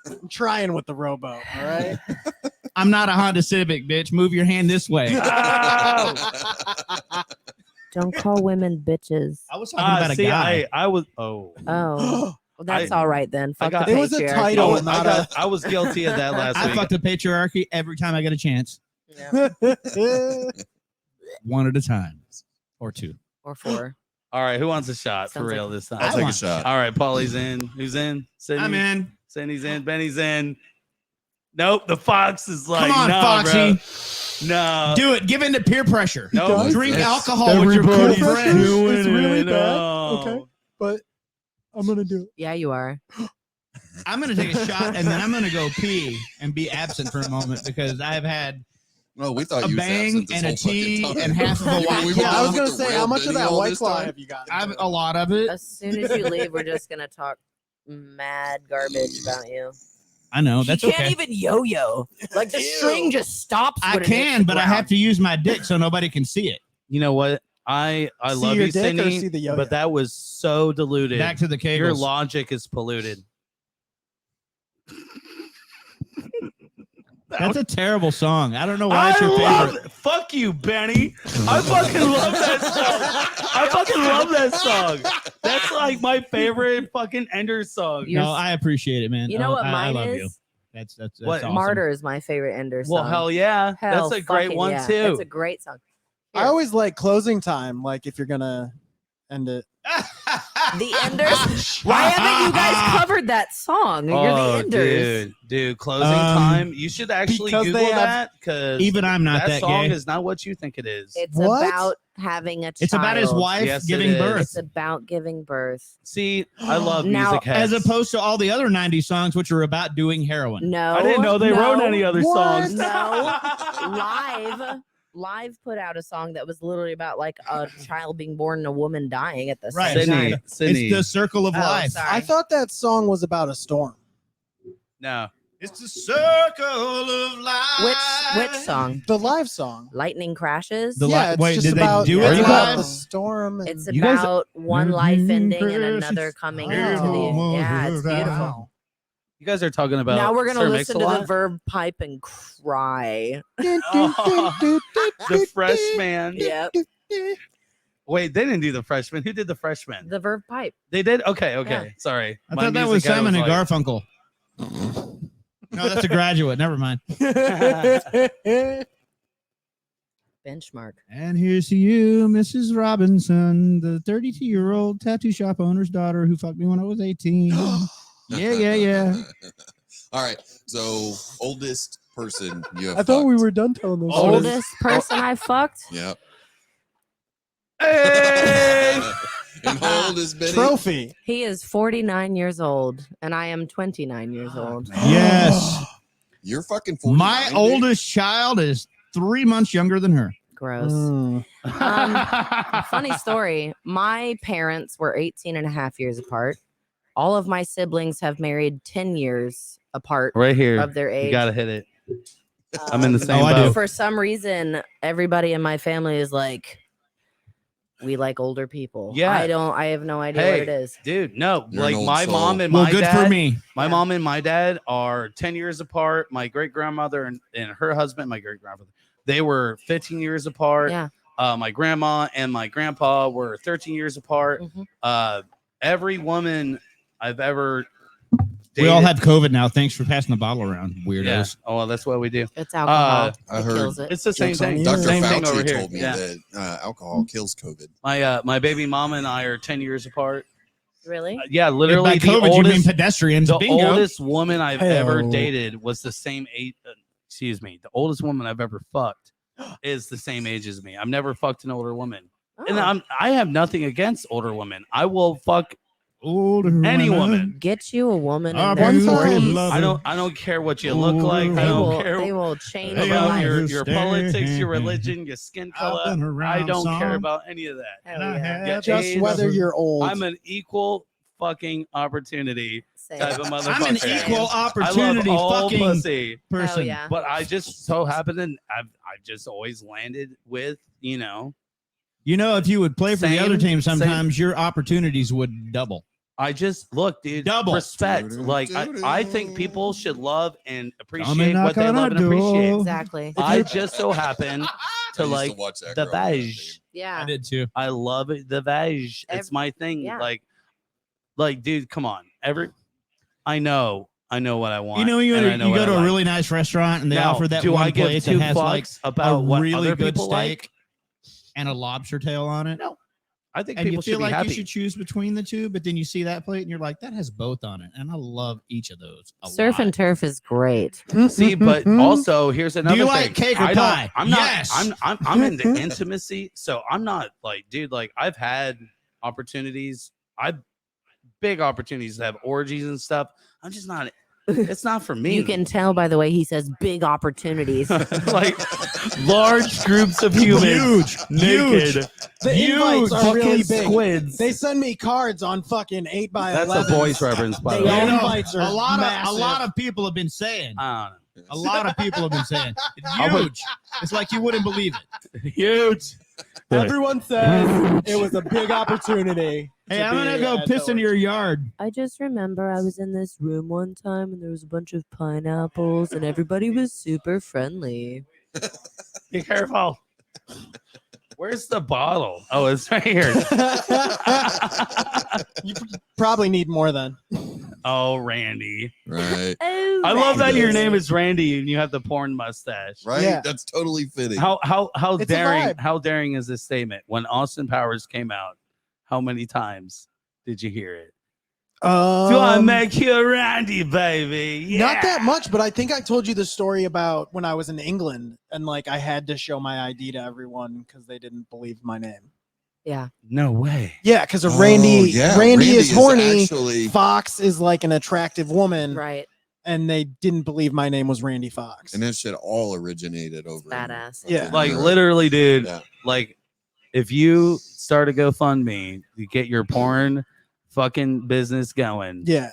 fuck. I'm trying with the rowboat. All right. I'm not a Honda Civic, bitch. Move your hand this way. Don't call women bitches. I was talking about a guy. I was. Oh, Oh, well, that's I- all right then. Fuck got- the It was a patriarchy. title, not a. I was guilty of that last I week. fuck the patriarchy every time I get a chance. Yeah. One at a time. Or two. Or 4. All right, who wants a shot for Sounds real like- this time? I'll take a want- shot. All right, Paulie's in. Who's in? Sydney? I'm in. Sydney's in. Benny's in. Nope, the Fox is like, Come on, no, Foxy. bro. No. Do it. Give in to peer pressure. No, Guys, Drink it's- alcohol with your cool everybody's friends. doing It's really it. bad. No. Okay. But I'm gonna do it. Yeah, you are. I'm going to take a shot and then I'm going to go pee and be absent for a moment because I've had No, we thought a you was bang absent this and a whole fucking tea time. and half of a You- white we claw. were Yeah, I was with gonna the say, real how much of Benny that all White this Claw time? have you got? I've a lot of it. As soon as you leave, we're just gonna talk mad garbage about you. I know. That's you can't okay. even yo-yo. Like the string just stops. I when it hits can, the but I ground. have to use my dick so nobody can see it. You know what? I See love your you, dick or Sydney, see the yo-yo? but that was so diluted. Back to the cables. Your logic is polluted. That's a terrible song. I don't know why it's your favorite. Fuck you, Benny. I fucking love that song. I fucking love that song. That's like my favorite fucking Ender song. You're- No, I appreciate it, man. You know what I mine love is? you. That's What? awesome. Martyr is my favorite Ender song. Well, hell yeah. Hell, That's a great fucking one yeah. too. That's a great song. I Here. always like closing time. Like if you're gonna end it. The Enders. Why haven't you guys covered that song? You're the Enders. dude, closing time. You should actually because Google they have- that because Even I'm not that that song gay. is not what you think it is. It's What? about having a child. It's about his wife Yes, it giving is. birth. It's about giving birth. See, I love Now, music heads. As opposed to all the other 90s songs, which are about doing heroin. No. I didn't know they wrote any other What? songs. No. Live put out a song that was literally about like a child being born and a woman dying at the Right. same Sydney, time. Sydney. It's the circle of Oh, life. sorry. I thought that song was about a storm. No. It's the circle of life. Which song? The live song. Lightning crashes. The Yeah, it's wait, just did they about, do it it's about live? the storm. And It's You guys- about one life ending and Crisis. another coming Oh. into the. Yeah, it's beautiful. Wow. You guys are talking about Now we're gonna Sir listen to the Mix-a-Lot? verb pipe and cry. The freshman. Yep, Wait, they didn't do the freshman. Who did the freshman? the verb pipe. They did? Okay. Yeah. Sorry. I My thought that was music head Simon and like- Garfunkel. No, that's a graduate. Never mind. Benchmark. And here's to you, Mrs. Robinson, the 32-year-old tattoo shop owner's daughter who fucked me when I was 18. Yeah. All right. So oldest person you have. I thought we fucked. were done telling those Oldest- stories. Oldest person I fucked. Yep. Hey! And how old is Benny? Trophy. He is 49 years old, and I am 29 years old. Yes. You're fucking 49. My dude. oldest child is 3 months younger than her. Gross. Mm. Funny story. My parents were 18 and a half years apart. All of my siblings have married 10 years apart Right here. of their age. You gotta hit it. I'm in the same Oh, I do. boat. For some reason, everybody in my family is like, we like older people. Yeah. I have no idea what it is. Dude, no. You're an Like old my soul. mom and Well, my good dad. for me. My Yeah. mom and my dad are 10 years apart. My great grandmother and her husband, my great grandfather, they were 15 years apart. Yeah. My grandma and my grandpa were 13 years apart. Mhm. Every woman I've ever We all dated- have COVID now. Thanks for passing the bottle around, weirdos. Yeah. Oh, well, that's what we do. It's alcohol. I It heard- kills it. It's the same Jokes on thing. you. Dr. Same thing Fauci over here. told me Yeah. that alcohol kills COVID. My baby mama and I are 10 years apart. Really? Yeah, By literally the COVID, you mean oldest, pedestrians. the Bingo. oldest woman I've ever Hey-o. dated was the same age. Excuse me. The oldest woman I've ever fucked is the same age as me. I've never fucked an older woman, and Oh. I have nothing against older women. I will fuck Older any woman. Get you a woman Our in their One time- 40s. I don't care what you look like. I They don't will, care they will change They your about life. your politics, your religion, your skin color. I don't care about any of that. Hell And I yeah. had Yeah, Just age- whether you're old. I'm an equal fucking opportunity Same. type of motherfucker. I'm an equal opportunity I love all fucking pussy. person. yeah. But I just so happen to I've just always landed with, You know, if you would play for the other Same- team, same- sometimes your opportunities would double. I just look, dude. Double. Respect. Doo-doo, Like I think doo-doo. people should love and Come appreciate and what knock they on love our and appreciate. door. Exactly. I just so happen I to used like watch that the growing up, veg. dude. Yeah. I did too. I love it. The veg. It's my thing. yeah. Like, dude, come on. I know what I want. You know, you and I know go what to I a like. really nice restaurant and they Now, offer that do one I give plate two that has like fucks about a what really other good people steak like? and a lobster tail on it. No. I think And people you feel should be like happy. you should choose between the two, but then you see that plate and you're like, that has both on it. And I love each of those. Surf and turf is great. See, but also here's another you thing. like cake or I don't- pie? I'm not. Yes. I'm into intimacy, so I'm not like, dude. Like I've had opportunities. Big opportunities to have orgies and stuff. I'm just not. It's not for me. You can tell by the way he says big opportunities. like large groups of humans, naked. The invites are really fucking big. squids. They send me cards on fucking 8x11. That's a voice reference, by the They way. all You know, invites are a lot massive. of people have been saying. I don't know. A lot of people have been saying it's I would- huge. It's like you wouldn't believe it. Huge. Everyone says it was a big opportunity. Hey, to I'm gonna be go at piss the in your yard. I just remember I was in this room one time and there was a bunch of pineapples and everybody was super friendly. Be careful. Where's the bottle? Oh, it's right here. You probably need more then. Oh, Randy. Right. Oh, I love that your Randy. name is Randy and you have the porn mustache. Right. Yeah. That's totally fitting. How It's a daring vibe. how daring is this statement? When Austin Powers came out, how many times did you hear it? Do I make you Randy, baby? Yeah. Not that much, but I think I told you the story about when I was in England and like I had to show my ID to everyone because they didn't believe my name. Yeah. No way. Yeah, because of Oh, Randy. yeah. Randy is horny. Actually, Fox is like an attractive woman, Right. and they didn't believe my name was Randy Fox. and that shit all originated over. in badass. fucking Yeah. Like Europe. literally, dude. Yeah. Like if you start a GoFundMe, you get your porn fucking business going, Yeah,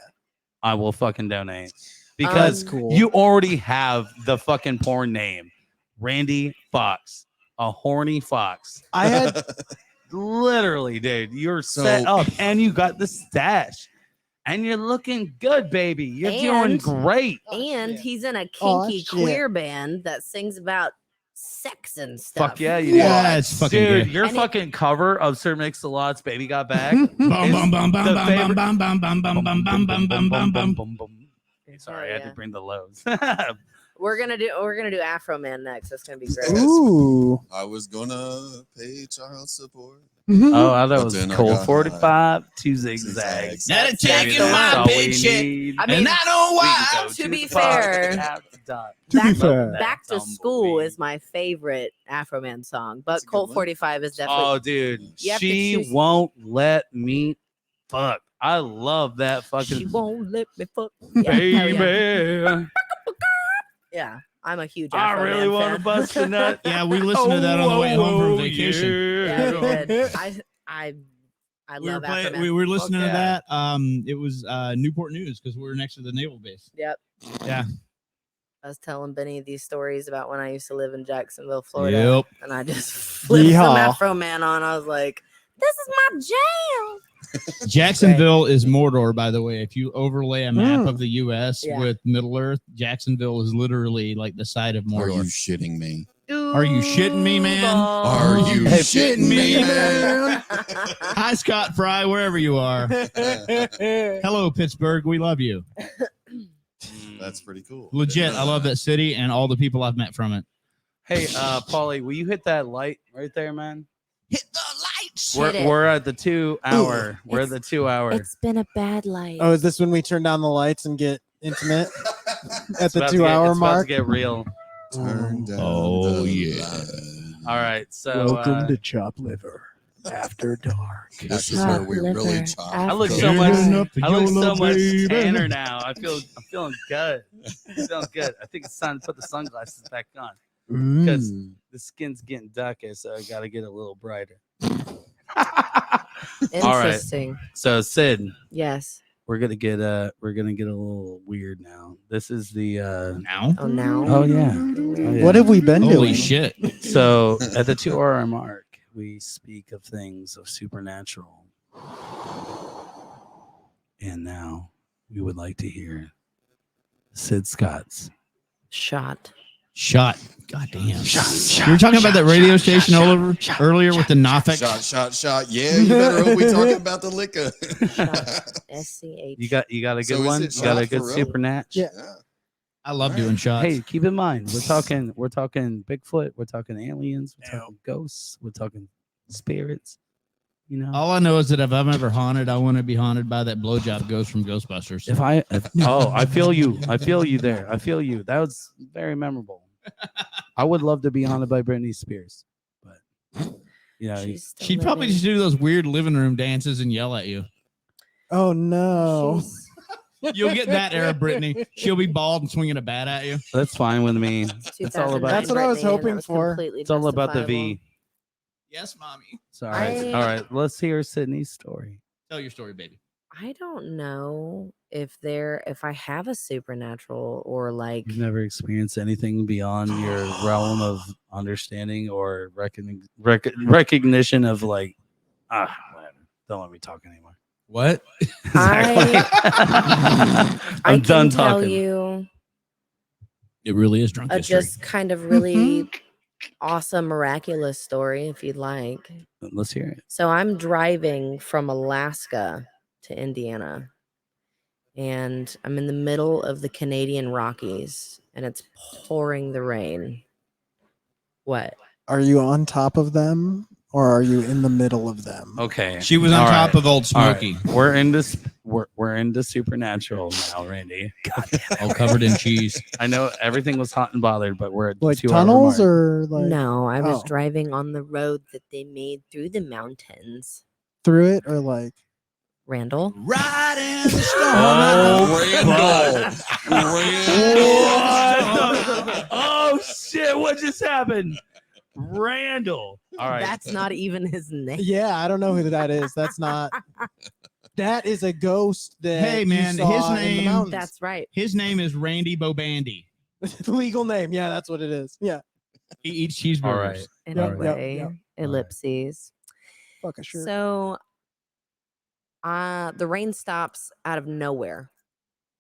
I will fucking donate. Because that's cool. you already have the fucking porn name. Randy Fox. A horny fox. I had Literally, dude. You're So- set up and you got the stash. And you're looking good, baby. You're doing And- great. And he's in a Oh, kinky shit. queer band that sings about sex and stuff. Fuck yeah, you do. Yeah, it's fucking Dude, good. your And it- fucking cover of Sir Mix-a-Lot's Baby Got Back. Bum, bum, bum, bum, the bum, favorite- bum, bum, bum, bum, bum, bum, bum, bum, bum, bum, bum. Sorry, I Hell had to yeah. bring the lows. We're gonna do Afro Man next. That's gonna be great. Ooh. I was gonna pay child support. Oh, I thought But it was then I Cold got 45, two Zigzags. zigzags. Now they're That's taking the my one. paycheck. I mean, And I know why. We can go to be the park fair, at the dock. To be Back- fair. Back to Tumbleweed. School is my favorite Afro Man song, but That's a good Colt one. 45 is definitely. Oh, dude, You have to she choose- won't let me fuck. I love that She fucking won't let me fuck. Yeah, hell yeah. baby. Yeah, I'm a huge I Afro really Man want to fan. bust a nut. Yeah, we listened to that on the way home from vacation. Yeah, we Yeah. did. I We were, love Afro Man. we were listening to yeah. that. It was Newport News because we were next to the naval base. Yep. Yeah. I was telling Benny these stories about when I used to live in Jacksonville, Florida, Yep. and I just flipped some Yeehaw. Afro Man on. I was like, "This is my jam." Jacksonville is Mordor, by the way. If you overlay a map Mm. of the U.S. Yeah. with Middle Earth, Jacksonville is literally like the side of Are you Mordor. shitting me? Are you shitting me, man? Are you Hey, shitting me, man? Hi, Scott Fry, wherever you are. Hello, Pittsburgh. We love you. That's pretty cool. Legit. I love that city and all the people I've met from it. Hey, Paulie, will you hit that light right there, man? Hit the lights. Hit it. We're at the 2 hour. We're at It's- the 2 hour. It's been a bad light. Oh, is this when we turn down the lights and get intimate at It's the about to 2 get- hour it's about to mark? get real. Turn down Oh, the yeah. light. All right, so Chop Liver After Dark. This is where we really Liver chop. I look after so much. Turn up the I look so YOLO, much baby. tanner now. I'm feeling good. I'm feeling good. I think it's time to put the sunglasses back on. Because the skin's getting darker, so I got to get a little brighter. All right. Interesting. So Sid, Yes. we're gonna get a little weird now. This is the Now? Oh, now. oh yeah. Oh, yeah. What have we been Holy doing? shit. So at the 2 hour mark, we speak of things of supernatural. And now we would like to hear Sid Scott's Shot. God damn. You were talking about that radio station earlier with the Nothic. Shot. Yeah, you better hope we talking about the liquor. SCH. You got a good So is one. it You got a shot good for real? super natch. Yeah. I love doing shots. Hey, keep in mind, we're talking Bigfoot, we're talking aliens, we're talking ghosts, we're talking spirits. You know, All I know is that if I'm ever haunted, I want to be haunted by that blowjob ghost from Ghostbusters. I feel you. I feel you there. I feel you. That was very memorable. I would love to be haunted by Britney Spears, but yeah, She's still She'd probably living. just do those weird living room dances and yell at you. Oh no. She's- You'll get that era, Britney. She'll be bald and swinging a bat at you. that's fine with me. It's all 2009 about That's what I was Britney, and hoping that was for. completely it's all about the justifiable. V. Yes, mommy. Sorry. I- All right, let's hear Sydney's story. Tell your story, baby. I don't know if I have a supernatural or like You've never experienced anything beyond your realm of understanding or recognition of like, whatever. Don't let me talk anymore. What? I I'm can done tell talking. you It really is drunk a history. just kind of really awesome, miraculous story if you'd like. Let's hear it. So I'm driving from Alaska to Indiana, and I'm in the middle of the Canadian Rockies, and it's pouring the rain. What? Are you on top of them or are you in the middle of them? Okay. She was on All top right. of Old All right. Smoky, We're into supernatural now, Randy. all covered in cheese. I know everything was hot and bothered, but we're at Like 2 hour tunnels mark. or like No, I was oh. driving on the road that they made through the mountains. through it or like Randall? Right in the storm. Oh shit! What just happened? Randall. All right. That's not even his name. yeah, I don't know who that is. That's not that is a ghost that Hey, you man, saw his in the name- mountains. That's right. His name is Randy Bobandy. legal name. Yeah, that's what it is. Yeah. He eats cheeseburgers. All right. Anyway, yep. ellipses. Fuck a shirt. So the rain stops out of nowhere.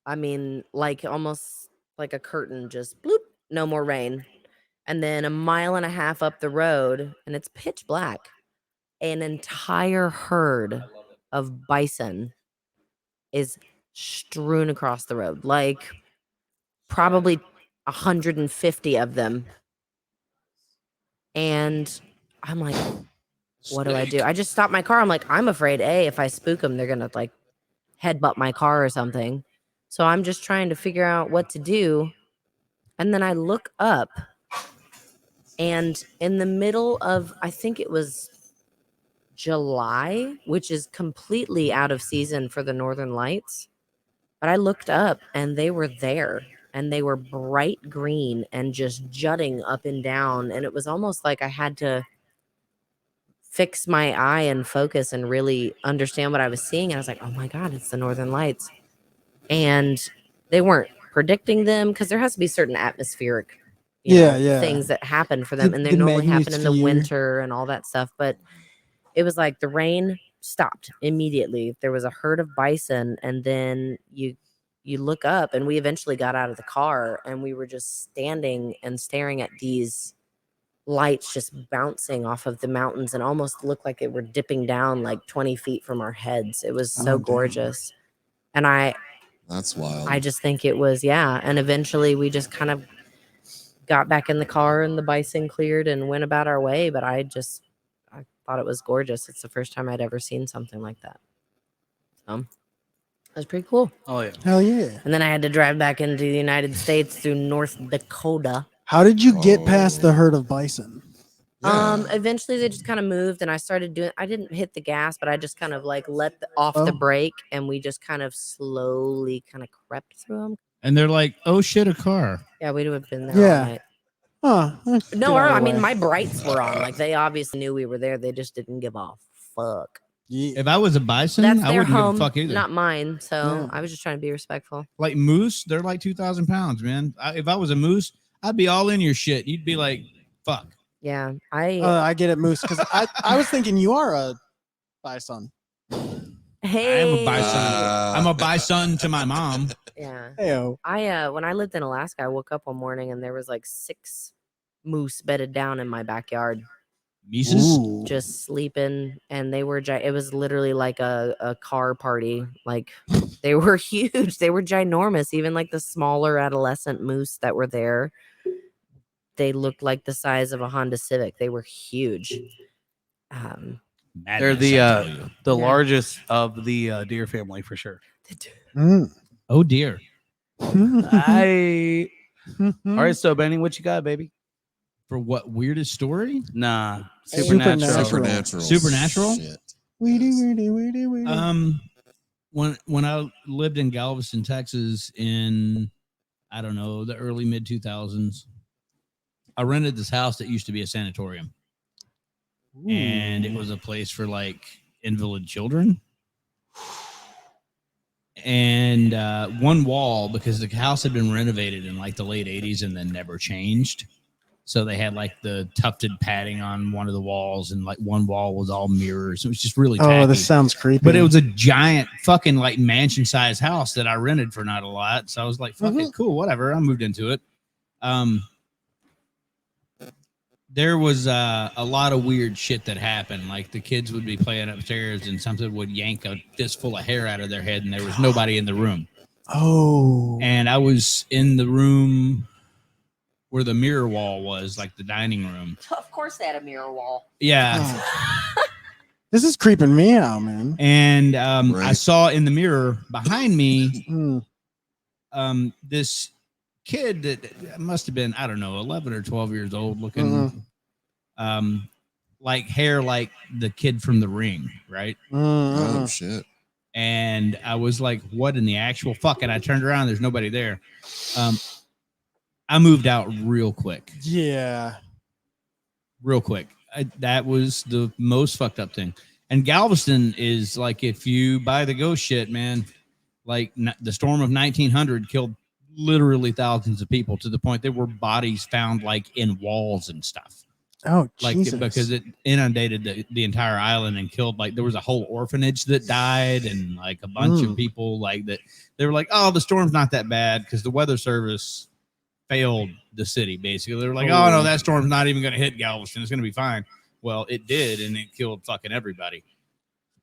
I mean, like almost like a curtain, just bloop, no more rain. And then a mile and a half up the road, and it's pitch black. An entire herd of bison is strewn across the road, like probably 150 of them. And I'm like, what do I do? I just stopped my car. I'm like, I'm afraid, if I spook them, they're going to like headbutt my car or something. So I'm just trying to figure out what to do. And then I look up, and in the middle of, I think it was July, which is completely out of season for the Northern Lights. But I looked up and they were there, and they were bright green and just jutting up and down. And it was almost like I had to fix my eye and focus and really understand what I was seeing. And I was like, oh my God, it's the Northern Lights. And they weren't predicting them because there has to be certain atmospheric things that happen for them. And they The normally happen in the magnosphere. winter and all that stuff. But it was like the rain stopped immediately. There was a herd of bison, and then you look up, and we eventually got out of the car, and we were just standing and staring at these lights just bouncing off of the mountains and almost looked like they were dipping down like 20 feet from our heads. It was so Oh, damn. gorgeous. And That's wild. I just think it was, and eventually we just kind of got back in the car, and the bison cleared and went about our way. But I thought it was gorgeous. It's the first time I'd ever seen something like that. It was pretty cool. Oh yeah. Hell yeah. And then I had to drive back into the United States through North Dakota. How did you get past the herd of bison? Yeah. Eventually they just kind of moved, and I didn't hit the gas, but I just kind of like let off the Oh. brake, and we just kind of slowly kind of crept through them. And they're like, oh shit, a car. Yeah, we'd have been there Yeah. all night. Huh. No, I mean, my brights were on. Like, they obviously knew we were there. They just didn't give a fuck. Yeah. If I was a bison, That's I their wouldn't home, give a fuck either. not mine. So Yeah. I was just trying to be respectful. Like moose, they're like 2,000 pounds, man. If I was a moose, I'd be all in your shit. You'd be like, fuck. Yeah, I get it, Moose, because I was thinking you are a bison. Hey. I am a bison. I'm a bison to my mom. Yeah. Heyo. When I lived in Alaska, I woke up one morning and there was like 6 moose bedded down in my backyard, Mises. Ooh. just sleeping, and they were it was literally like a car party. Like they were huge. They were ginormous. Even like the smaller adolescent moose that were there, they looked like the size of a Honda Civic. They were huge. They're Madness, I tell the you. largest of the deer family for sure. Mm. Oh dear. All right, so Benny, what you got, baby? For what weirdest story? Nah, Supernatural. supernatural. Supernatural? Shit. Weedy. When I lived in Galveston, Texas, in I don't know the early mid 2000s, I rented this house that used to be a sanatorium, and it was a place for like invalid children. And one wall, because the house had been renovated in like the late 80s and then never changed. So they had like the tufted padding on one of the walls, and like one wall was all mirrors. It was just really tacky. Oh, this sounds creepy. But it was a giant fucking like mansion sized house that I rented for not a lot. So I was like, fuck it, cool, whatever. I moved into it. There was a lot of weird shit that happened. Like the kids would be playing upstairs and something would yank a fistful of hair out of their head and there was nobody in the room. Oh. And I was in the room where the mirror wall was, like the dining room. Of course, they had a mirror wall. Yeah. Oh. This is creeping me out, man. And I saw in the mirror behind me this kid that must have been, I don't know, 11 or 12 years old, looking like hair like the kid from The Ring, right? Oh shit. And I was like, what in the actual fuck? And I turned around, there's nobody there. I moved out real quick. Yeah. Real quick. That was the most fucked up thing. And Galveston is like, if you buy the ghost shit, man, like the storm of 1900 killed literally thousands of people, to the point there were bodies found like in walls and stuff. Oh, like Jesus. Because it inundated the entire island and killed, like there was a whole orphanage that died, and like a bunch of people like that. They were like, oh, the storm's not that bad, because the weather service failed the city. Basically, they were like, oh no, that storm's not even going to hit Galveston. It's going to be fine. Well, it did, and it killed fucking everybody.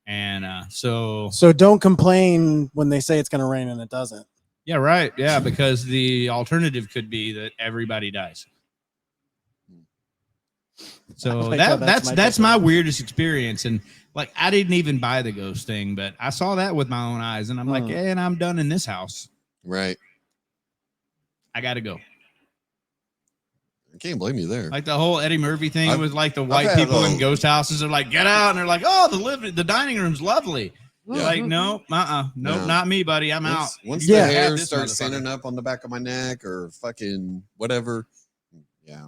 And so don't complain when they say it's going to rain and it doesn't. Yeah, right. Yeah, because the alternative could be that everybody dies. So that's my weirdest experience. And like, I didn't even buy the ghost thing, but I saw that with my own eyes, and I'm like, hey, and I'm done in this house. Right. I got to go. I can't blame you there. Like the whole Eddie Murphy thing with like the white people in ghost houses are like, get out, and they're like, oh, the dining room's lovely. Yeah. Like, no, nope, not me, buddy. I'm out. Once the hair starts standing up on the back of my neck or fucking whatever. Yeah.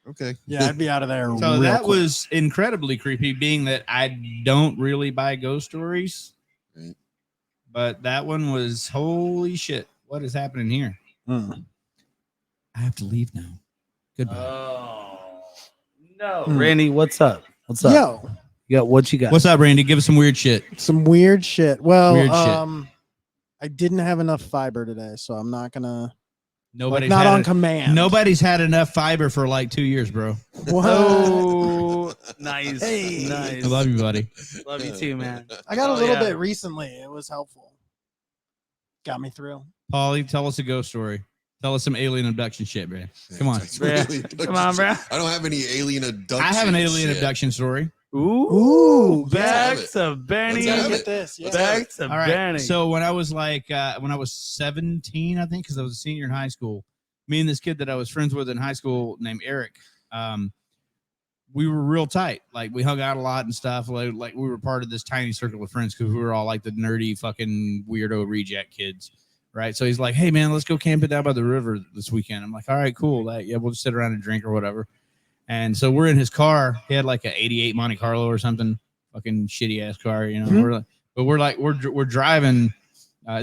Okay. Yeah, I'd be out of there. So that was incredibly creepy, being that I don't really buy ghost stories. Right. But that one was, holy shit, what is happening here? I have to leave now. Goodbye. Oh, no. Randy, what's up? What's up? Yo. What you got? What's up, Randy? Give us some weird shit. Some weird shit. Well, weird shit. I didn't have enough fiber today, so I'm not gonna. Nobody's not on command. Nobody's had enough fiber for like 2 years, bro. Whoa. Nice. Hey. Nice. I love you, buddy. Love you too, man. I got a little bit recently. It was helpful. Got me through. Paulie, tell us a ghost story. Tell us some alien abduction shit, man. Come on. Come on, bro. I don't have any alien abduction. I have an alien abduction story. Ooh, back to Benny. Get this. Yeah. Back to Benny. So when I was like, when I was 17, I think, because I was a senior in high school, me and this kid that I was friends with in high school named Eric, we were real tight. Like we hung out a lot and stuff. Like we were part of this tiny circle of friends because we were all like the nerdy fucking weirdo reject kids. Right. So he's like, hey man, let's go camping down by the river this weekend. I'm like, all right, cool. Like, yeah, we'll just sit around and drink or whatever. And so we're in his car. He had like an 88 Monte Carlo or something, fucking shitty ass car, you know. We're driving.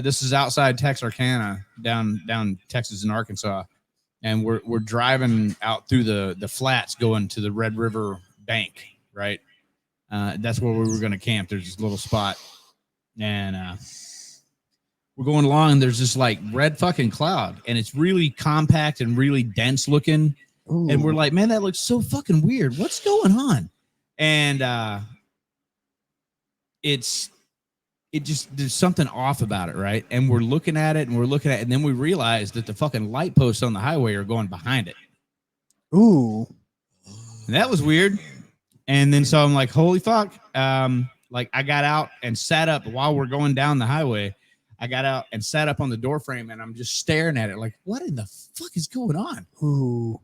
This is outside Texarkana, down Texas and Arkansas, and we're driving out through the flats, going to the Red River bank. Right, that's where we were going to camp. There's this little spot, And we're going along, and there's this like red fucking cloud, and it's really compact and really dense looking. Ooh. And we're like, man, that looks so fucking weird. What's going on? And it just, there's something off about it, right? And we're looking at it, and then we realize that the fucking light posts on the highway are going behind it. Ooh. And that was weird. And then so I'm like, holy fuck. Like I got out and sat up while we're going down the highway. I got out and sat up on the door frame, and I'm just staring at it like, what in the fuck is going on? Ooh.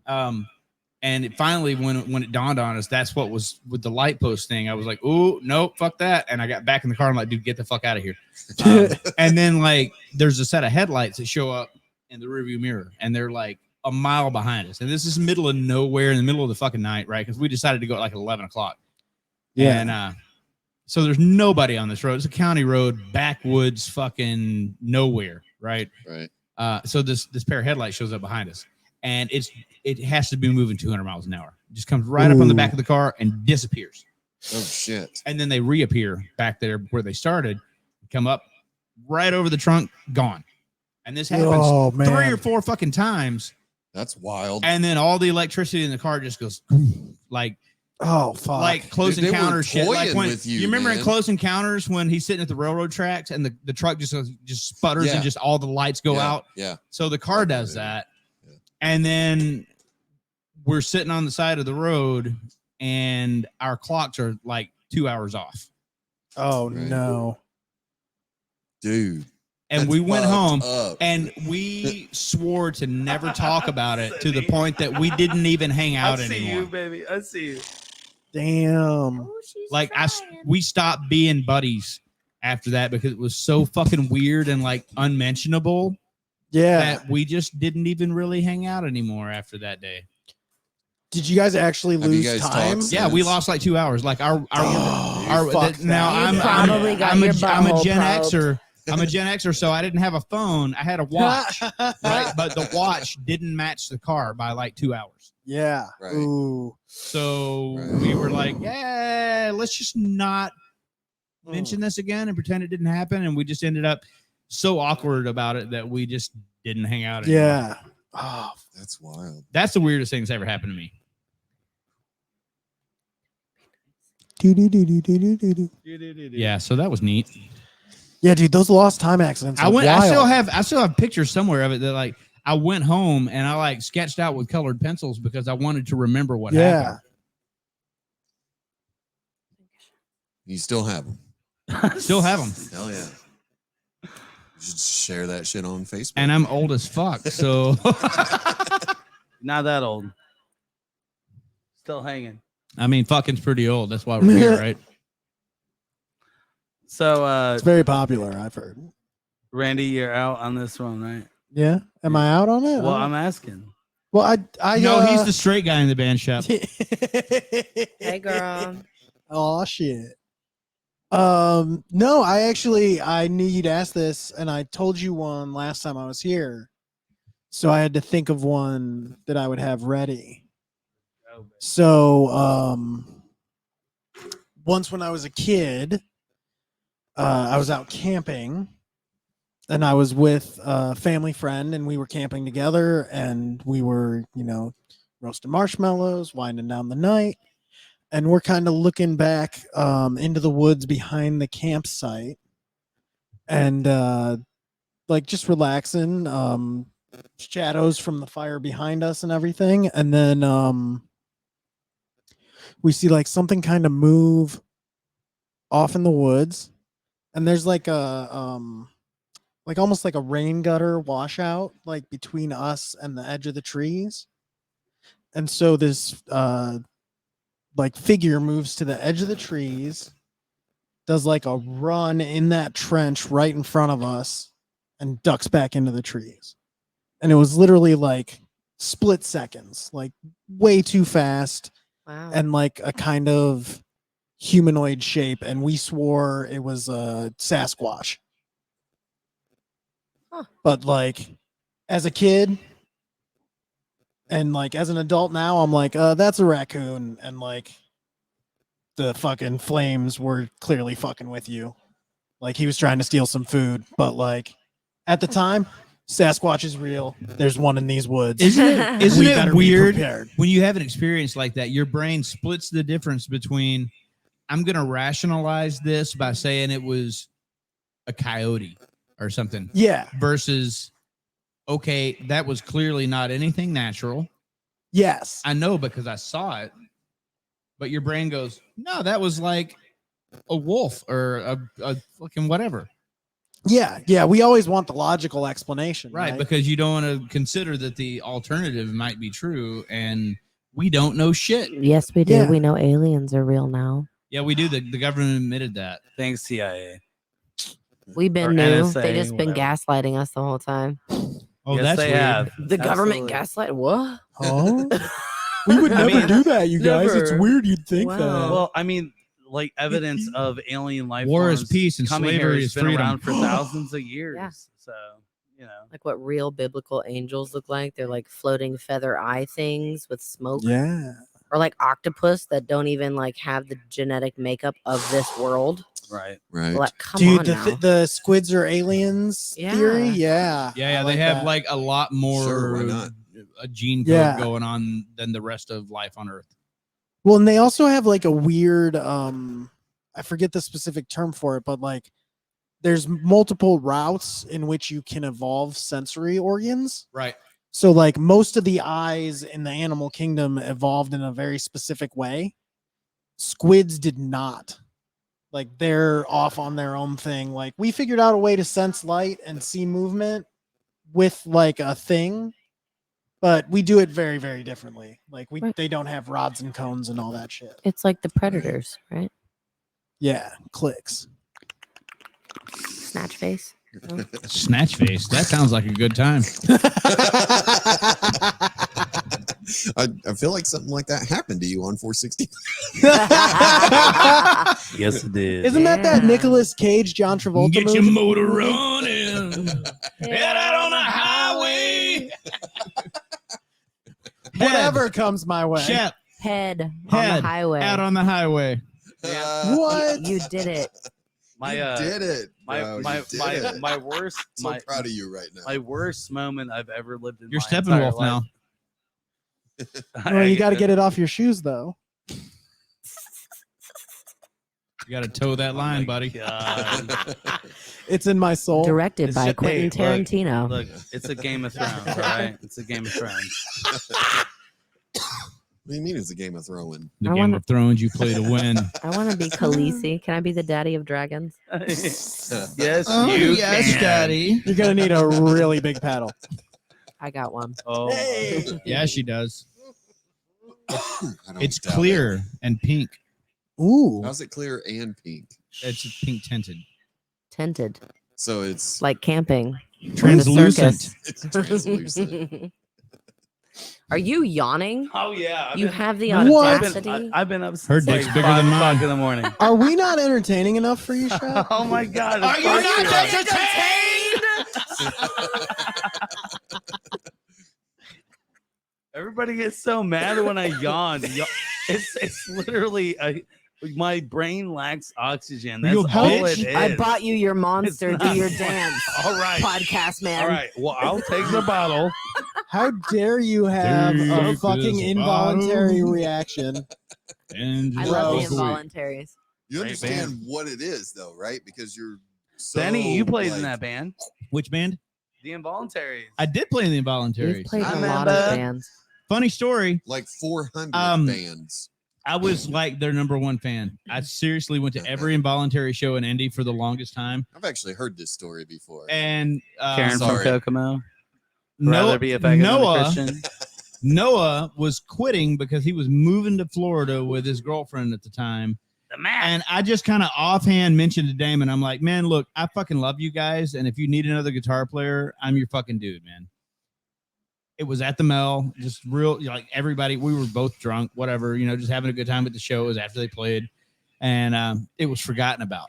And it finally, when it dawned on us, that's what was with the light post thing. I was like, "Ooh, nope, fuck that!" And I got back in the car. I'm like, "Dude, get the fuck out of here!" And then like, there's a set of headlights that show up in the rearview mirror, and they're like a mile behind us. And this is middle of nowhere in the middle of the fucking night, right? Because we decided to go at like 11 o'clock. Yeah. And so there's nobody on this road. It's a county road, backwoods, fucking nowhere, right? Right. So this pair of headlights shows up behind us, and it has to be moving 200 miles an hour. It just comes right up on the back of the car and disappears. Oh shit. And then they reappear back there where they started, come up right over the trunk, gone. And this happens 3 or 4 fucking times. That's wild. And then all the electricity in the car just goes like, oh fuck, like Close Dude, they were Encounters shit. Like when with you, remember man. in Close Encounters when he's sitting at the railroad tracks and the truck just sputters and just all the lights go out. Yeah. So the car does that. Yeah. And then we're sitting on the side of the road and our clocks are like 2 hours off. Oh Right. no. Dude. And we went home up. and we swore to never talk about it to the point that we didn't even hang out I see anymore. you, baby. I see you. Damn. Oh, she's Like trying. we stopped being buddies after that because it was so fucking weird and like unmentionable Yeah. that we just didn't even really hang out anymore after that day. Did you guys actually Have you lose guys time? talked? Yeah, we Yes. lost like 2 hours. Like our fuck now that. You probably got your I'm a butthole Gen probed. Xer. I'm a Gen Xer, so I didn't have a phone. I had a watch, right? But the watch didn't match the car by like 2 hours. Yeah. Right. Ooh. So Right. we were like, yeah, let's just not mention this again and pretend it didn't happen. And we just ended up so awkward about it that we just didn't hang out anymore. Yeah. Oh. That's wild. That's the weirdest thing that's ever happened to me. Yeah, so that was neat. Yeah, dude, those lost time accidents. I are went. wild. I still have pictures somewhere of it that like I went home and I like sketched out with colored pencils because I wanted to remember what happened. You still have them. Still have them, Hell yeah. You should share that shit on Facebook. and I'm old as fuck. So Not that old. Still hanging. I mean, fucking's pretty old. That's why we're here, right? So, It's very popular, I've heard. Randy, you're out on this one, right? Yeah. Am I out on it? Well, I'm asking. Well, I No, he's the straight guy in the band shop. Hey, girl. Oh shit. No, I knew you'd ask this, and I told you one last time I was here. So I had to think of one that I would have ready. So once when I was a kid, I was out camping, and I was with a family friend, and we were camping together, and we were, roasting marshmallows, winding down the night. And we're kind of looking back into the woods behind the campsite and like just relaxing, shadows from the fire behind us and everything. And then we see like something kind of move off in the woods. And there's like a like almost like a rain gutter washout like between us and the edge of the trees. And so this like figure moves to the edge of the trees, does like a run in that trench right in front of us, and ducks back into the trees. And it was literally like split seconds, like way too fast, Wow. and like a kind of humanoid shape. And we swore it was a Sasquatch. Huh. But like as a kid, and like as an adult now, I'm like, that's a raccoon, and like the fucking flames were clearly fucking with you. Like he was trying to steal some food, but like at the time, Sasquatch is real. There's one in these woods. Isn't We it better be weird prepared. when you have an experience like that? Your brain splits the difference between I'm going to rationalize this by saying it was a coyote or something Yeah. versus, okay, that was clearly not anything natural. Yes. I know because I saw it, but your brain goes, no, that was like a wolf or a fucking whatever. Yeah. Yeah. We always want the logical explanation. Right. Because you don't want to consider that the alternative might be true and we don't know shit. Yes, we do. Yeah. We know aliens are real now. Yeah, we do. The government admitted that. Thanks, CIA. We've been Or new. NSA, They just been whatever. gaslighting us the whole time. Oh, Yes, that's they weird. have. The government Absolutely. gaslight. What? Oh, we would I never mean, do that, you guys. It's never. weird you'd think Wow. that. Well, I mean, like evidence of alien life War is forms peace and coming here slavery has is been freedom. around for thousands of years. Yeah. So, you know. Like what real biblical angels look like? They're like floating feather eye things with smoke. Yeah. Or like octopus that don't even like have the genetic makeup of this world. Right. Right. Like, come Dude, on now. the squids are aliens theory. Yeah. Yeah. Yeah, I they have that. like a lot more Sure, why not? a gene code Yeah. going on than the rest of life on Earth. Well, and they also have like a weird I forget the specific term for it, but like there's multiple routes in which you can evolve sensory organs. Right. So like most of the eyes in the animal kingdom evolved in a very specific way. Squids did not. Like they're off on their own thing. Like we figured out a way to sense light and see movement with like a thing, but we do it very, very differently. Like Right. they don't have rods and cones and all that shit. It's like the predators, right? Yeah, clicks. Snatch face. No? Snatch face. That sounds like a good time. I feel like something like that happened to you on 460. Yes, it did. Isn't that Yeah. Nicolas Cage, John Travolta Get movie? your motor running. Head out on the highway. Whatever comes my way. Shep, Head on Head the highway. out on the highway. What? You did it. My You did it. Bro. my You did my it. my worst So my proud of you right now. my worst moment I've ever lived in. You're my entire Steppenwolf now. life. Well, you got to get it off your shoes, though. You got to toe that Oh line, my buddy. God. It's in my soul. Directed It's by just- Quentin hey, look, Tarantino. Look, it's a Game of Thrones, all right? It's a Game of Thrones. What do you mean it's a Game of Throwing? The I Game wanna- of Thrones you play to win. I want to be Khaleesi. Can I be the daddy of dragons? Yes, Oh, you yes, can. Daddy. You're gonna need a really big paddle. I got one. Oh, Hey. Yeah, she does. I don't It's doubt clear and pink. Ooh. it. How's it clear and pink? It's pink tinted. Tinted, So it's like camping. Translucent. it's translucent. Are you yawning? oh yeah. You have the What? audacity. I've been up Her since dick's like bigger 5 than o'clock mine. in the morning. Are we not entertaining enough for you, Shep? Oh my God. Are of you course not are. entertained? Everybody gets so mad when I yawn. It's literally my brain lacks oxygen. That's You all bitch. it is. I bought you your monster. It's Do not- your dance, All right. podcast man. All right. Well, I'll take the bottle. How dare you have a Take fucking this involuntary bottle. reaction? And I love the Gross. involuntaries. You Great understand band. what it is, though, right? Because you're so, Benny, you played like, in that band. Which band? The Involuntaries. I did play in the Involuntaries. You've played I in a lot of remember. bands. Funny story. like 400 bands. I was like their number one fan. I seriously went to every involuntary show in Indy for the longest time. I've actually heard this story before. And Karen from sorry. Kokomo. Rather be a faggot than a Noah, Christian. Noah was quitting because he was moving to Florida with his girlfriend at the time. The man. And I just kind of offhand mentioned to Damon, I'm like, man, look, I fucking love you guys. And if you need another guitar player, I'm your fucking dude, man. It was at the Mel, just real, like everybody, we were both drunk, whatever, just having a good time at the show. It was after they played. And it was forgotten about.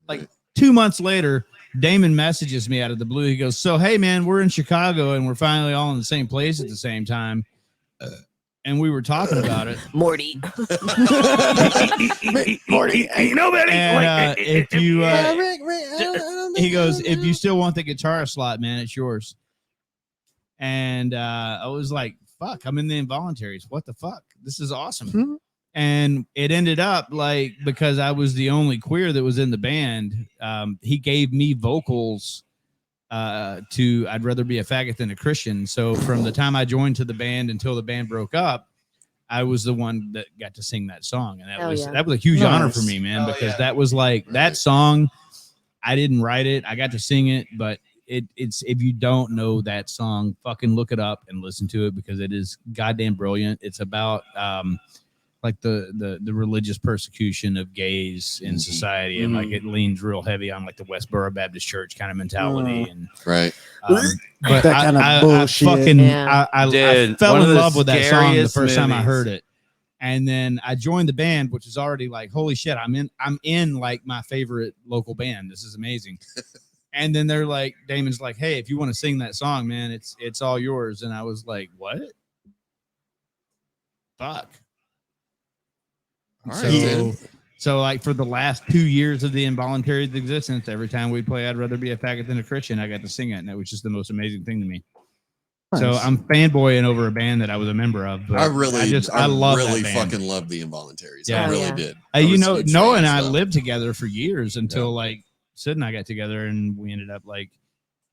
Like 2 months later, Damon messages me out of the blue. He goes, so, hey, man, we're in Chicago and we're finally all in the same place at the same time. and we were talking about it. Morty. Morty, ain't nobody. And if you, he goes, if you you still want the guitar slot, man, it's yours. And I was like, fuck, I'm in the involuntaries. What the fuck? This is awesome. And it ended up like, because I was the only queer that was in the band, he gave me vocals to I'd rather be a faggot than a Christian. So from the time I joined to the band until the band broke up, I was the one that got to sing that song. And that was a huge honor for me, man, because that was like that song. I didn't write it. I got to sing it, but it's if you don't know that song, fucking look it up and listen to it because it is goddamn brilliant. It's about like the religious persecution of gays in society, and like it leans real heavy on like the Westboro Baptist Church kind of mentality, and Right. but That kind of I bullshit. fucking Yeah. I Dude, fell one of in the love with that song the scariest first time I movies. heard it, and then I joined the band, which is already like holy shit, I'm in like my favorite local band. This is amazing. And then they're like, Damon's like, hey, if you want to sing that song, man, it's all yours. And I was like, what? Fuck. All right, dude. So like for the last 2 years of the involuntary existence, every time we'd play I'd Rather Be a Faggot Than a Christian, I got to sing it, and it was just the most amazing thing to me. So Nice. I'm fanboying over a band that I was a member of. But I love that band. fucking love the Involuntaries. Yeah. I really Yeah. did. You was know, huge Noah fan and I stuff. lived together for years until like Sid and I got together, and we ended up like,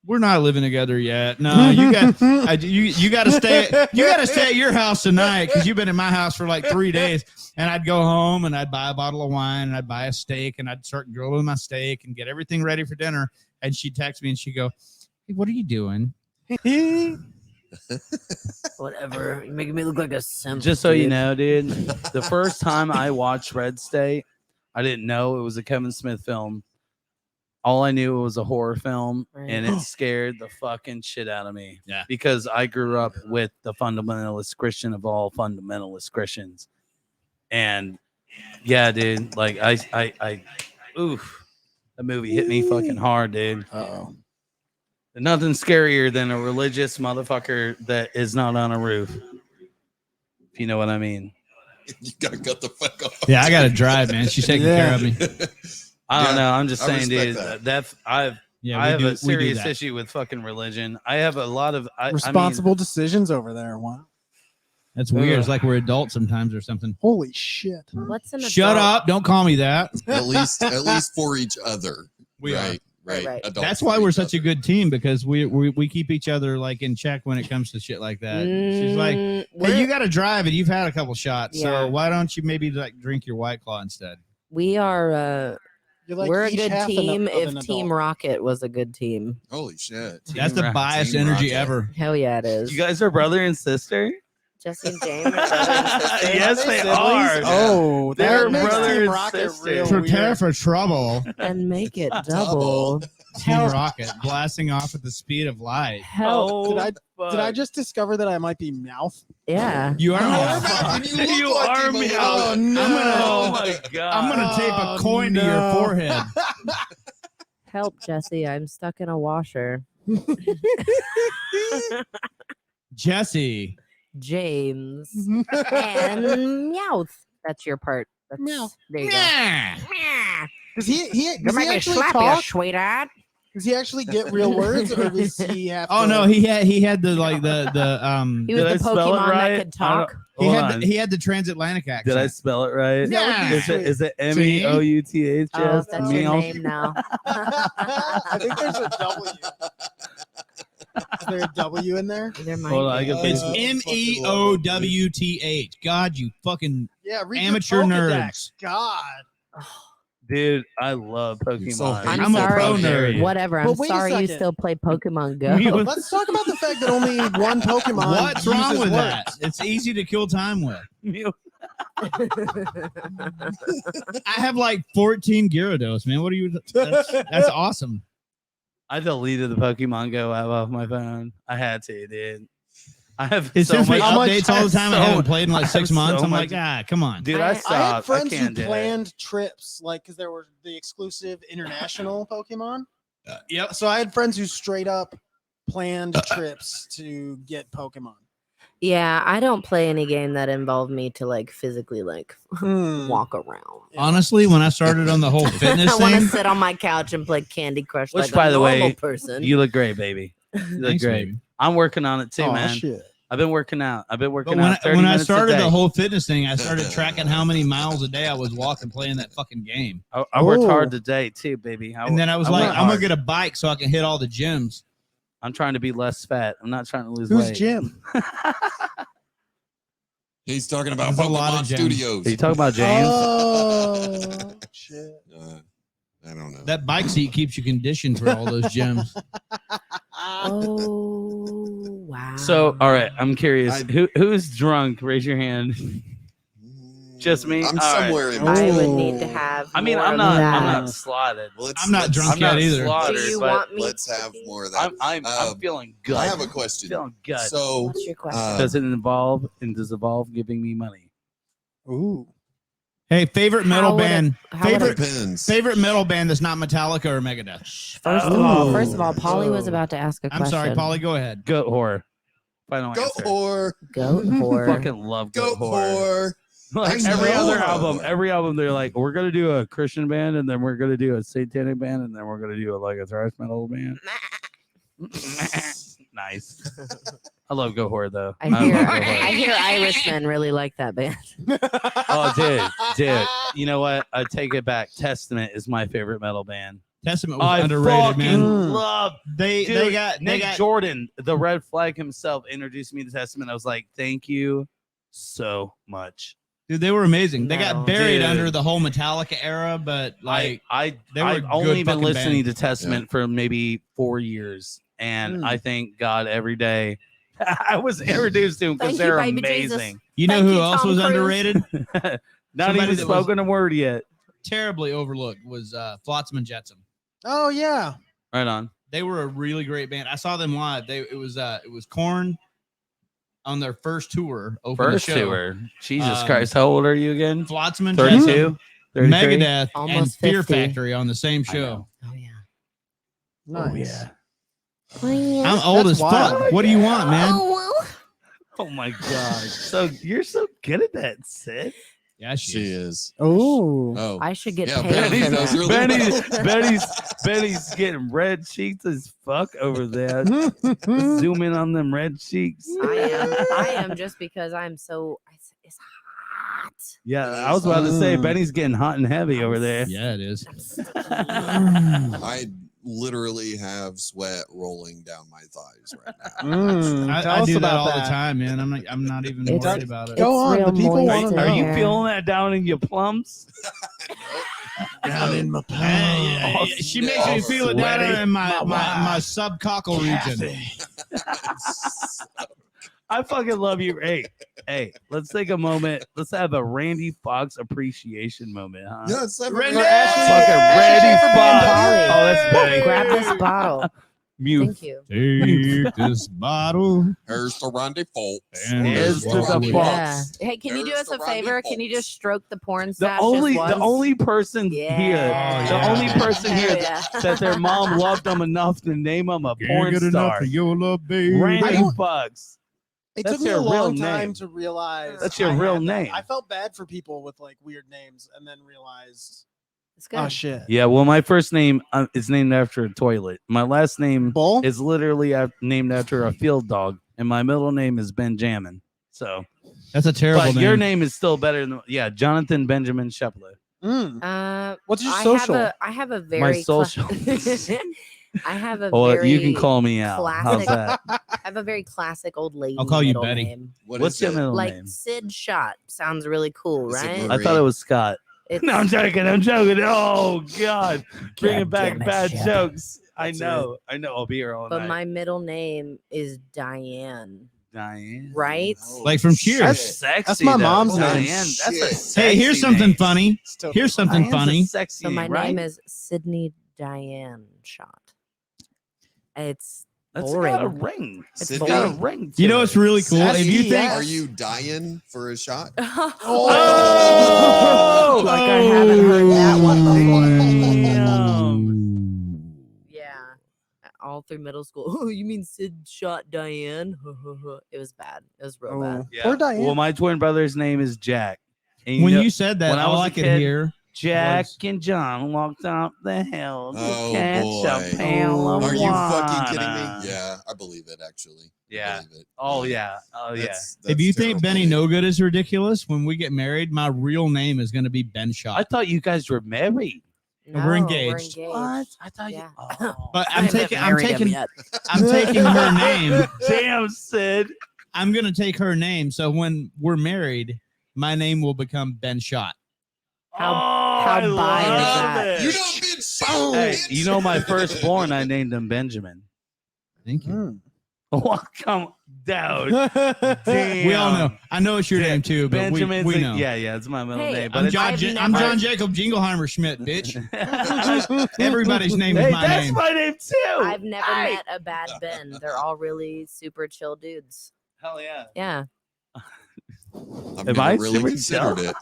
we're not living together yet. No, you got you got to stay. You got to stay at your house tonight because you've been in my house for like 3 days. And I'd go home and I'd buy a bottle of wine and I'd buy a steak and I'd start grilling my steak and get everything ready for dinner. And she'd text me and she'd go, hey, what are you doing? Whatever. You're making me look like a simp. Just so you dude. know, dude, the first time I watched Red State, I didn't know it was a Kevin Smith film. All I knew it was a horror film, Right. and it scared the fucking shit out of me. Yeah. Because I grew up with the fundamentalist Christian of all fundamentalist Christians. And yeah, dude, like I oof, the movie hit me fucking hard, dude. Uh-oh. Nothing scarier than a religious motherfucker that is not on a roof. If you know what I mean. You gotta cut the fuck off. Yeah, I got to drive, man. She's taking care of me. I don't Yeah, know. I'm just I saying, respect dude. that. That's I Yeah, have we a do serious that. issue with fucking religion. I have a lot of Responsible decisions over there. Wow. That's weird. It's like we're adults sometimes or something. Holy shit. What's an Shut adult? up. Don't call me that. at least for each other. We are. Right. Right. Adult That's for why we're each such a other. good team because we keep each other like in check when it comes to shit like that. She's like, Mm, hey, you got to drive and you've had a couple shots. Yeah. So why don't you maybe like drink your White Claw instead? we are You're like we're a each good half team of if an Team adult. Rocket was a good team. Holy shit. That's the Team biased Team energy Rocket. ever. Hell yeah, it is. You guys are brother and sister? Jesse and James are brother and sister. Yes, they Siblings? are. Oh, They're that makes brother Team and Rocket sister. real Prepare weird. for trouble. And make it Double. double. Team Rocket blasting off at the speed of light. Hell, Did I just discover that I might be mouth? yeah. You are. And you look You like are him a me. little Oh, bit. no. Oh my god. I'm gonna tape a Oh, coin to your no. forehead. Help, Jesse. I'm stuck in a washer. Jesse. James and Meowth. That's your part. That's, Meow. There you go. Yeah. Does he You does he make me actually slap you, talk? sweetheart. Does he actually get real words, or does he have? Oh to, no, he had the like the He was Did I the spell it Pokemon right? that could talk. Hold on. he had the transatlantic accent. Did I spell it right? Yeah. Is it MEOUTH? Oh, that's your Meow? name now. I think there's a W. Is there a W in there? There might Hold on, I be. can It's fix it. MEOWTH. God, you fucking Yeah, read amateur your nerds. Pokedex. God. Dude, I love You're so Pokemon. hating. I'm I'm a pro sorry. nerd. Whatever. I'm But wait a sorry you second. still play Pokemon Go. Let's talk about the fact that only one Pokemon. What's wrong uses with words. that? It's easy to kill time with. I have like 14 Gyarados, man. What are you? That's awesome. I deleted the Pokemon Go app off my phone. I had to, dude. I have It so sends me much. How much- updates all the time. I so- haven't played in I like 6 have months. so I'm like, much- come on. Dude, I I had stopped. I had friends who can't do it. planned trips, like because there were the exclusive international Pokemon. Yep. So I had friends who straight up planned trips to get Pokemon. Yeah, I don't play any game that involve me to like physically like walk around. Honestly, when I started on the whole fitness I want to thing, sit on my couch and play Candy Crush Which, like by a the normal way, person. You look great, baby. You look thanks, great. baby. I'm working on it too, Oh, man. shit. I've been working out. I've been But working when, out 30 when I minutes started a day. the whole fitness thing, I started tracking how many miles a day I was walking playing that fucking game. I worked Oh. hard today too, baby. And then I was went like, I'm hard. gonna get a bike so I can hit all the gyms. I'm trying to be less fat. I'm not trying to lose Who's weight. Jim? He's talking about There's a lot Pokemon of gems. Studios. Are you talking about James? Oh, shit. I don't know. That bike seat keeps you conditioned for all those gyms. Oh wow. So, all right, I'm curious. I- Who's drunk? Raise your hand. Just me? I'm All right. somewhere in I between. would need to have. I mean, more I'm of not. that. I'm not slotted. I'm not drunk I'm yet not either. slaughtered, Do you but want me? Let's have more of that. I'm feeling good. I have a question. Feeling good. So, What's your question? Does it involve giving me money? Ooh. Hey, favorite How metal would it- band. how would it- depends. Favorite metal band that's not Metallica or Megadeth. First of all, Polly was Oh. about to ask a I'm question. sorry, Polly. Go ahead. Goat whore. Final Go answer. whore. Goat whore. Fucking love Go goat whore. whore. Like Actually, every other no. album, they're like, we're gonna do a Christian band, and then we're gonna do a satanic band, and then we're gonna do a thrash metal band. Nice. I love Go Whore though. I hear love Go Whore. I hear Irishmen really like that band. Oh, dude. You know what? I take it back. Testament is my favorite metal band. Testament was I underrated, fucking man. love. They Dude, got Nick Jordan, the Red Flag himself, introduced me to Testament. I was like, thank you so much. dude, they were amazing. They Metal. got buried Dude. under the whole Metallica era, but like they were I've a only good been fucking listening band. to Testament for maybe 4 years, and I thank God every day. I was introduced to them because Thank you, they're baby Jesus. amazing. You know Thank who you, else Tom was Cruise. underrated? Not Somebody even that was- spoken a word yet. Terribly overlooked was Flotsam and Jetsam. Oh, yeah. Right on. They were a really great band. I saw them live. It was Korn on their first tour. Opened First the show. tour. Jesus Um, Christ. How old are you again? Flotsam and Jetsam, 32? 33? Megadeth, and Almost Fear 50. Factory on the same I show. know. Oh yeah. Nice. Oh, yeah. I'm old That's as fuck. wild. What do you want, man? Oh, my God. So you're so good at that, Sid. Yeah, She is. Oh. Oh. I should get Yeah, paid Benny for knows that. really Benny's getting red cheeks as fuck over there. Zoom in on them red cheeks. I am just because I'm so. It's hot. Yeah, I was about to say Benny's getting hot and heavy over there. Yeah, it is. I literally have sweat rolling down my thighs right now. I Tell us do that about all that. the time, man. I'm not even It's- worried about it. Go on. real The people moist want to in know. Are you here. feeling that down in your plums? Down in my Yeah, she makes me feel it down sweaty. in my subcockle region. I fucking love you. Hey, let's take a moment. Let's have a Randy Fox appreciation moment, huh? Yeah, it's like Renee! Fucking Ashley Randy for being Fox. Polly. Oh, that's Benny. Grab this bottle. Mute. Thank you. Take this bottle. Here's the rendezvous. And Here's walk to the away. box. Yeah. Hey, can you do There's us a the Rodney favor? Can you Folks. just stroke the porn The stash? only just the once? only person Yeah. here, the yeah. only person here Hell yeah. that their mom loved them enough to name them a Can't porn get enough star. of your love, baby. Randy Fox. It That's took me a your real long time name. to realize. That's your I real had that. name. I felt bad for people with like weird names and then realized, It's good. oh shit. Yeah, well, my first name is named after a toilet. My last name Bull? is literally named after a field dog, and my middle name is Benjamin. So, That's a terrible but name. your name is still better than Jonathan Benjamin Shepler. What's your I social? have a very social. I have a Well, very you can call me out. How's classic- that? I have a very classic old lady. I'll call you middle Betty. Name. What's your middle Like name? Sid Shot sounds really cool, Is it right? Marie? I thought it was Scott. It's, No, I'm joking. Oh God, bringing back damn it, bad Shep. jokes. That's I know. I'll be here all but night. my middle name is Diane, Diane. right? Like from Cheers. That's Shit. sexy. That's my though. mom's name. Diane. That's a Shit. sexy Hey, here's something name. funny. It's totally Here's something Diane's a funny. sexy So my name, right? name is Sydney Diane Shot. It's That's boring. got a ring. It's Sydney? Got a boring. ring. To You know it. what's really cool? If you Sassy, think yeah. Are you dying for a shot? Oh! Like I haven't heard that one before. Damn. Yeah, all through middle school. Oh, you mean Sid shot Diane? It was bad. It was real bad. Yeah. Poor Diane. Well, my twin brother's name is Jack. And When know- you said that, when I all was a I could kid, hear. Jack was- and John walked up the hill to Oh, catch boy. a pail of Are you fucking water. kidding me? Yeah, I believe it actually. Yeah. I believe it. Oh yeah. Oh yeah. If you think terrible. Benny No Good is ridiculous, when we get married, my real name is going to be Ben I Shot. thought you guys were married. No, We're engaged. What? I thought Yeah. you. Oh. But I I'm haven't taking married him yet. her name. Damn, Sid. I'm going to take her name. So when we're married, my name will become Ben Shot. How I bi is love that? it. You don't been so Hey, you know my firstborn, I named him Benjamin. Thank you. Mm. Oh, come down. Damn. We all know. I know it's your name too, but Benjamin's we a- know. Yeah, it's my middle Hey, name. But I'm it's John, I've I'm never- John Jacob Jingleheimer Schmidt, bitch. Everybody's name is Hey, my that's name. my name too. I've never Hey. met a bad Ben. They're all really super chill dudes. Hell yeah. Yeah. I've Am never I really super considered dumb? it,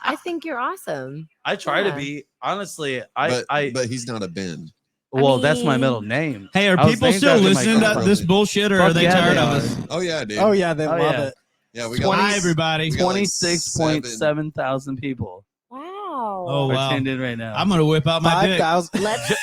I think you're awesome. I try to Yeah. be. Honestly, but he's not a Ben. well, that's my mean- middle name. Hey, are I was people named still after my listening to grandfather. this bullshit, or are Fuck they yeah, tired they of are. us? Oh yeah, dude. Oh yeah, they Oh, love yeah. it. Yeah, we got Hi, everybody. we got like 26.7 thousand people Wow. Oh, are wow. tuned in right now. I'm going to whip out my dick. 5,000. Let's.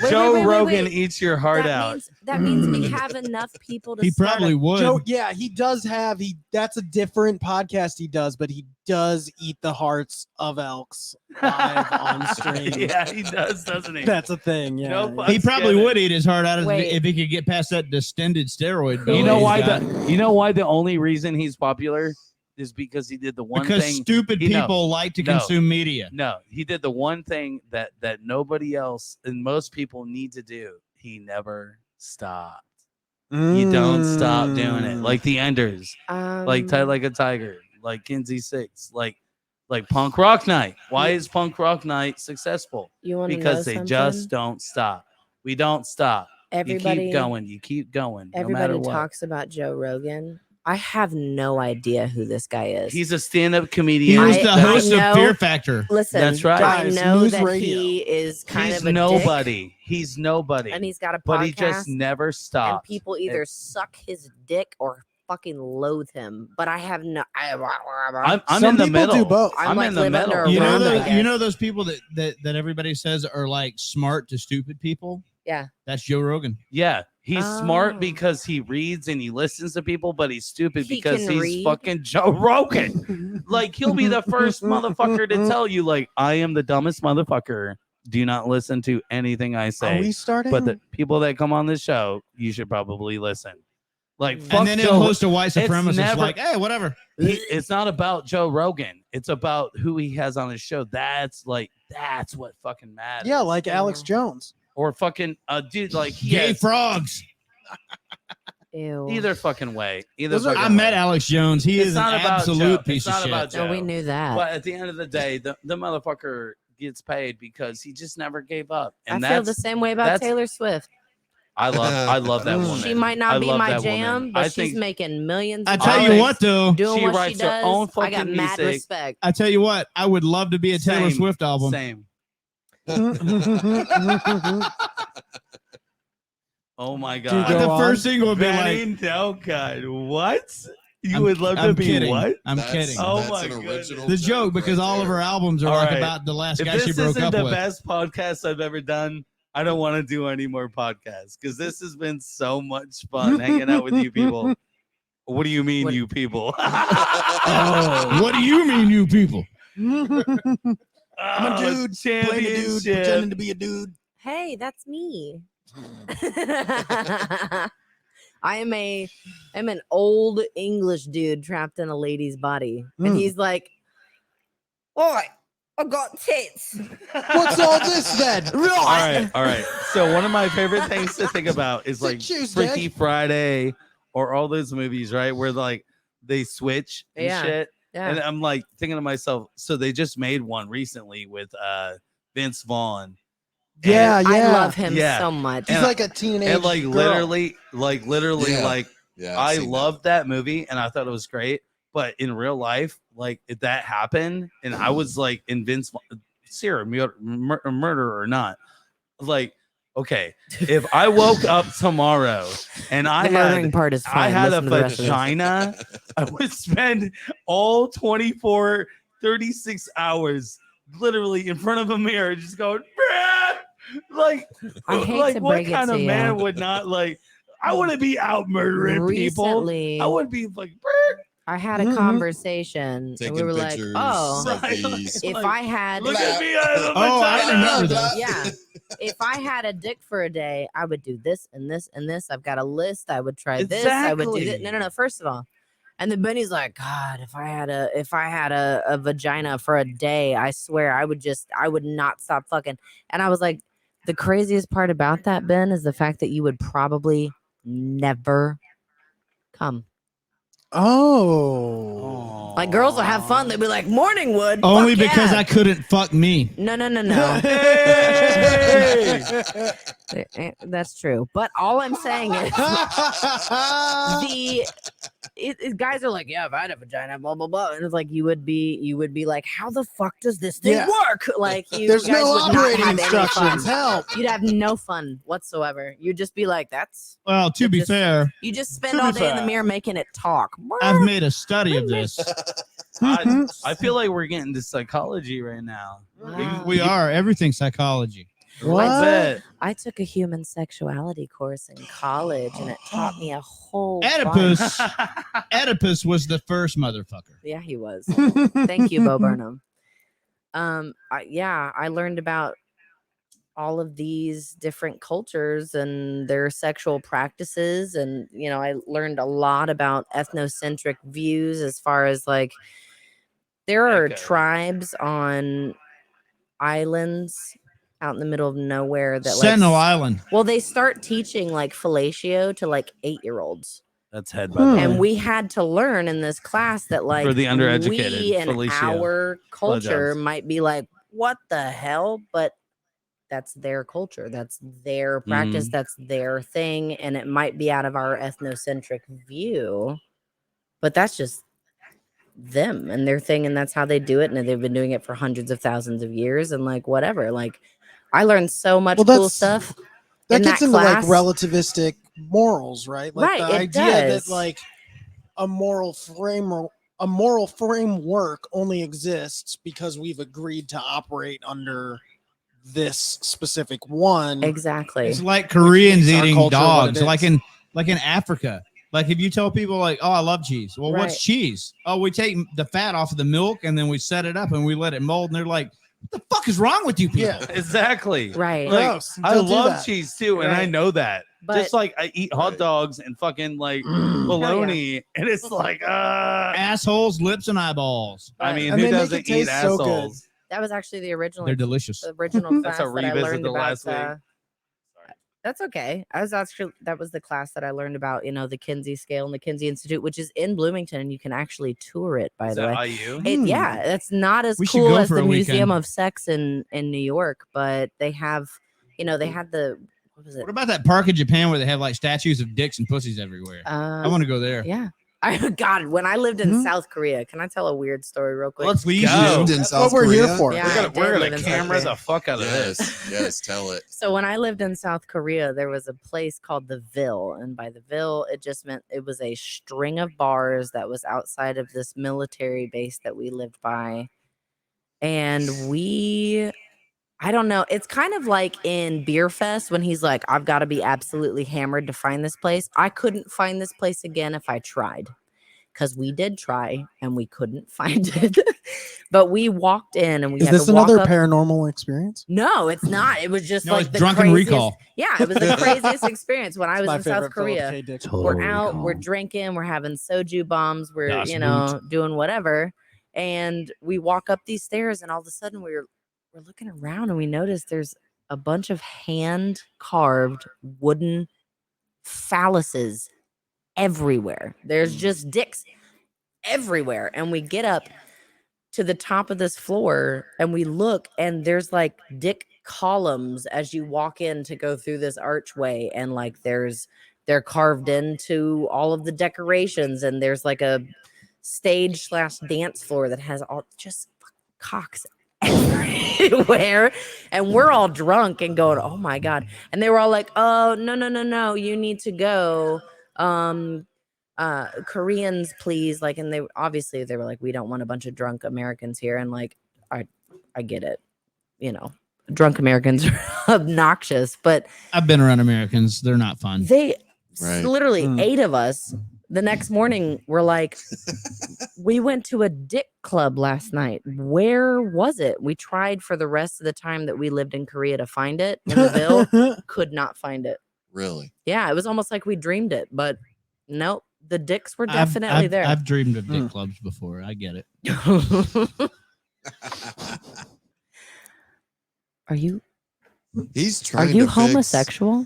Wait, Joe wait, wait, Rogan wait. eats your heart that out. Means we have enough people to He start probably a- would. Joe, yeah, he does have that's a different podcast he does, but he does eat the hearts of elks live on stream. Yeah, he does, doesn't he? That's a thing. Yeah. No yeah. fuck. He probably Get it. would eat his heart out Wait. if he could get past that distended steroid bill. You know that why he's got. you know why the only reason he's popular is because he did the one Because thing. stupid he- no, people like to no. consume media. No, he did the one thing that nobody else and most people need to do. He never stopped. You don't stop doing it. Like the Enders, like Tight Like a Tiger, like Kinzie Sikz, like Punk Rock Night. Why is Punk Rock Night successful? You want to know Because they something? just don't stop. We don't stop. Everybody, You keep going. You keep going. No everybody matter what. talks about Joe Rogan. I have no idea who this guy is. He's a stand-up He comedian. was I- the I host of know- Fear Factor. Listen, That's right. I Guys, know news that radio. he is kind He's of a nobody. dick, He's nobody. and he's got a podcast, But he just never and stops. people either suck his dick or fucking loathe him. But I have no. I'm Some in the people do middle. both. I'm I'm like in the living middle. under a You know, rock, I those, you guess. know those people that everybody says are like smart to stupid people? Yeah. That's Joe Rogan. Yeah, he's smart Oh. because he reads and he listens to people, but he's stupid He because can he's read? fucking Joe Rogan. Like he'll be the first motherfucker to tell you, like, I am the dumbest motherfucker. Do not listen to anything I Are say. we starting? But the people that come on this show, you should probably listen. Like, And fuck And then he'll Joe. host a white supremacist never- like, hey, whatever. It's not about Joe Rogan. It's about who he has on his show. That's what fucking matters. yeah, like Alex Jones. or fucking dude, like he Gay has frogs. Ew. either fucking way. Either Those are- fucking I met way. Alex Jones. He It's is an not about absolute Joe. piece It's not of about shit. Joe. No, we knew that. But at the end of the day, the motherfucker gets paid because he just never gave up. And I feel that's the same way about that's- Taylor Swift. I love that She woman. She might I not be love my that woman. jam, but I she's think making millions. I of tell you dollars what, though. doing she what writes she her does. own I got fucking mad music. respect. I tell you what, I would love to be a Taylor Same. Swift album. Same. Oh my Dude, god. But the Go first single would be Benny like, no God. What? You I'm- would love to I'm be kidding. what? I'm That's- kidding. Oh that's my an goodness. original The joke, because right all of there. her albums are All like right. about the last If guy she this broke isn't up the with. best podcast I've ever done, I don't want to do any more podcasts because this has been so much fun hanging out with you people. What do you mean, What- you people? Oh, what do you mean, you people? I'm a Oh, dude, playing a dude, championship. pretending to be a dude. Hey, that's me. I'm an old English dude trapped in a lady's body. And Mm. he's like, "Oi, I got tits." What's all this then? All right. So one of my favorite things to think about is like Tuesday. Freaky Friday or all those movies, right? Where like they switch and Yeah. shit. Yeah. And I'm like thinking to myself, so they just made one recently with Vince Vaughn. Yeah, yeah. I love him Yeah. so much. He's And- like a teenage And like girl. literally, Yeah. like Yeah, I've I seen that. loved that movie and I thought it was great. But in real life, like if that happened and I was like in Vince Vaughn, serial murder or not, like Okay, if I woke up tomorrow and The murdering part is fine. I had a Listen to the rest of this. vagina, I would spend all 24, 36 hours literally in front of a mirror just going, "Bruh!" like, I hate like to what break it kind to of you. man would not like, I wouldn't be out murdering people. Recently, I wouldn't be like, "Bruh." I had a Mhm. conversation and Taking we were like, pictures, oh, selfies. if Like, I had, Look at me, I have a Oh, I vagina. remember that. yeah, if I had a dick for a day, I would do this and this and this. I've got a list. I would try this. I would do that. Exactly. No. First of all, and then Benny's like, God, if I had a vagina for a day, I swear I would not stop fucking. And I was like, the craziest part about that, Ben, is the fact that you would probably never come. Oh. Like girls will have fun. They'll be like, morning wood. Only fuck because yeah. I couldn't fuck me. No. Hey! That's true. But all I'm saying is guys are like, yeah, if I had a vagina, blah blah blah, and it's like you would be like, how the fuck does this thing Yeah. work? Like you There's guys no would not operating have any instructions. fun. Help. You'd have no fun whatsoever. You'd just be like, Well, to be just- fair, you just spend all day in the mirror making it talk. I've made a study of this. I feel like we're getting to psychology right now. Wow. We are everything psychology. What? I bet. I took a human sexuality course in college, and it taught me a whole Oedipus. bunch. Oedipus was the first motherfucker. Yeah, he was. Thank you, Bo Burnham. I learned about all of these different cultures and their sexual practices, and I learned a lot about ethnocentric views as far as like there are Echo. tribes on islands out in the middle of nowhere that Sentinel Island. well, they start teaching like fellatio to like 8-year-olds. That's head by the And way. we had to learn in this class that like For the undereducated, we in fellatio. our culture Blowjobs. might be like, what the hell? But that's their culture. That's their practice. That's their thing. And it might be out of our ethnocentric view, but that's just them and their thing. And that's how they do it. And they've been doing it for hundreds of thousands of years. And like, whatever, like I learned so much Well, cool that's- stuff. That in gets that into class. like relativistic morals, right? Like Right, the it idea does. that like a moral framework only exists because we've agreed to operate under this specific one. Exactly. It's like Koreans makes our eating culture what it dogs, like is. in Africa. Like if you tell people like, "Oh, I love cheese." Well, Right. what's cheese? Oh, we take the fat off of the milk and then we set it up and we let it mold. And they're like, "What the fuck is wrong with you people?" Yeah. Exactly. Right. Like, Gross. I Don't do love that. cheese too, and I Right. know that. But Just like I eat hot Right. dogs and fucking like Mm. bologna, and it's like, Assholes, lips, and eyeballs. I mean, And who they make doesn't it eat taste so good. assholes? that was actually the original They're delicious. the original That's class a that I revisit learned to about. last week. That's okay. That was the class that I learned about, the Kinzie scale and the Kinzie Institute, which is in Bloomington, and you can actually tour it, by Is the way. that IU? Yeah, that's not as We should cool go as for the a Museum weekend. of Sex in New York, but they have, they had the, what was it? What about that park in Japan where they have like statues of dicks and pussies everywhere? I want to go there. Yeah. God, when I lived in Mhm. South Korea, can I tell a weird story real quick? Let's Please go. Lived in That's South what we're here Korea? for. Yeah. We're I gonna did we're live gonna in South camera Korea. the fuck out of this. Yes, tell it. So when I lived in South Korea, there was a place called the Ville, and by the Ville, it just meant it was a string of bars that was outside of this military base that we lived by. And I don't know, it's kind of like in Beer Fest when he's like, I've got to be absolutely hammered to find this place. I couldn't find this place again if I tried, because we did try and we couldn't find it. But we walked in and we Is had this to walk another up. paranormal experience? No, it's not. It was just No, like it's the drunken craziest. recall. Yeah, it was the craziest experience when I It's was my in South favorite Philip Korea. K. Dick. We're out, we're drinking, we're having soju bombs, we're Das Boot. doing whatever, and we walk up these stairs, and all of a sudden we're looking around, and we notice there's a bunch of hand carved wooden phalluses everywhere. There's just dicks everywhere, and we get up to the top of this floor and we look, and there's like dick columns as you walk in to go through this archway, and like they're carved into all of the decorations, and there's like a stage / dance floor that has all just cocks everywhere, and we're all drunk and going, oh my god. And they were all like, oh no, you need to go. Koreans, please. Like, and they obviously they were like, we don't want a bunch of drunk Americans here. And like, I get it, you know, drunk Americans are obnoxious, but I've been around Americans. They're not fun. they Right. literally 8 of us the next morning were like, we went to a dick club last night. Where was it? We tried for the rest of the time that we lived in Korea to find it in the Ville. Could not find it. Really? Yeah, it was almost like we dreamed it, but nope. The dicks were definitely there. I've dreamed of dick clubs before. I get it. Are you He's trying you to homosexual?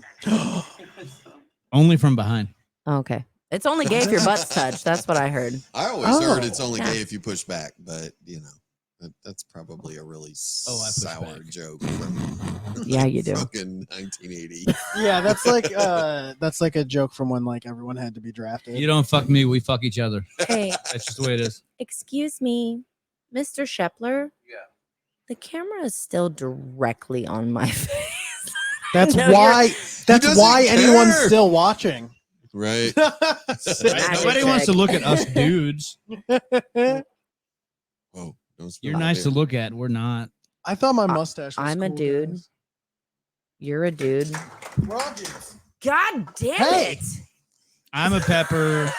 Only from behind. Okay. It's only gay if your butt's touched. That's what I heard. I always heard it's Oh, only yeah. gay if you push back, but you know, that's probably a really push sour back. joke from Yeah, you do. fucking 1980. Yeah, that's like a joke from when like everyone had to be drafted. You don't fuck me. We fuck each other. Hey, That's just the way it is. excuse me, Mr. Shepler. Yeah. The camera is still directly on my face. That's No, why. That's doesn't why anyone's care. still watching. Right? Nobody wants to look at us dudes. Whoa. don't You're start nice to there. look at. We're not. I thought my mustache. Was I'm a cool, dude. guys. You're a dude. We're all dudes. God damn Hey. it. I'm a pepper.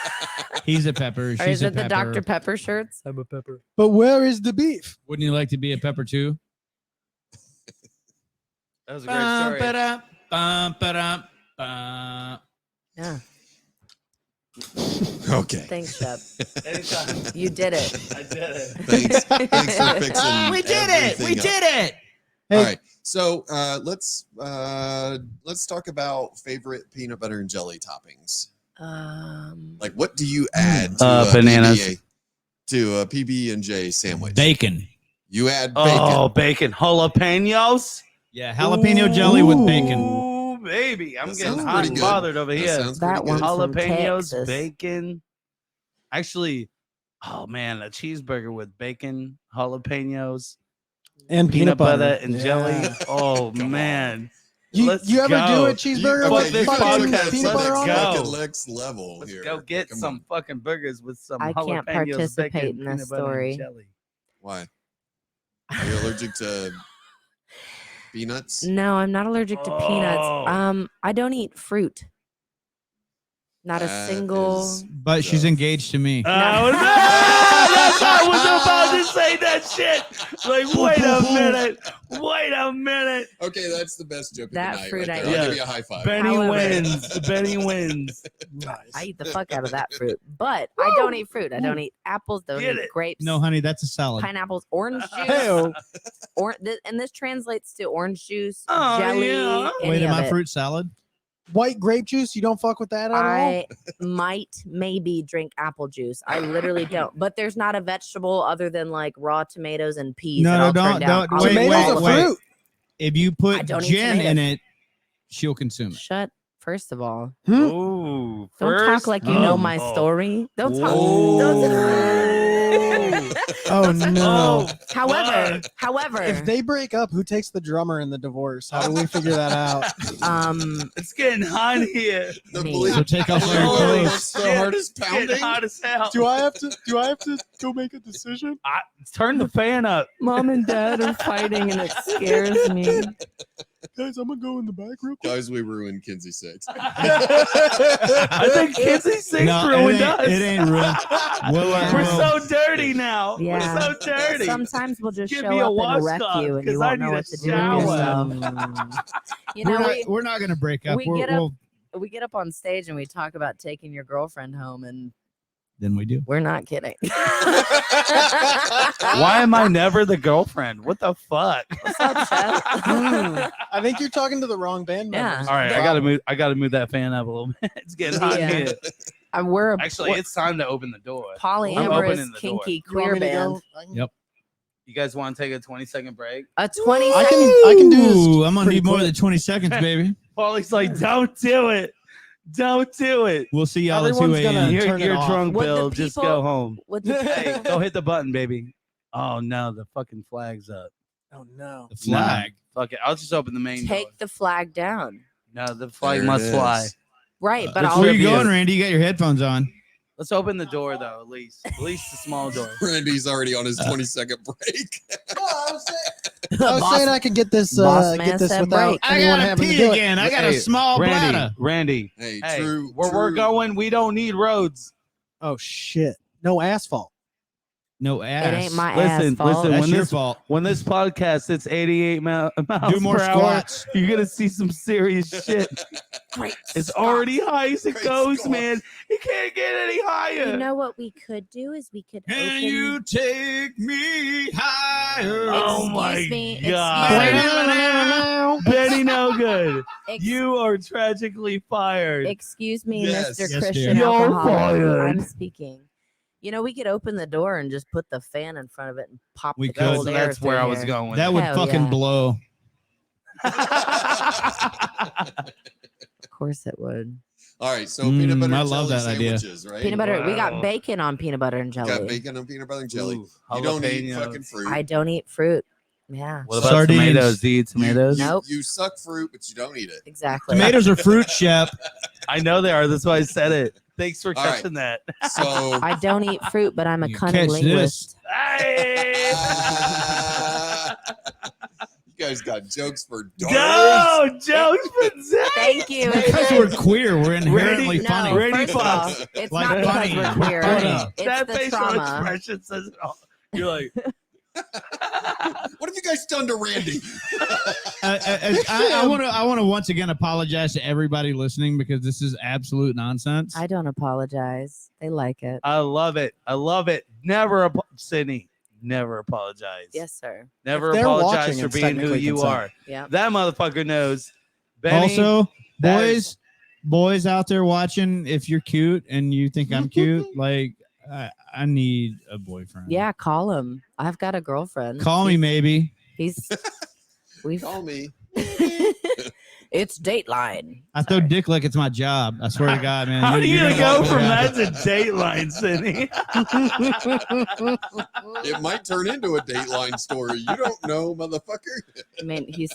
He's a pepper. Or She's is a it the pepper. Dr. Pepper shirts? I'm a pepper. But where is the beef? Wouldn't you like to be a pepper too? That was a great story. Yeah. Okay. Thanks, Shep. Anytime. You did it. I did it. Thanks for fixing. We did it. We everything up. did it. Hey. All right. So let's talk about favorite peanut butter and jelly toppings. Like, what do you add to Bananas. to a PB and J sandwich? Bacon. You add bacon. Oh, bacon. Jalapenos. Yeah, jalapeno jelly with bacon. Ooh, baby. I'm That getting sounds hot pretty and good. bothered over That here. sounds That pretty good. one- from Jalapenos, Texas. bacon. Actually, oh man, a cheeseburger with bacon, jalapenos, And peanut butter, and Yeah. jelly. Oh Come on. man. You Let's ever do go. a cheeseburger Fuck with this fucking podcast. peanut Let's butter on go. it? Fucking next level Let's here. go get Come some on. fucking burgers with some I can't jalapenos, participate bacon, in this peanut butter, and story. jelly. Why? Are you allergic to peanuts? No, I'm not allergic to peanuts. Oh. I don't eat fruit. Not a That single. is- But she's engaged to me. Oh, no! I was about to say that shit. Like, wait a minute. Wait a minute. Okay, that's the best joke That of the night fruit right I there. I'll eat. give you a high five. Benny However- wins. Benny wins. I eat the fuck out of that fruit. But I don't eat fruit. I don't eat apples. Don't Get eat it. grapes. No, honey, that's a salad. Pineapples, orange juice. Hey-o. And this translates to orange juice, Oh, jelly. yeah. Any Wait, am of I it. fruit salad? White grape juice. You don't fuck with that at all. I might maybe drink apple juice. I literally don't. But there's not a vegetable other than like raw tomatoes and peas. No, that no, I'll turn don't- down. don't- I'll wait, eat Tomatoes all are of wait. it. fruit. If you I put don't eat gin in tomatoes. it, she'll consume it. Shut. First of all, Ooh. don't talk like you know my Oh. story. Don't talk. Ooh. Oh no. However, If they break up, who takes the drummer in the divorce? How do we figure that out? It's getting hot here. The Me. bleep- So take off all your Holy clothes. What's the shit, hardest it's getting pounding? hot as hell. Do I have to go make a decision? Turn the fan up. Mom and Dad are fighting, and it scares me. Guys, I'm gonna go in the back real quick. Guys, we ruined Kinzie 6. I think Kinzie 6 No, ruined it ain't, us. it ain't ruined. We're We're so dirty now. Yeah. We're so dirty. Sometimes we'll just Give show me a up and wreck washcloth, you, and you 'cause I won't know need a what to do with yourself. You know, we're not gonna break up. we get up- we get up on stage and we talk about taking your girlfriend home, and Then we do. we're not kidding. Why am I never the girlfriend? What the fuck? What's up, Shep? I think you're talking to the wrong band Yeah. members. All right, I gotta move that fan up a little bit. It's getting hot Yeah. here. We're Actually, it's time to open the door. I'm polyamorous, opening the door. kinky, You want queer me to band. go? I can- Yep. You guys want to take a 20-second break? A 20 I second. can do this. Ooh, I'm gonna pretty need more quick. than 20 seconds, baby. Paulie's like, don't do it. Don't do it. We'll see y'all at 2 Everyone's gonna- a.m. turn You're it off. drunk, Would the Bill. Just people- go home. With the Hey, go hit the button, baby. Oh no, the fucking flag's up. Oh no. The flag. Fuck it. I'll just open the main door. Take the flag down. No, the flag There it must fly. is. Right, but Let's I'll Where you review. going, Randy? You got your headphones on. Let's open the door though, at least the small door. Randy's already on his 20-second break. I was saying I could get this Boss man said without break. I anyone gotta having to pee do it. again. I got a Hey, small bladder. Randy. Hey, Hey, true. where we're true. going, we don't need roads. Oh shit! No asphalt. No It ass. ain't my Listen, ass fault. listen, That's when your this fault. when this podcast hits 88 miles Do more per hour, squats. you're gonna see some serious shit. Great. It's already high as it Great goes, squats. man. It can't get any higher. You know what we could do is we could Can open. you take me higher? Oh my Excuse me, God. Benny, no good. Ex- You are tragically fired. Excuse me, Yes. Mr. Yes, Christian dear. You're alcoholic. fired. I'm speaking. You know, we could open the door and just put the fan in front of it and pop We the could. cold So air that's where through I was here. going with That would Hell fucking yeah. blow. Of course it would. All right, so peanut butter I and love jelly that idea. sandwiches, right? Peanut butter. We Wow. got bacon on peanut butter and jelly. Got bacon and peanut butter and jelly. Ooh, You don't eat jalapenos. fucking fruit. I don't eat fruit. Yeah, What about Sardines. tomatoes? Do you eat tomatoes? Nope. You suck fruit, but you don't eat it. exactly. Tomatoes are fruit, Shep. I know they are. That's why I said it. Thanks for All right. catching that. So I don't eat fruit, but I'm a You cunning catch linguist. Hey! you guys got jokes for days. Go, jokes for Zach. Thank you. Because we're queer. We're inherently Ready? funny. No, Ready, first of all, Fox? it's Like not because funny. we're queer. Funny. It's That the facial trauma. expression says it all. You're like, What have you guys done to Randy? I want to once again apologize to everybody listening because this is absolute nonsense. I don't apologize. They like it. I love it. I love it. Never, Sydney, never apologize. Yes, sir. Never If they're apologize watching, for it's being who technically you consent. are. Yeah. That motherfucker knows. Benny, Also, that boys out there watching, if you're cute and you think I'm cute, like I need a boyfriend. Yeah, call him. I've got a girlfriend. Call me maybe. He's we've Call me. it's Dateline. I throw dick like it's my job. I swear to God, man. how are you You're gonna go love from that. that to Dateline, Sydney? It might turn into a Dateline story. You don't know, motherfucker. I mean, he's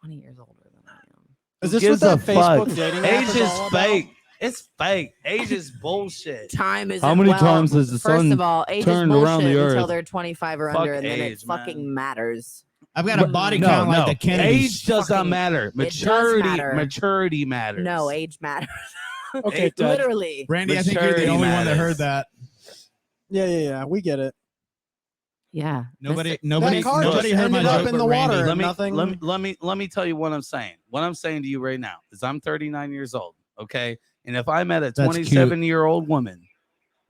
20 years older than I am. Is Who this what gives that a Facebook fuck? dating app Age is is all about? fake. It's fake. Age is bullshit. Time is How many times has the first sun of all, age is turned bullshit around the until earth? they're 25 or Fuck under, and then it age, man. fucking matters. I've got a body count like the Kennedys. Age does not Fucking- matter. does Maturity, matter. maturity matters. No, age matters. Okay, Age- Dad. Literally. Randy, I think you're the Maturity only one that matters. heard that. Yeah. We get it. Yeah. Nobody That car heard just my ended up joke in but the water. Randy. Let me, Nothing- let me tell you what I'm saying. What I'm saying to you right now is I'm 39 years old. Okay. And if I met a That's 27-year-old woman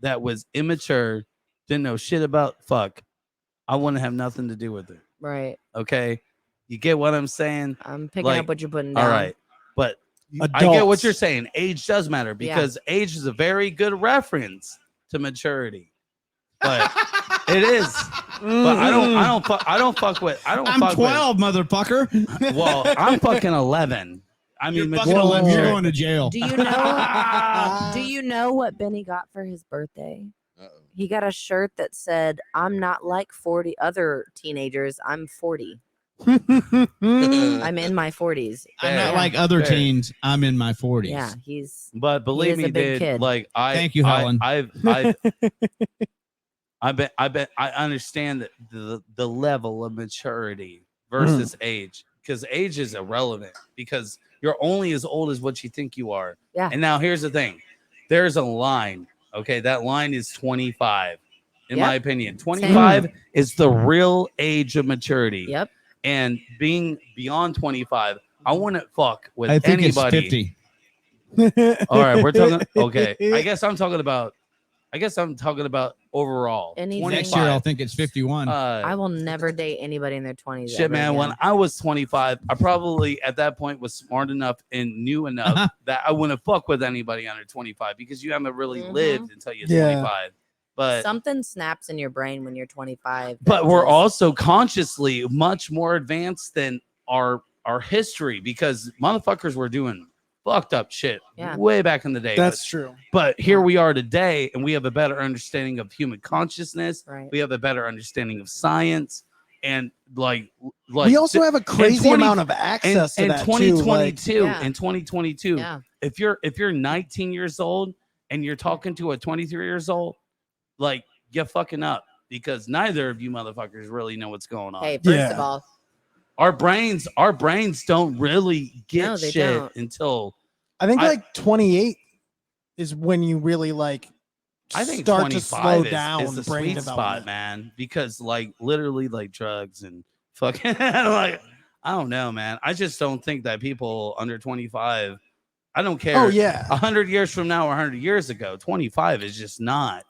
that was immature, didn't know shit about fuck, I wouldn't have nothing to do with her. Right. Okay. You get what I'm saying? I'm picking Like, up what you're putting down. All right. But I get what Adults. you're saying. Age does matter because age is a very good reference to maturity. But it is. But I don't fuck with. I'm 12, motherfucker. Well, I'm fucking 11. I mean, You're fucking 11. You're mature. going to jail. Do you know? Do you know what Benny got for his birthday? Uh-oh. He got a shirt that said, "I'm not like 40 other teenagers. I'm 40. I'm in my 40s." I'm not Fair. like other Fair. teens. I'm in my 40s. Yeah, he's But believe is me, a big dude. kid. Like Thank you, Helen. I understand that the level of maturity versus age, because age is irrelevant because you're only as old as what you think you are. Yeah. And now here's the thing. There's a line. Okay. That line is 25. In my opinion, 25 is the real age of maturity. Yep. And being beyond 25, I wouldn't fuck with I think anybody. it's 50. All right, we're talking. Okay, I guess I'm talking about overall. Anything- Next year, I'll think it's 51. I will never date anybody in their 20s. Shit, ever man. again. When I was 25, I probably at that point was smart enough and knew enough that I wouldn't fuck with anybody under 25 because you haven't really Mhm. lived until you're Yeah. 25. But something snaps in your brain when you're 25. that but we're just- also consciously much more advanced than our history because motherfuckers were doing fucked up shit Yeah. way back in the day. That's true. But here we are today, and we have a better understanding of human consciousness. Right. We have a better understanding of science, And like we also have a crazy 20 amount of access to in that too. Like, 2022. Yeah. In 2022, Yeah. if you're 19 years old and you're talking to a 23 years old, like you're fucking up because neither of you motherfuckers really know what's going on. Hey, first Yeah. of all, Our brains don't really get No, they shit don't. until I think I- like 28 is when you really like I think start to 25 slow is, down is the brain sweet development. spot, man. Because like literally like drugs and fucking like I don't know, man. I just don't think that people under 25. I don't care. Oh yeah. 100 years from now or 100 years ago, 25 is just not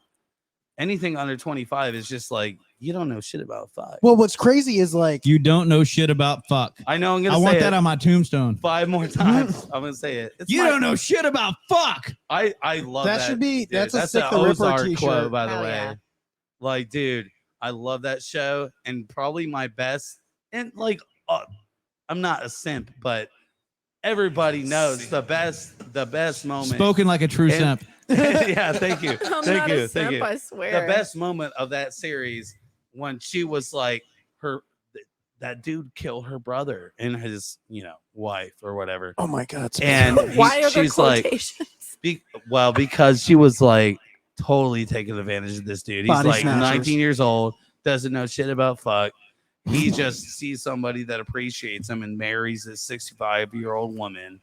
anything under 25 is just like you don't know shit about fuck. Well, what's crazy is like You don't know shit about fuck. I know I'm gonna I say want it that on my tombstone. 5 more times. I'm gonna say it. It's You my- don't know shit about fuck. I love that. that should be dude. that's a That's Sick an the Ripper Ozark t-shirt. quote, by the Hell way. yeah. Like, dude, I love that show, and probably my best. And like, I'm not a simp, but everybody knows the best moment. Spoken like a true And- simp. Yeah, thank you, I'm thank not you, a thank you. simp, I swear. The best moment of that series when she was like that dude killed her brother and his wife or whatever, Oh my god. and Why are there she's like. quotations? Because she was like totally taking advantage of this dude. He's Body like snatchers. 19 years old, doesn't know shit about fuck. He just sees somebody that appreciates him and marries this 65-year-old woman.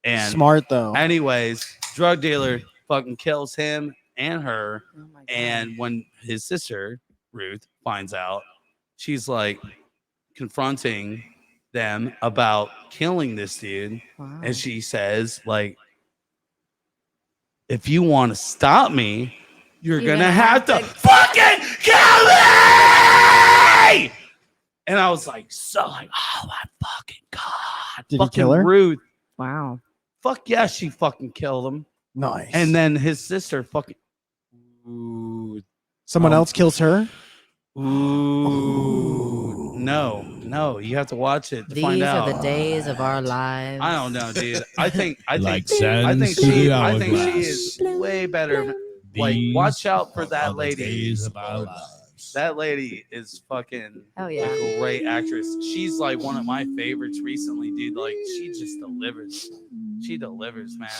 And smart though. anyways, drug dealer fucking kills him and her. Oh my God. And when his sister Ruth finds out, she's like confronting them about killing this dude. Wow. And she says, like, if you want to stop me, you're gonna have to fucking kill me. And I was like, oh my fucking god. Did he fucking kill her? Ruth. Wow. Fuck yeah, she fucking killed him. Nice. And then his sister fucking ooh, someone else kills her. ooh. No, you have to watch it to These find are out. the days of our lives. I don't know, dude. I think Like she sands through the is way better. Like, watch out for that lady. That lady is fucking Oh yeah. a great actress. She's like one of my favorites recently, dude. Like, she just delivers. She delivers, man.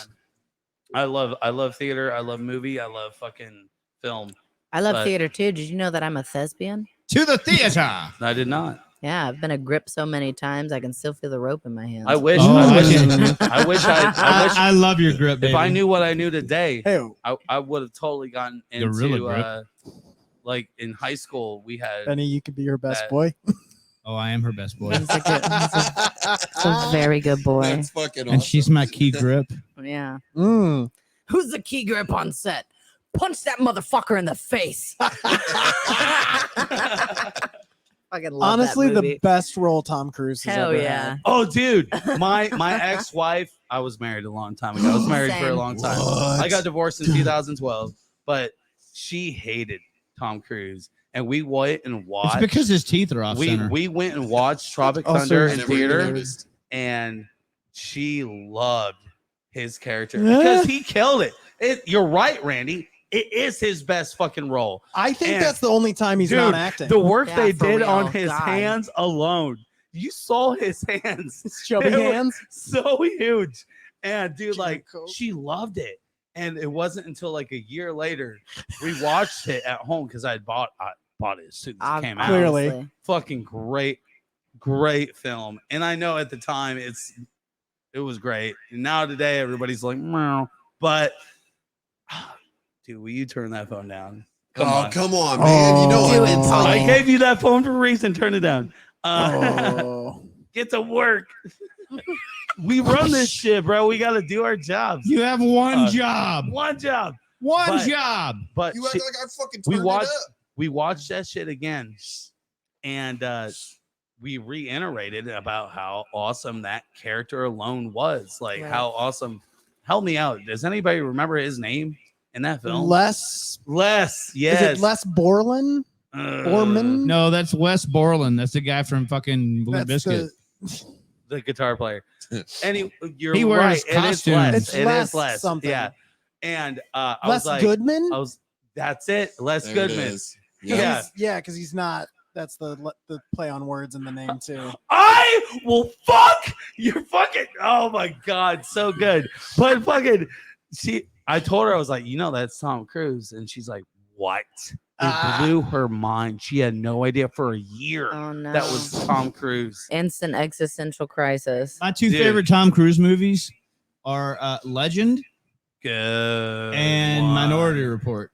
I love theater. I love movie. I love fucking film. I love But- theater too. Did you know that I'm a thespian? To the theater. I did not. Yeah, I've been a grip so many times I can still feel the rope in my hands. I wish. Oh, I wish. I love your grip, baby. If I knew what I knew today, Hey, I would have totally gotten Gorilla into grip. like in high school we had Benny, you could be your best That- boy. Oh, I am her best boy. He's a very good boy. That's fucking awesome. And she's my key grip. Yeah. Mm. Who's the key grip on set? Punch that motherfucker in the face. Fucking love Honestly, that the movie. best role Tom Cruise has Hell ever yeah. had. Oh, dude, my ex-wife. I was married a long time ago. I was married for a Same. long time. What? I got divorced in 2012, but she hated Tom Cruise, and we went and It's watched. because his teeth are off center. we went and watched Tropic Oh, Thunder sorry. in Never even theater, noticed. and she loved his character Yeah. because he killed it. You're right, Randy. It is his best fucking role. I think And- that's the only time he's not Dude, acting. The work Yeah, they for did on real. his God. hands alone. You saw his hands. His chubby They were hands. So huge. And dude, King like Coke. she loved it. And it wasn't until like a year later we watched it at home because I bought it as soon as it came out. Clearly. Obviously. Fucking great film. And I know at the time it was great. And now today everybody's like, meow. But dude, will you turn that phone down? Come on. Come on, man. You know Do I it, did Paul. I something. gave you that phone for a reason. Turn it down. Oh. Get to work. We run this shit, bro. We got to do our jobs. You have one Uh, job. One job. One but- job. But You act shit- like I fucking we turned watched- it up. we watched that shit again, and we reiterated about how awesome that character alone was. Like Right. how awesome. Help me out. Does anybody remember his name in that film? Les. Yes. Is it Les Borland? Borman? No, that's Wes Borland. That's the guy from fucking Blue That's Biscuit. the guitar player. And you're He wears right. It is costumes. Les. It's It Les is Les. something. Yeah. And I Les was like, Goodman? that's it. Les There it Goodman. is. Yeah. Yeah, because he's not. That's the play on words in the name too. I will fuck your fucking. Oh my god, so good. But fucking, I told her, I was like, that's Tom Cruise, and she's like, what? It blew her mind. She had no idea for a year Oh no. that was Tom Cruise. Instant existential crisis. My two Dude. favorite Tom Cruise movies are Legend Good and one. Minority Report.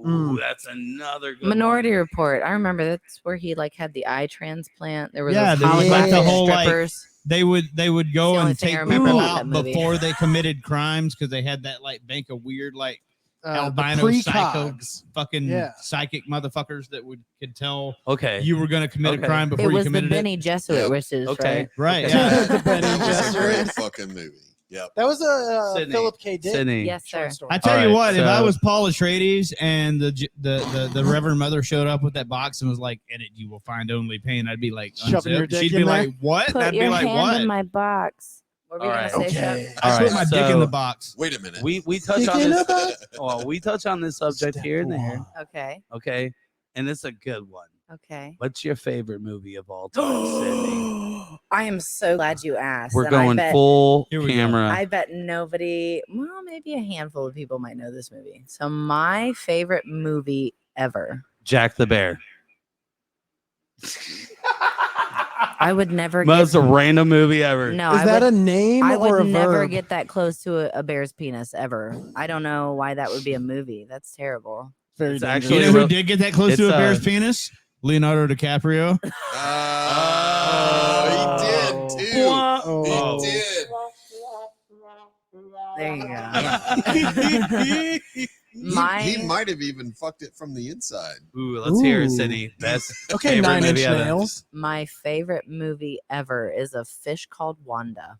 Ooh, that's another good Minority one. Report. I remember that's where he like had the eye transplant. There was Yeah, those there was, like, the holographic whole, like, strippers. They would go the only and thing I take remember people about out that movie. before they committed crimes because they had that like bank of weird like albino the psycho precogs. fucking Yeah. psychic motherfuckers that could tell Okay. you were going to commit Okay. a crime It before you was the committed Benny it. Jesuit Yep. wishes, Okay. Right? Okay. Yeah. The Benny That was a Gesserit. great fucking movie. Yep. That was a Sydney. Philip K. Dick Sydney. Yes, sir. short story. I tell All you right, what, if I so- was Paul Atreides and the Reverend Mother showed up with that box and was like, "In it, you will find only pain," I'd be like, Shoving your "Unzip." dick She'd in be there? like, "What?" And Put I'd your be like, hand "What?" in my box. What were you All gonna right. say, Okay. Shep? I All put right, my dick in so- the box. Wait a minute. We touch on Dick in this. a box? Well, we touch on this subject Step here and there. one. Okay. Okay, and it's a good one. Okay. What's your favorite movie of all time, Sydney? I am so glad you asked. We're and I going bet, full Here we go. camera. I bet nobody, well, maybe a handful of people might know this movie. So my favorite movie ever. Jack the Bear. I would never Most get. random movie ever. No, Is I that would, a name I or would a never verb? get that close to a bear's penis ever. I don't know why that would be a movie. That's terrible. Very It's dangerous. You actually know who real- did get that close to a it's, bear's penis? Leonardo DiCaprio. Oh, he did too. Oh. He did. There you go. He might have even fucked it from the inside. Ooh, let's hear it, Ooh. Sydney. Best Okay, favorite 9 Inch movie ever. Nails. My favorite movie ever is A Fish Called Wanda.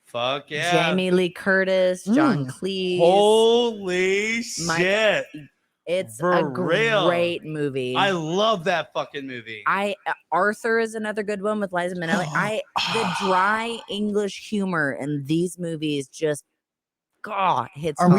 Fuck yeah. Jamie Lee Curtis, John Cleese. Holy My- shit. It's For a real. great movie. I love that fucking movie. Arthur is another good one with Liza Minnelli. The dry English humor in these movies just hits Are home.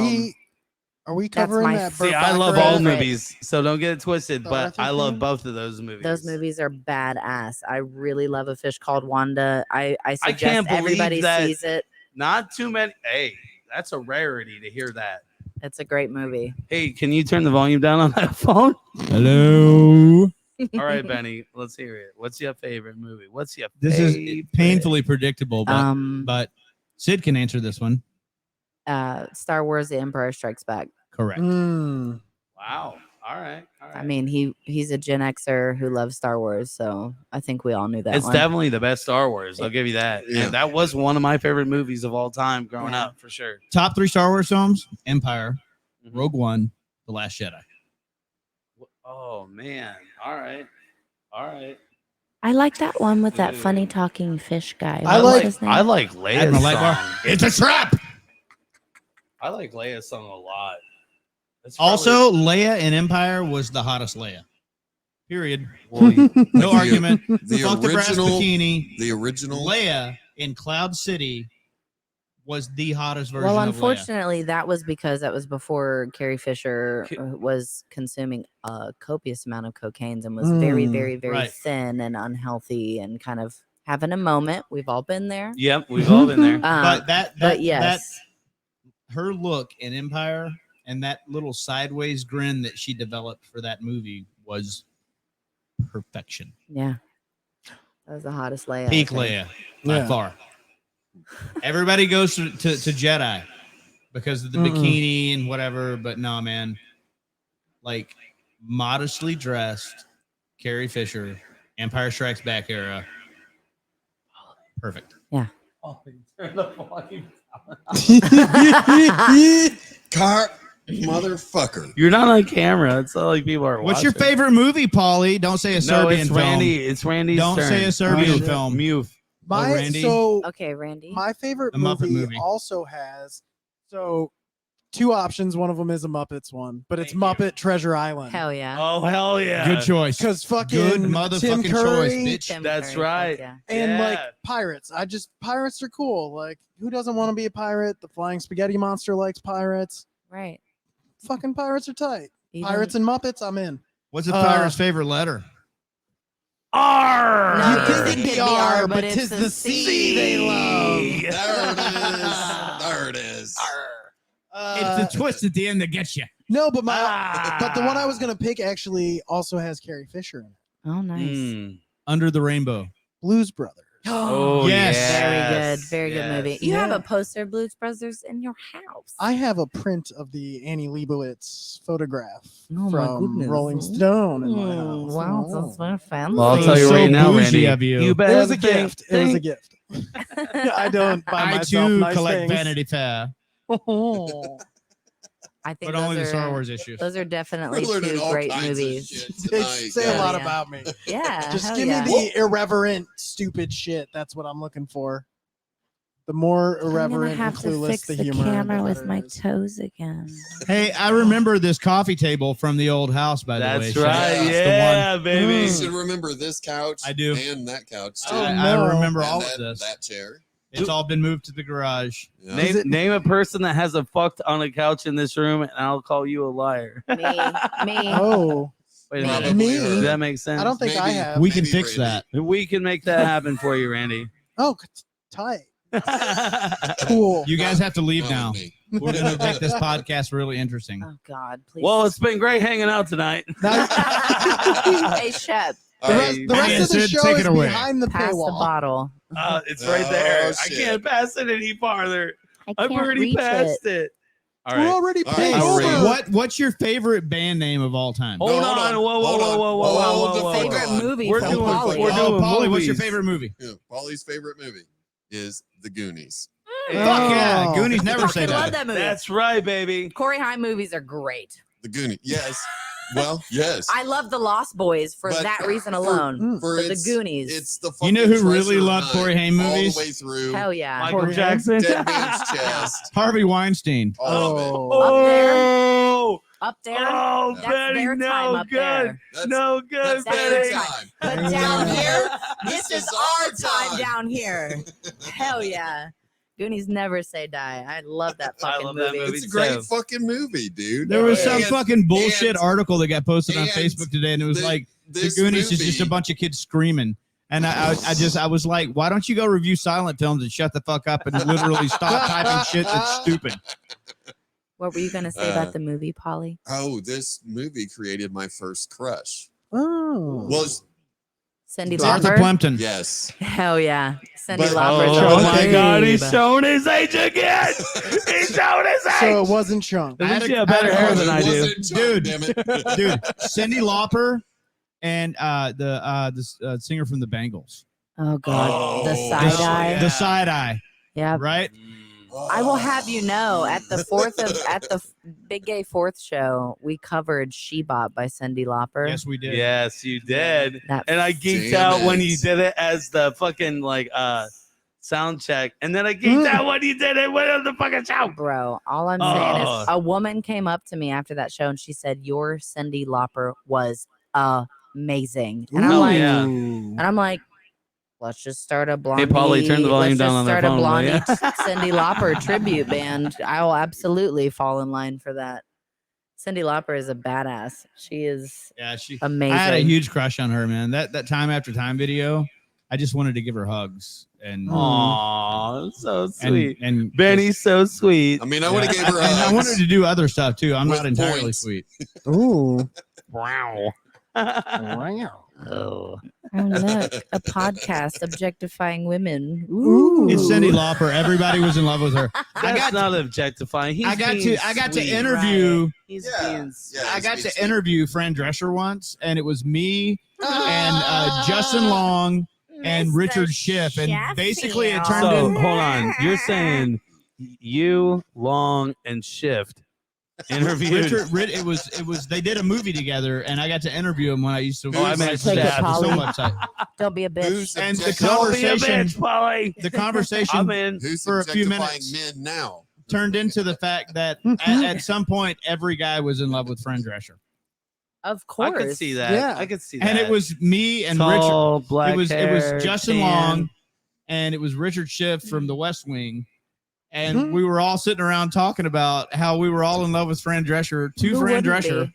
we That's covering my that? favorite. See, Burt I love Bacharach? all favorite. movies, so don't get it twisted, The but Arthur I love thing? both of those movies. Those movies are badass. I really love A Fish Called Wanda. I suggest can't believe everybody that- sees it. Not too many. Hey, that's a rarity to hear that. It's a great movie. Hey, can you turn the volume down on that phone? Hello. All right, Benny, let's hear it. What's your favorite movie? What's your This favorite? is painfully predictable, but Sid can answer this one. Star Wars: The Empire Strikes Back. Correct. Mm. Wow. All right. All right. I mean, he's a Gen Xer who loves Star Wars, so I think we all knew that. it's one. definitely the best Star Wars. I'll give you that. Yeah. And that was one of my favorite movies of all time growing Yeah. up, for sure. Top 3 Star Wars films: Empire, Mhm. Rogue One, The Last Jedi. Oh man. All right. All right. I like that one with that Ooh. funny talking fish guy. I What was like- his name? I like Leia's Admiral song. Lightbar. It's a trap. I like Leia's song a lot. It's Also, Leia in Empire was the hottest Leia. Period. probably- well, No The- argument. The Fuck the brass original, bikini. the original. Leia in Cloud City was the hottest version Well, of Leia. unfortunately, that was because that was before Carrie Fisher was consuming a copious amount of cocaine and was very, Mm, very, very right. thin and unhealthy and kind of having a moment. We've all been there. Yep, we've all been there. But that but yes, her look in Empire and that little sideways grin that she developed for that movie was perfection. yeah, that was the hottest Leia. I Peak think. Leia by Yeah. far. Everybody goes to Jedi because of the bikini and whatever, but no, man. Like modestly dressed, Carrie Fisher, Empire Strikes Back era. Perfect. Oh, turn the volume. Car motherfucker. You're not on camera. It's not like people are What's your watching. favorite movie, Paulie? Don't say a No, Serbian it's film. Randy. It's Randy's Don't turn. say a Serbian shit. film. Mute. My Randy? so Okay, Randy. my favorite The Muppet movie. also has so 2 options. One of them is a Muppets one, but it's Thank you. Muppet Treasure Island. Hell yeah. Oh hell yeah! Good choice. Because fucking Good Tim motherfucking Curry choice, bitch. Tim that's Curry, fuck right. Yeah. and like Yeah. pirates. Pirates are cool. Like, who doesn't want to be a pirate? The Flying Spaghetti Monster likes pirates. Right. Fucking pirates are tight. Even- Pirates and Muppets, I'm in. What's a Uh, pirate's favorite letter? R. No, You you're think thinking the R, but 'tis the C they love. There it is. It's the twist at the end that gets you. No, but the one I was gonna pick actually also has Carrie Fisher in it. Oh, nice. Mm. Under the Rainbow. Blues Brothers. Oh, Yes. Very good movie. You have a poster of Blues Brothers in your house. I have a print of the Annie Leibovitz photograph Oh, my from goodness. Rolling Stone in my Mm, house. wow, Oh. that's very fancy. Well, I'll tell you So right now, bougie Randy. of you. better It was a think- gift. It was a think- gift. I don't buy I myself too nice collect things. Vanity Fair, I think but only the those Star are Wars issues. those are definitely We're learning two all great kinds of movies. shit They tonight, say a guys. lot Yeah. about me. Yeah, Just hell give yeah. me the irreverent, stupid shit. That's what I'm looking for. The more irreverent and clueless the humor, the better it is. toes again. Hey, I remember this coffee table from the old house, by the way. That's Shep. right. That's the Yeah, baby. You should remember this couch. I do. And that couch too. Oh, I no. remember And all that, of this. that chair. It's all been moved to the garage. Yeah. Name a person that has a fucked on a couch in this room, and I'll call you a liar. Me. Oh, Wait a Probably minute. Me? her. Does that make sense? I don't think I Maybe. have. We can Maybe fix Randy. that. We can make that happen for you, Randy. Oh, tight. Cool. You guys have to leave Not now. with me. We're going to make this podcast really interesting. Oh God, please. Well, it's been great hanging out tonight. Hey, Shep, All The right. rest, the rest of the Sid, show take is it away. behind the pass the paywall. bottle. It's right there. Oh, I shit. can't pass it any farther. I I've can't already reach passed it. All We're right. already All paid right. I'll over. read. What's your favorite band name of all time? Hold No, on. hold on. Whoa, whoa, Hold whoa, on. whoa, whoa, Hold whoa, the whoa, fuck whoa. Favorite on. movie We're from doing- Polly. we're Oh, doing Polly, what's your movies. favorite movie? Yeah, Polly's favorite movie is The Goonies. Fuck yeah. Oh. Goonies never I say love that. that movie. That's right, baby. Corey Haim movies are great. The Goonies. Yes. Well, yes. I love the Lost Boys for But that reason alone. For But the its- Goonies. It's the You know fucking who really treasure loved hunt Corey Haim movies? All the way through. Hell yeah. Michael Corey Jackson. Dead Man's Chest. Harvey Weinstein. All of it. Oh, Up there. oh, That's Betty, their time no up good. there. That's, No good, that's their Betty. time. But Yeah. down here, This this is is our our time time. down here. Hell yeah. Goonies never say die. I love that I fucking love that movie. movie. It's a great too. fucking movie, dude. There was some And fucking bullshit and- article that got posted on and Facebook today, and it was the- like the this Goonies is just a movie- bunch of kids screaming. And I was like, why don't you go review silent films and shut the fuck up and literally stop typing shit that's stupid? What were you going to say about the movie, Polly? Oh, this movie created my first crush. Oh. Well, Cindy Arthur Lauper? Plimpton. yes. Hell yeah. Cindy But- Lauper's Oh a my God, babe. he's showing his age again. He's showing his age. So it wasn't Chunk. At I had least a- you have better I had a- hair Oh, than it I do. wasn't Chuck, Dude. damn it. Dude, Cindy Lauper and the singer from the Bangles. Oh God, Oh, the The, side yeah. eye. the side eye, Yeah, right? I will have you know at the Big Gay Fourth show, we covered She Bop by Cindy Lauper. Yes, we did. Yes, you did. That And I geeked Damn out when it. you did it as the fucking sound check. And then I geeked out when you did it with the fucking show. bro. All I'm saying Oh. is, a woman came up to me after that show and she said, "Your Cindy Lauper was amazing," and I'm Hell like, yeah. and I'm like, let's just start a Blondie. Hey, Polly, turn the volume let's down just on that start phone, a will Blondie ya? Cindy Lauper tribute band. I will absolutely fall in line for that. Cindy Lauper is a badass. She is Yeah, she. amazing. I had a huge crush on her, man. That Time After Time video, I just wanted to give her hugs and Aw, so and, sweet. and Benny's so sweet. I mean, I would have gave her and I wanted hugs. to do other stuff too. I'm With not entirely points. sweet. Ooh. Wow. Wow. Oh. Oh, look, a podcast objectifying women. Ooh. It's Cindy Lauper. Everybody was in love with her. That's not objectifying. He's I got being to sweet. interview. He's Yeah. being Yeah. I got he's to sweet. interview Fran Drescher once, and it was me and Justin Long and Mr. Richard Schiff, and basically it turned So in. hold on. You're saying you, Long, and Shift interviewed. It was. They did a movie together, and I got to interview him when I used to. Oh, I work meant at Take it, the Polly. film website. Don't be a bitch. Who's And the objectifying- Don't be a conversation- bitch, Polly. The conversation I'm in. Who's for a few objectifying minutes. men now? turned into the fact that at some point every guy was in love with Fran Drescher, Of I course. could see that. Yeah. I could see that. and it was me and Tall, Richard. black It was hair, Justin tan. Long, and it was Richard Schiff from The West Wing. And we were all sitting around talking about how we were all in love with Fran Drescher, Who Fran wouldn't Drescher. be?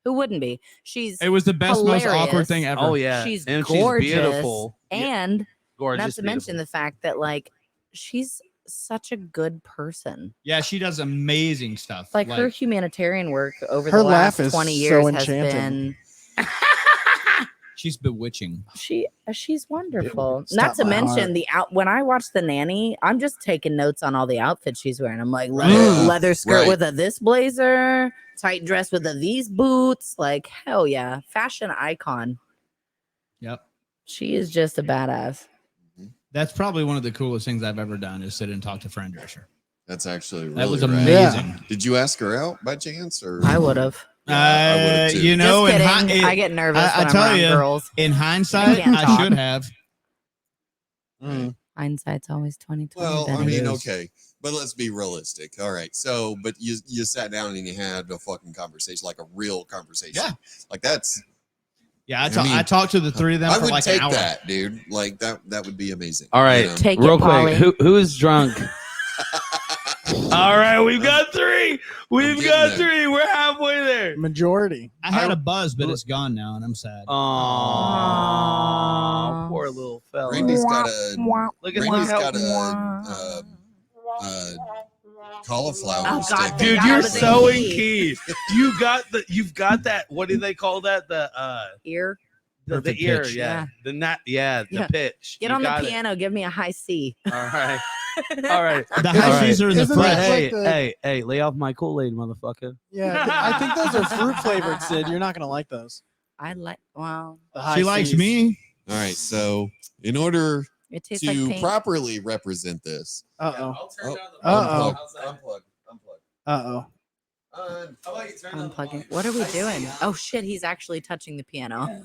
Who wouldn't be? She's It was the best, most awkward hilarious. thing ever. Oh yeah, She's and gorgeous, she's beautiful. and Gorgeous. not to mention beautiful. the fact that like she's such a good person. Yeah, she does amazing stuff. Like her humanitarian work over Her the laugh last is 20 so years has enchanting. been she's bewitching. she's wonderful. Stop Not to my mention heart. the when I watch The Nanny, I'm just taking notes on all the outfits she's wearing. I'm like Right. leather skirt Right. with a this blazer, tight dress with a these boots. Like hell yeah, fashion icon. Yep. She is just a badass. That's probably one of the coolest things I've ever done is sit and talk to Fran Drescher. That's actually really That was rad. amazing. Did you ask her out by chance, or I would have. Yeah, I would've too. You know, Just in kidding. I get nervous I when I'm tell around you, girls. in hindsight, can't I talk. should have. Hindsight's always 20/20. Well, I Benny. mean, is. okay, but let's be realistic. All right, so but you sat down and you had a fucking conversation, like a real conversation. Yeah. Like that's. Yeah, I mean, I talked to the three of them I for would like take an hour. that, dude. Like that would be amazing. All right, you know? Take real it, Polly. quick. Who's drunk? All right, we've got three. We've getting got there. three. We're halfway there. Majority. I had a buzz, but it's gone now, and I'm sad. Oh, Aw. poor little fella. Randy's got a Look at Randy's how- got a cauliflower Oh, God, stick. thank Dude, God you're I was in so in key. key. You've got that. What do they call that? The Ear. the Perfect ear. pitch. Yeah. The the Yeah. pitch. Get You on the got it. piano. Give me a high C. All right. All right. The All high right. C's are in the Isn't front. that Hey, like the- hey, lay off my Kool-Aid, motherfucker. Yeah, I think those are fruit flavored, Sid. You're not gonna like those. I like. Well, The high She likes Cs. me. All right, so in order it tastes like to paint. properly represent this, Uh-oh. unplug, Uh-oh. unplug. Uh-oh. Unplugging. What are we doing? Oh shit! He's actually touching the piano.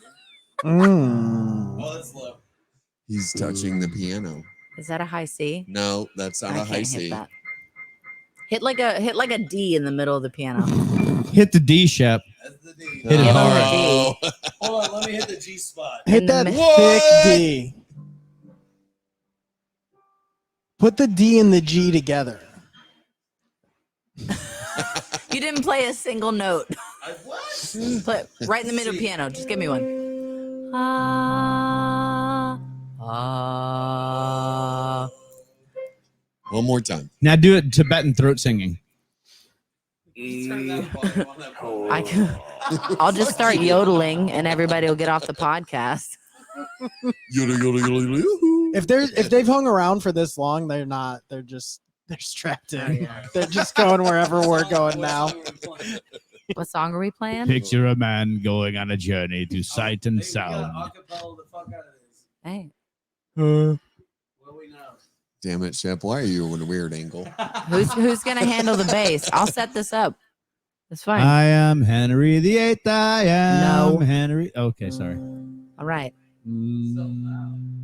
Mm. He's touching the piano. Is that a high C? No, that's not I a can't high hit C. that. Hit like a D in the middle of the piano. Hit the D, Shep. Hit it Get on the hard. Oh. Hold on, let me hit the G spot. Hit In the that mi- thick What? D. Put the D and the G together. You didn't play a single note. Play right in the middle of the piano. Just give me one. One more time. Now do it Tibetan throat singing. I can, I'll just start yodeling and everybody will get off the podcast. Yoda, yoda, yoda, yoda, yoo-hoo. If they've hung around for this long, they're not. They're strapped in. They're just going wherever we're going now. What song are we playing? Picture a man going on a journey to sight and sound. Hey, Damn it, Shep. Why are you in a weird angle? who's gonna handle the bass? I'll set this up. It's fine. I am Henry VIII. I am No. Henry. Okay, sorry. All right.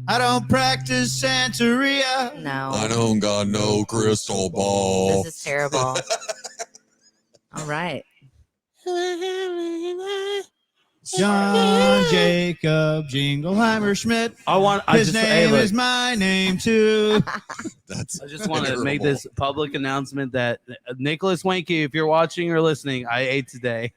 I don't practice Santeria. No, I don't got no crystal ball. this is terrible. All right. John Jacob Jingleheimer Schmidt. His name is my name too. That's I just want to terrible. make this public announcement that Nicholas Wanky, if you're watching or listening, I ate today.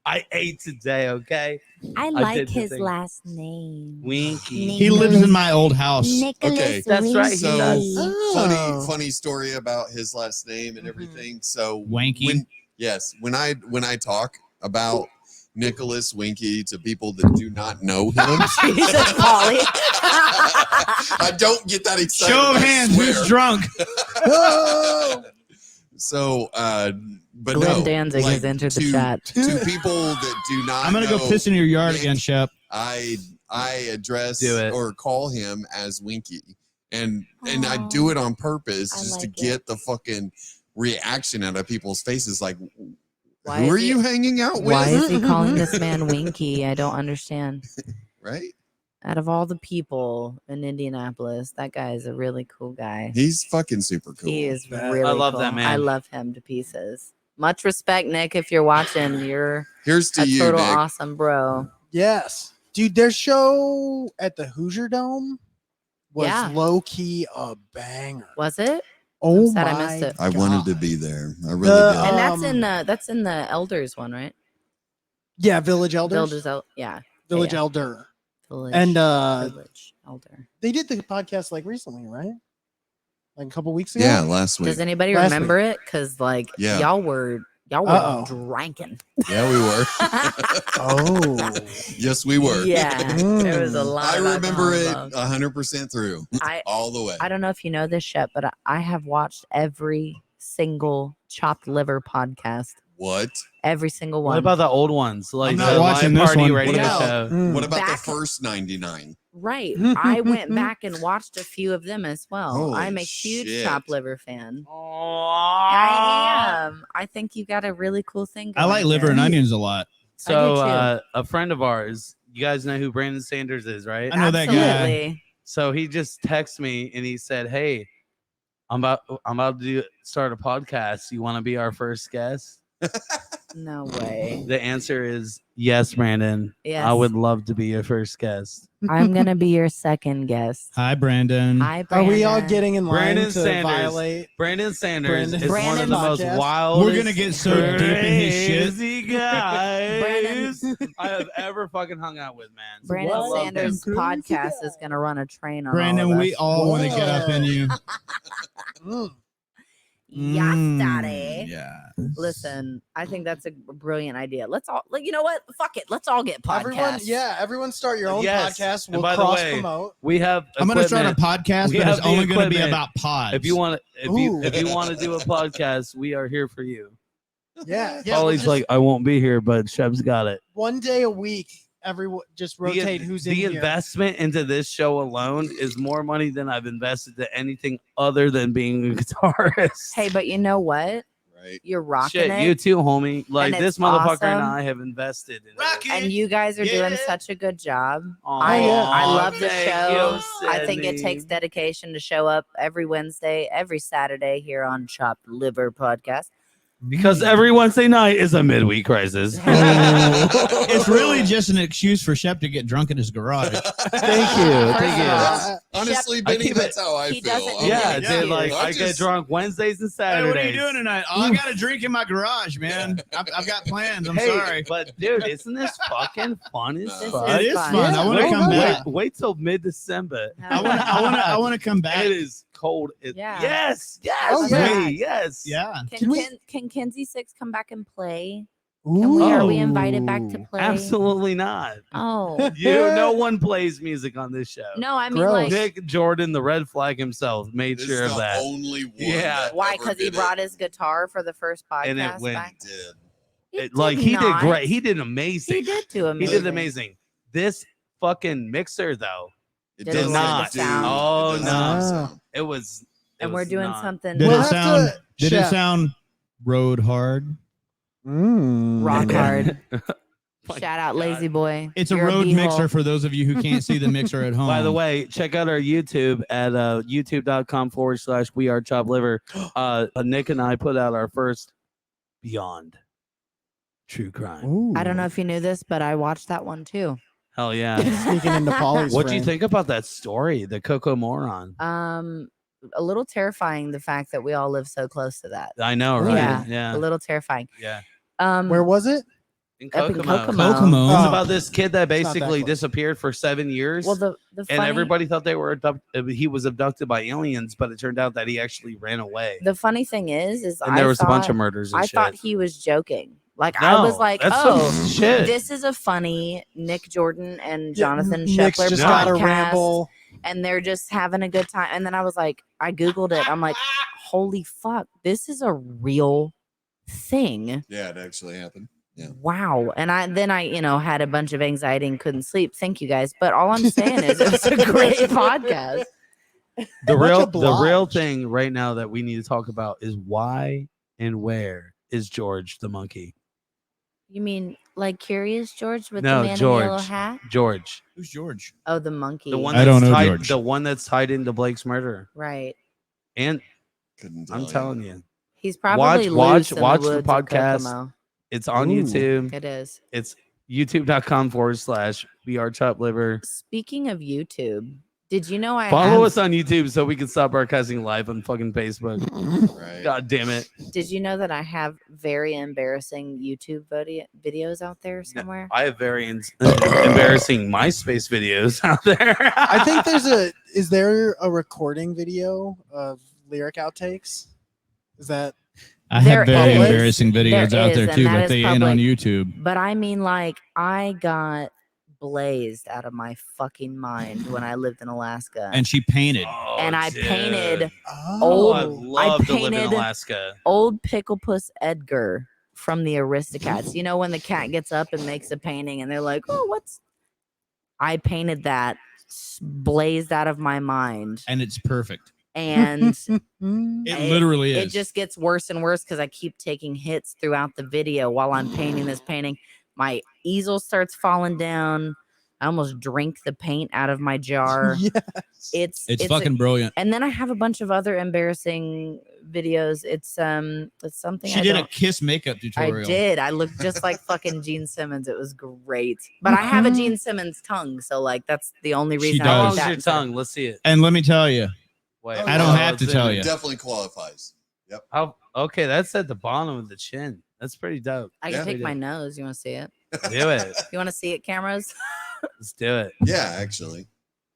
I ate today, okay? I like did the his thing. last name. Winky. He lives in my old house. Okay. That's right. He So does. Oh. funny story about his last name and everything. So Wanky. when I talk about Nicholas Winky to people that do not know him, Jesus, Polly. I don't get that excited. Show of I hands. swear. Who's drunk? So, but Glenn no, Danzig has entered the chat. To people that do not, I'm gonna go know piss in your yard Nick, again, Shep. I address Do it. or call him as Winky, and I do it on purpose I just like to get the fucking reaction out of people's faces. Like, Why who is are he- you hanging out with? Why is he calling this man Winky? I don't understand. Right? Out of all the people in Indianapolis, that guy is a really cool guy. He's fucking super cool. He is I really love cool. that man. I love him to pieces. Much respect, Nick. If you're watching, you're Here's to a you, total Nick. awesome bro. Yes, dude. Their show at the Hoosier Dome was Yeah. low key a banger. Was it? Oh sad I my! missed it. I wanted to God. be there. I really The, did. And Um, that's in the elders one, right? Yeah, Village Elders. Yeah. Village yeah. Elder. Village, And Village Elder. they did the podcast like recently, right? Like a couple weeks ago. Yeah, last week. Does anybody Last remember it? Because like Yeah. y'all were Uh-oh. drinking. Yeah, we were. Oh. Yes, we were. Yeah, there was a lot. I of remember it alcohol 100% through, all the way. I don't know if you know this, Shep, but I have watched every single chopped liver podcast. What? Every single one. What about the old ones? Like not the watching Live this Party one. radio What show. Mm. What about Back- the first 99? Right. I went back and watched a few of them as well. Holy I'm a huge shit. chopped liver fan. I am. I think you got a really cool thing I going like liver here. and onions a lot. So I a friend of ours, you guys know who Brandon Sanders is, right? I know that guy. Absolutely. So he just texted me and he said, "Hey, I'm about to start a podcast. You want to be our first guest?" No way. The answer is yes, Brandon. Yes. I would love to be your first guest. I'm gonna be your second guest. Hi, Brandon. Hi, Are Brandon. we all getting in line Brandon to Sanders. violate? Brandon Sanders Brandon- is one of the Brandon's most podcast. wild. We're gonna get so deep in his shit. crazy guys Brandon- I have ever fucking hung out with, man. I Brandon love him. Sanders' podcast is gonna run a train on Brandon, all of we us. all want to get up in you. Mm. Yes, Mm, daddy. Yeah. Listen, I think that's a brilliant idea. Let's all, like, you know what? Fuck it. Let's all get podcasts. Everyone start your own Yes. podcast. And We'll by the cross way, promote. We have. I'm gonna start a equipment. podcast, We but have it's the only gonna be equipment. about pods. If you want to, Ooh. if you want to do a podcast, we are here for you. Yeah. Polly's like, I won't be here, but Shep's got it. one day a week. Everyone just rotate who's in the here. investment into this show alone is more money than I've invested to anything other than being a guitarist. Hey, but you know what? Right? You're rocking Shit, it. you too, homie. Like And this it's motherfucker and awesome. I have invested in Rock it. and you guys are doing Yeah. such a good job. Aw, I love the thank show. you, I think it Sydney. takes dedication to show up every Wednesday, every Saturday here on Chopped Liver Podcast. Because every Wednesday night is a midweek crisis. It's really just an excuse for Shep to get drunk in his garage. Thank you. First Thank of you. all, Honestly, Shep- Benny, I keep that's how I he feel. doesn't I'm Yeah, Yeah. like, dude. Like I'm I get just- drunk Wednesdays and Hey, Saturdays. what are you doing tonight? Oh, I got a drink in my garage, man. I've got plans. I'm Hey, sorry. but dude, isn't this fucking fun as This fuck? It is fun. fun. I want to Yeah. come back. Wait till mid-December. I want to come back. It is cold. Yeah. Yes. Yes. Oh, yeah. Wait, yes. Yeah. Can Kinzie Sikz come back and play? Ooh. Are we invited back to play? Absolutely not. Oh No one plays music on this show. no, I mean Gross. like Nick Jordan, the red flag himself, made This sure is of the that. only one. Yeah. that why? ever Because he did brought it. his guitar for the first podcast. And it went- back? Did. He did not. great. He did amazing. He did do He amazing. did amazing. This fucking mixer though, It Did it doesn't not. do- sound? Oh, it doesn't no. sound. it was. it And we're was doing not. something Did We'll it have sound? to- Did it Shep. sound road hard? Mm. rock hard. My Shout out, God. Lazy Boy. It's a You're road beehole. mixer for those of you who can't see the mixer at home. By the way, check out our YouTube at youtube.com/we are chopped liver. Nick and I put out our first Beyond True Crime. Ooh. I don't know if you knew this, but I watched that one too. Hell yeah. Sneaking into Polly's What do you frame. think about that story, the Coco Moron? A little terrifying the fact that we all live so close to that. I know, right? Yeah, Yeah. A little terrifying. Yeah. Where was it? In Up in Kokomo. Kokomo. Kokomo. It's Oh. about this kid that It's not that basically close. disappeared for 7 years. Well, the funny, and everybody thought they were he was abducted by aliens, but it turned out that he actually ran away. the funny thing is And there was a bunch of murders and I shit. thought he was joking. Like I was No, like, that's oh, some shit. this is a funny Nick Jordan and Yeah, Jonathan Nick's Shepler just got a podcast, ramble. and they're just having a good time. And then I was like, I googled it. I'm like, holy fuck, this is a real thing. Yeah, it actually happened. Yeah. Wow. And I had a bunch of anxiety and couldn't sleep. Thank you guys. But all I'm saying is it was a great podcast. the Much real obliged. thing right now that we need to talk about is why and where is George the monkey? You mean like Curious George with No, the man in the yellow George. hat? George. Who's George? Oh, the monkey. The one I that's don't know tied, George. the one that's tied into Blake's murder. Right. And Couldn't tell I'm you. telling you, He's probably Watch loose in the the woods of podcast. Kokomo. it's on Ooh. YouTube. It is. It's youtube.com/we are chopped liver. Speaking of YouTube, Did you know I Follow have, us on YouTube so we can stop broadcasting live on fucking Facebook. Right. God damn it. Did you know that I have very embarrassing YouTube videos out there somewhere? I have very embarrassing MySpace videos out there. I think is there a recording video of lyric outtakes? Is that I There have very is. embarrassing videos There out is, there and too, that but is they ain't on public. YouTube. But I mean, like, I got blazed out of my fucking mind when I lived in Alaska. And she painted. Oh, And I dude. painted Oh, I'd old- love to live in painted- Alaska. old Pickle Puss Edgar from the Aristocats. You know, when the cat gets up and makes a painting and they're like, oh, what's. I painted that blazed out of my mind. And it's perfect. And It literally is. it just gets worse and worse because I keep taking hits throughout the video while I'm painting this painting. My easel starts falling down. I almost drink the paint out of my jar. yes. It's fucking brilliant. and then I have a bunch of other embarrassing videos. It's something She I did a don't- kiss makeup tutorial. I did. I looked just like fucking Gene Simmons. It was great. But I have a Gene Simmons tongue, so like that's the only She reason does. I How did long's that your instead. tongue? Let's see it. And let me tell you, Wait, I don't have let's to see tell it. you. Definitely qualifies. Yep. How, okay, that's at the bottom of the chin. That's pretty dope. I can Yeah. pick my nose. You want to see it? Do it. You want to see it, cameras? Let's do it. Yeah, actually.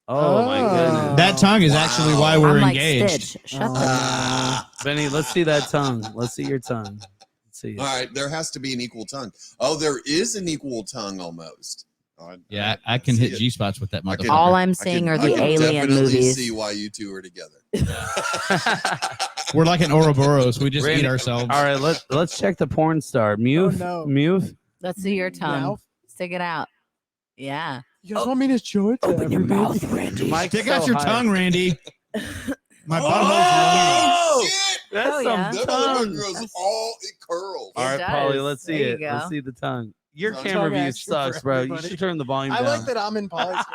Oh, my goodness. that tongue is actually why Wow. we're I'm like engaged. Stitch. Shut the. Ah. Benny, let's see that tongue. Let's see your tongue. Let's see it. All right, there has to be an equal tongue. Oh, there is an equal tongue almost. Oh, Yeah, I can see hit it. G spots with that I can- motherfucker. All I'm I seeing can- are I the can alien definitely movies. see why you two are together. We're like an Ouroboros. We just Randy- eat ourselves. All right, let's check the porn star. Mute. no. Mute. Let's see your tongue. Mouth? Stick it out. Yeah. You guys want me to show it? Open your mouth, Randy. Mike's Stick so out your high. tongue, Randy. My butthole's Oh! Shit! That's Oh, some yeah. That tongue. motherfucker goes all it curls. All right, It Polly, does. let's see There you it. Let's go. see the tongue. Your Tongue camera view action for sucks, bro. You everybody. should turn the volume I down. like that I'm in Polly's.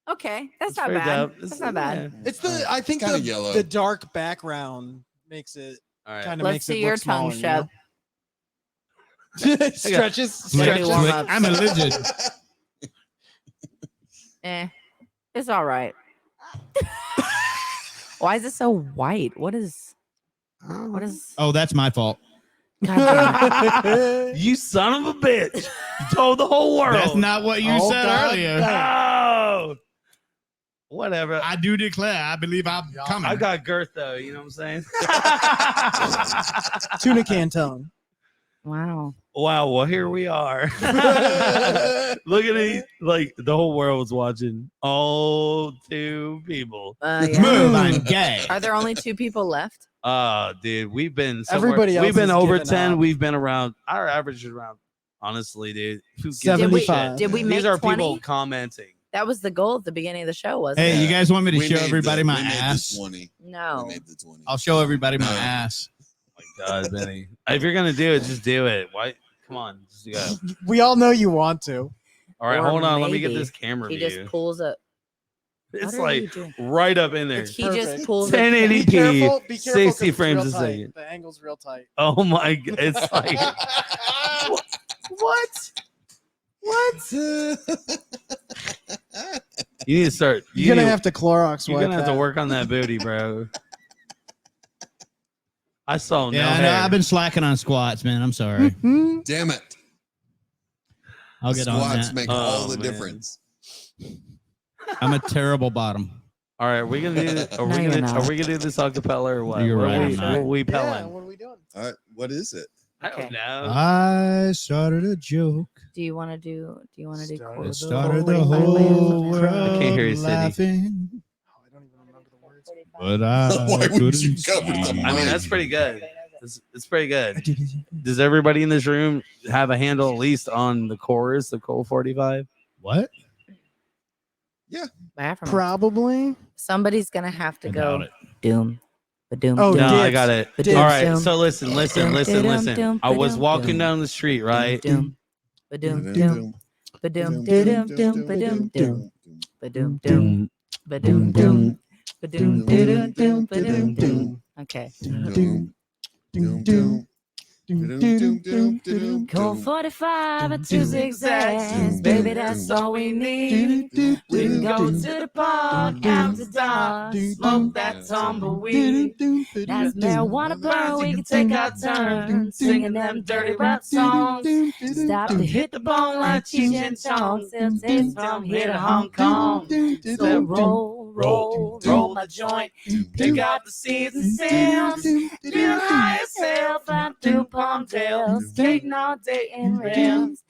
Okay, that's It's not pretty bad. dope. That's It's- not bad. yeah. It's the I think Kinda the, yellow. the dark background makes it All right. kind of Let's makes see it your look tongue, smaller, Shep. you know? Stretches. Let me Stretches. warm up. I'm a lizard. It's all right. Why is it so white? What is? Oh, that's my fault. God damn it. You son of a bitch. You told the whole world. That's not what you Oh, said God earlier. Oh. Whatever. I do declare, I believe I'm coming. I got girth though, you know what I'm saying? Tuna can tongue. Wow. Wow, well here we are. Look at it, like the whole world's watching. All two people. Yeah. Move, I'm gay. Are there only 2 people left? Dude, we've been somewhere- Everybody else we've been has over given 10. up. We've been around our average is around, honestly, dude. Who gives a Did we, 75. did we shit? make These are 20? people commenting. That was the goal at the beginning of the show, wasn't Hey, it? you guys want me to We show made everybody the- my we made the ass? 20. No. We made the 20. I'll show everybody my No. ass. Oh my God, Benny. If you're gonna do it, just do it. Why? Come on, just go. We all know you want to. All right, Or hold on. Let me get maybe this camera He view. just pulls up. It's What are you like doing? right up in there. He just Perfect. pulls 1080p. Be careful. Be careful 'cause 60 it's frames real a tight. second. The angle's real tight. Oh my God, it's like what? What? You need to start. You're gonna need- have to Clorox You're wipe gonna have to that. work on that booty, bro. I saw no Yeah, I know. hair. I've been slacking on squats, man. I'm sorry. Mhm. Damn it. I'll get on Squats that. make Oh, all the man. difference. I'm a terrible bottom. All right, we gonna do. Are No, we you're gonna? not. Are we gonna do this acapella or what? You're What right, are I'm we, not. what we Yeah, pelling? what are we doing? All right, what is it? I don't Okay. know. I started a joke. Do you want to do? Do you want to do? Started Cold It started the Open by whole Land? world I can't hear you, Cindy. laughing, Oh, I don't even remember the words. but I Why would couldn't you cover the see. I mean, that's pretty good. It's pretty good. Does everybody in this room have a handle at least on the chorus of Cold 45? What? Bathroom. Probably. Somebody's gonna have to I go. doubt it. Doom. Ba-doom. Oh, doom. No, I dibs. got it. Ba-doom, All right, doom. so listen. Ba-doom, I was ba-doom, walking doom. down the street, right? Doom. Ba-doom. Doom. Ba-doom. Doom. Doom. Ba-doom. Doom. Ba-doom. Doom. Ba-doom. Doom. Ba-doom. Doom. Doom. Ba-doom. Doom. Okay. Doom, doom, doom, Cold 45 and 2 zigzags, baby, that's all we need. We can go to the park after dark, smoke that tumbleweed. As marijuana burn, we can take our turn, singing them dirty rap songs. Stop to hit the bone like Cheech and Chong, sell tapes from here to Hong Kong. So roll my joint, pick out the seeds and stems, feel high as hell, flying through Palmdale, skating all day in rims.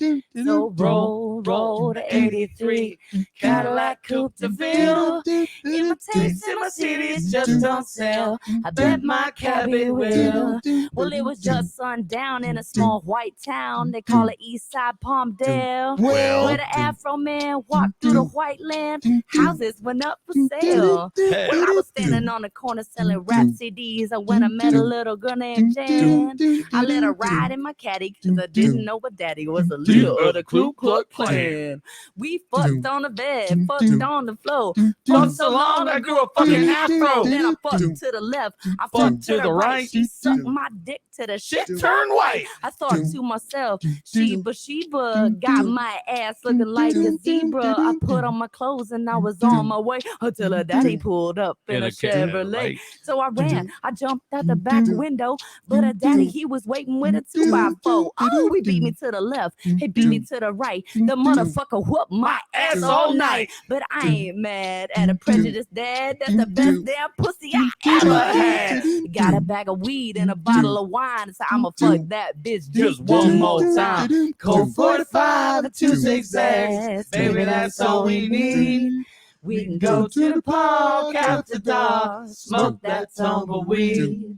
So roll to 83, Cadillac Coupe de Ville. In my tapes in my CDs just don't sell, I bet my cabbie will. Well, it was just sundown in a small white town, they call it Eastside Palmdale, where the Afro man walked through the white land, houses went up for sale. Well, I was standing on the corner selling rap CDs, when I met a little girl named Jan. I let her ride in my caddy because I didn't know what daddy was a leader of the Ku Klux Klan. We fucked on the bed, fucked on the floor, fucked so long I grew a fucking afro. Then I fucked to the left, I fucked to the right. She sucked my dick to the shit turned white. I thought to myself, Sheba got my ass looking like a zebra. I put on my clothes and I was on my way until her daddy pulled up in a Chevrolet. So I ran, I jumped out the back window, but her daddy, he was waiting with a 2x4. Oh, he beat me to the left, he beat me to the right. The motherfucker whooped my ass all night. But I ain't mad at a prejudiced dad. That's the best damn pussy I ever had. Got a bag of weed and a bottle of wine, so I'ma fuck that bitch just one more time. Cold 45 and 2 zigzags, baby, that's all we need. We can go to the park after dark, smoke that tumbleweed.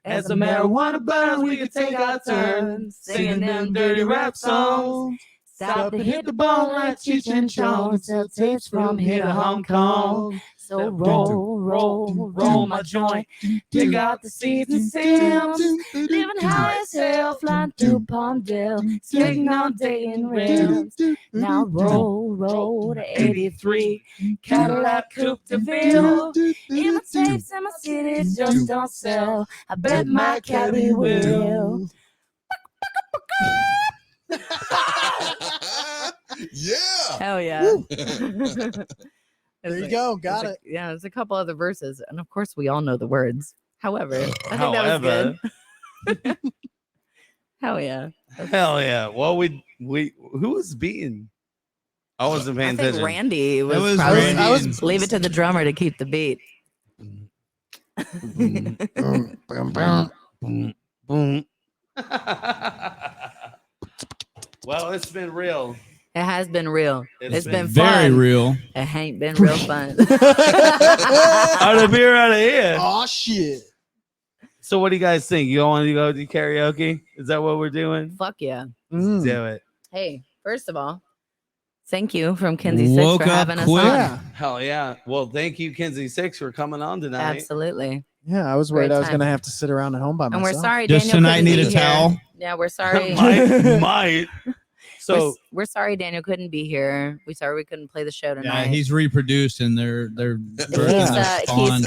As the marijuana burns, we can take our turn, singing them dirty rap songs. Stop to hit the bone like Cheech and Chong, sell tapes from here to Hong Kong. So roll my joint, pick out the seeds and stems, living high as hell, flying through Palmdale, skating all day in rims. Now roll to 83, Cadillac Coupe de Ville. In my tapes and my CDs just don't sell, I bet my cabbie will. Yeah. Hell yeah. There you go. Got it. Yeah, there's a couple other verses, and of course we all know the words. However, I think that was good. Hell yeah. Hell yeah. Well, we who was beating? I wasn't paying I think attention. Randy was, was probably Randy. I was- leave it to the drummer to keep the beat. Boom, boom. Well, it's been real. It has been real. It's been Very fun. real. It ain't been real fun. Out of beer out of here. Oh shit. So what do you guys think? You all want to go to karaoke? Is that what we're doing? Fuck yeah. Mm. Do it. Hey, first of all, thank you from Kinzie Sikz Woke for up having us quick. on. Yeah. Hell yeah. Well, thank you, Kinzie Sikz, for coming on tonight. Absolutely. Yeah, I was worried Great I was time. gonna have to sit around at home by And myself. we're sorry, Does Daniel. tonight couldn't need be a here. towel? Yeah, we're sorry. might. So we're sorry Daniel couldn't be here. We're sorry we couldn't play the show Yeah, tonight. he's reproduced and they're he's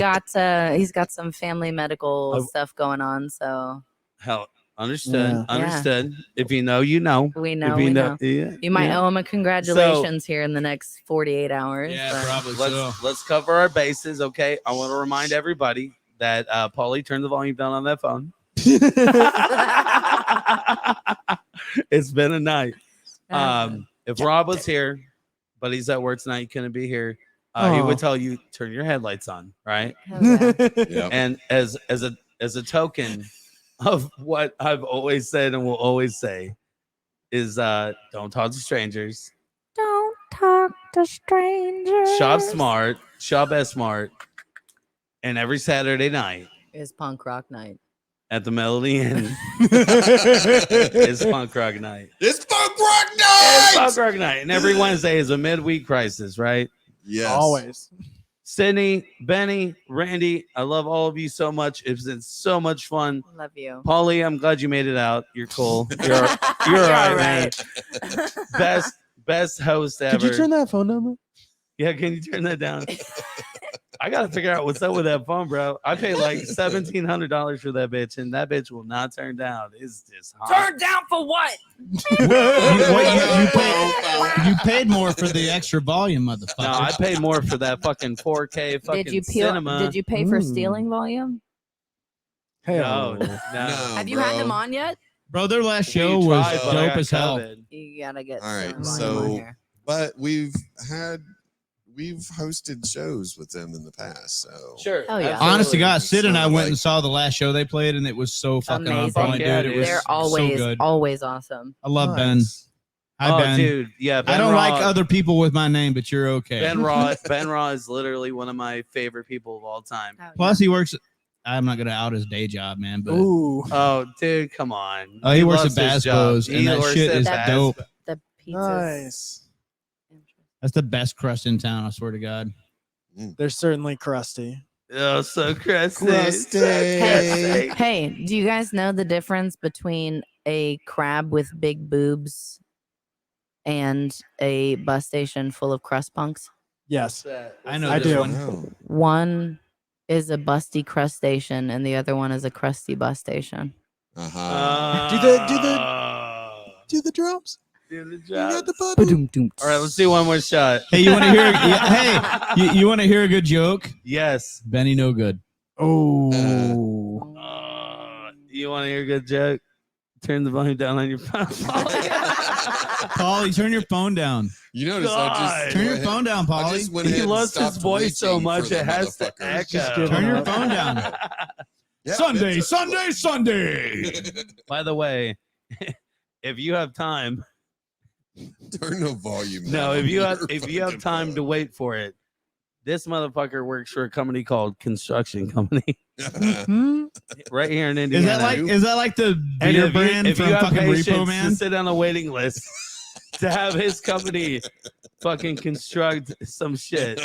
got some family medical Oh. stuff going on, so hell, understood. Yeah. Understood. If you know, you know. we know. If you We know. Yeah, You might yeah. owe him a congratulations here in the next 48 hours. Yeah, but- probably so. Let's cover our bases, okay? I want to remind everybody that Paulie, turn the volume down on that phone. It's been a night. If Rob was here, but he's at work tonight, he couldn't be here. He would tell you turn your headlights on, right? Hell yeah. Yeah. And as a token of what I've always said and will always say is don't talk to strangers. Don't talk to strangers. Shop smart, shop as smart. And every Saturday night Is punk rock night. at the Melody Inn is punk rock night. It's punk rock It's night. punk rock night. And every Wednesday is a midweek crisis, right? Yes. Always. Sydney, Benny, Randy, I love all of you so much. It's been so much fun. Love you. Paulie, I'm glad you made it out. You're cool. You're all right, man. Best host ever. Could you turn that phone number? Yeah, can you turn that down? I gotta figure out what's up with that phone, bro. I paid like $1,700 for that bitch, and that bitch will not turn down. It's just hot. Turn down for what? You paid more for the extra volume, motherfucker. No, I paid more for that fucking 4K fucking Did you cinema. Did you pay for stealing volume? No, no. Have you had them on yet? Bro, their last We show was tried, but I dope got as hell. COVID. You gotta get. All right, some volume on so- here. But we've hosted shows with them in the past, so Sure. Oh, yeah. Honest to God, It's Sid and I kinda went like- and saw the last show they played, and it was so fucking on Amazing. point, Fuck yeah, dude. It dude. was They're so always good. always awesome. I love Ben. Hi, Oh, Ben. dude, yeah. Ben I don't Raw, like other people with my name, but you're okay. Ben Raw. Ben Raw is literally one of my favorite people of all time. Plus, he works. I'm not gonna out his day job, man, but Ooh, Oh, dude, come on. he works loves at his Bass job. Bros, He and that works shit at is Bass dope. Bros. the pizza. nice. That's the best crust in town. I swear to God. They're certainly crusty. Oh, so crusty. Crusty. So Hey, crusty. hey, do you guys know the difference between a crab with big boobs and a bus station full of crust punks? Yes. I know I this do. one. Wow. One is a busty crustacean, and the other one is a crusty bus station. Uh-huh. Do the drums. Do the You job. got the button. All right, let's do one more shot. Hey, you want to hear? Hey, you want to hear a good joke? Yes. Benny, no good. Oh. You want to hear a good joke? Turn the volume down on your phone. Polly, turn your phone down. You notice I God. just Turn your went- phone down, I Polly. just went He ahead and loves his stopped voice so reaching much for the it has to motherfuckers. Just echo. give Turn him your up. phone down. Yeah, Sunday, it's- Sunday, Sunday. By the way, if you have time, Turn the volume down. no, if you have your fucking time to phone. wait for it, this motherfucker works for a company called Construction Company Hmm? right here in Is Indiana. that like the And beer if brand you from have fucking patience Repo to Man? sit on a waiting list to have his company fucking construct some shit,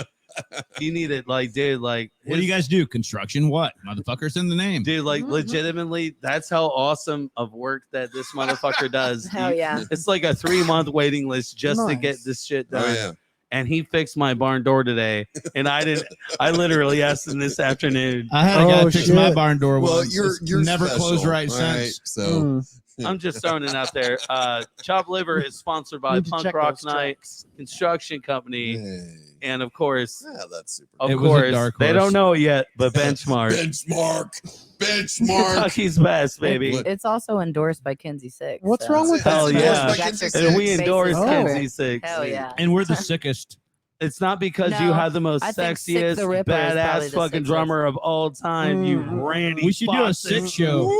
you need it, like, dude, like, What do you guys do? Construction? What? Motherfuckers in the name. dude, like, legitimately, that's how awesome of work that this motherfucker does. Hell yeah. It's like a 3-month waiting list just to get Nice. this shit done. Oh yeah. And he fixed my barn door today, and I literally asked him this afternoon. I had a guy Oh, fix my shit. barn door Well, once. you're It's you're never special, closed right all right? since. So Hmm. I'm just throwing it out there. Chop Liver is sponsored by Need to Punk check Rock those Night trucks. Construction Company, hey. and of course, Yeah, that's super. of It was a course, dark they horse. don't know it yet, but Benchmark, Benchmark. Kentucky's best, baby. What? It's also endorsed by Kinzie Sikz. What's so- wrong with Hell that? yeah. Like That's Kinzie your And we Sikz. endorse Oh. Kenzie Sikz. Hell yeah. And we're the sickest. It's not because you No, have the most I think Sick sexiest, the Ripper is probably badass the fucking sickest. drummer of all time. You Randy. We should do a Fox. sick show.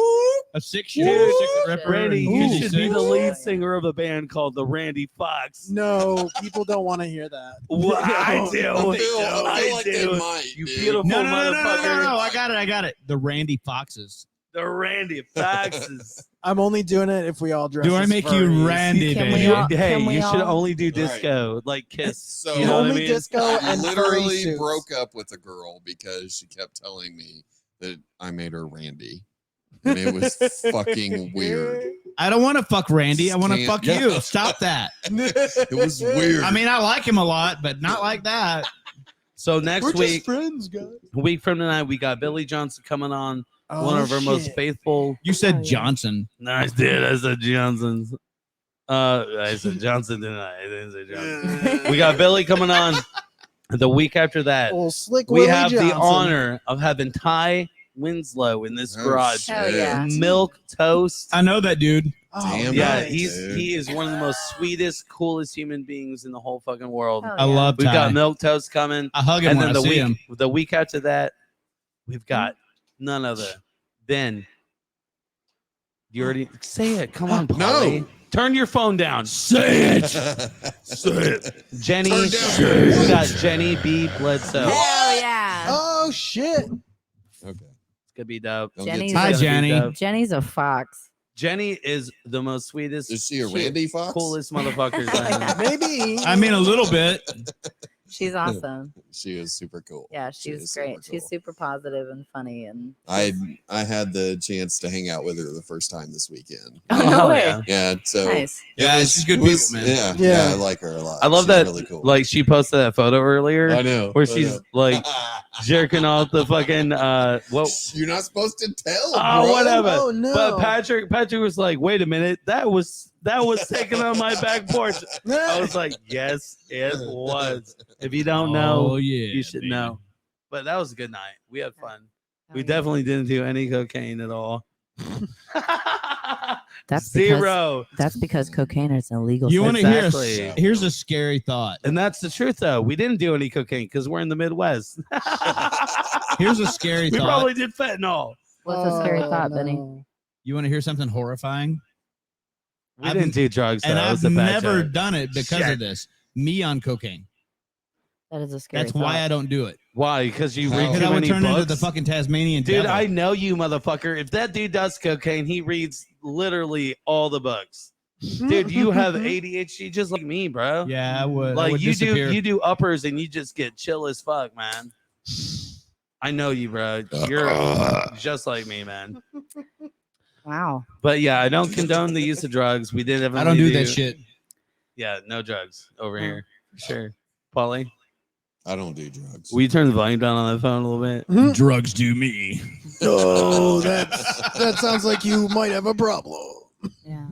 A sick show. Dude, Sick the Ripper Randy, and you Kinzie should be Sikz. the lead singer of a band called the Randy Fox. No, people don't want to hear that. Well, I I do. feel like they do. might. You dude. beautiful No, motherfucker. I got it. The Randy Foxes. The Randy Foxes. I'm only doing it if we all dress. Do I as make you furries. Randy, Can we baby? all- Hey, can we you should all- only do All right. disco, like Kiss. So you know what I Only mean? disco I and furry literally suits. broke up with a girl because she kept telling me that I made her Randy. And it was fucking weird. I don't want to fuck Randy. I want to Can't- fuck yeah. you. Stop that. It was weird. I mean, I like him a lot, but not like that. So next We're just week, friends, guys. a week from tonight, we got Billy Johnson coming on, one Oh, of our most shit. faithful. You said Oh, yeah. Johnson. Nice, dude. I said Johnson's. I said Johnson tonight. I didn't say Johnson. We got Billy coming on the week after that. Old slick We Willie have the Johnson. honor of having Ty Winslow in this Oh, garage. Hell yeah. Milk toast. I know that dude. Oh, Damn Yeah, right, dude. he is one of the most sweetest, coolest human beings in the whole fucking world. Hell I yeah. love We've Ty. got milk toast coming, I hug him and when then I see the him. week after that, we've got none other than you already say it. Come on, No. Polly. Turn your phone down. Say it. Say it. Jenny. Turn down We what? got Jenny B. Bledsoe. Hell yeah. Oh shit! Okay. It's gonna be dope. Don't Jenny's get Hi, It's gonna be Jenny. dope. Jenny's a fox. Jenny is the most sweetest, Is she a Randy Fox? coolest motherfuckers I know. Maybe. I mean, a little bit. She's awesome. She is super cool. Yeah, She she's is great. super She's cool. super positive and funny. And I had the chance to hang out with her the first time this weekend. oh, no hell way. yeah. Yeah, so Nice. Yeah, she's good people, man. Yeah, Yeah. I like her a lot. I love She's that. Really cool. Like she posted that photo earlier I know. where I she's know. like jerking off the fucking what. You're not supposed to tell. Oh, bro. whatever. Oh no. But Patrick was like, wait a minute, that was taken on my back porch. I was like, yes, it was. If you don't know, Oh, yeah, you should baby. know. But that was a good night. We had fun. We Oh, yeah. definitely didn't do any cocaine at all. That's Zero. That's because cocaine is an illegal. You want to Exactly. hear? Here's a scary thought. And that's the truth, though. We didn't do any cocaine because we're in the Midwest. Here's a scary we thought. probably did fentanyl. What's a scary thought, no. Benny? You want to hear something horrifying? We I've- didn't do drugs, though. And It I've was a bad never joke. done it because Shit. of this. Me on cocaine. That is a scary That's thought. why I don't do it. Why? Because you How? read Because too I would many turn books? into the fucking Tasmanian Dude, devil. I know you, motherfucker. If that dude does cocaine, he reads literally all the books. Dude, you have ADHD just like me, bro. Yeah, I would. I Like would you disappear. do uppers and you just get chill as fuck, man. I know you, bro. You're just like me, man. Wow. But yeah, I don't condone the use of drugs. We did I don't do that shit. Yeah, no drugs over here. For sure. Paulie, I don't do drugs. will you turn the volume down on that phone a little bit? Drugs do me. Oh, that sounds like you might have a problem. Yeah.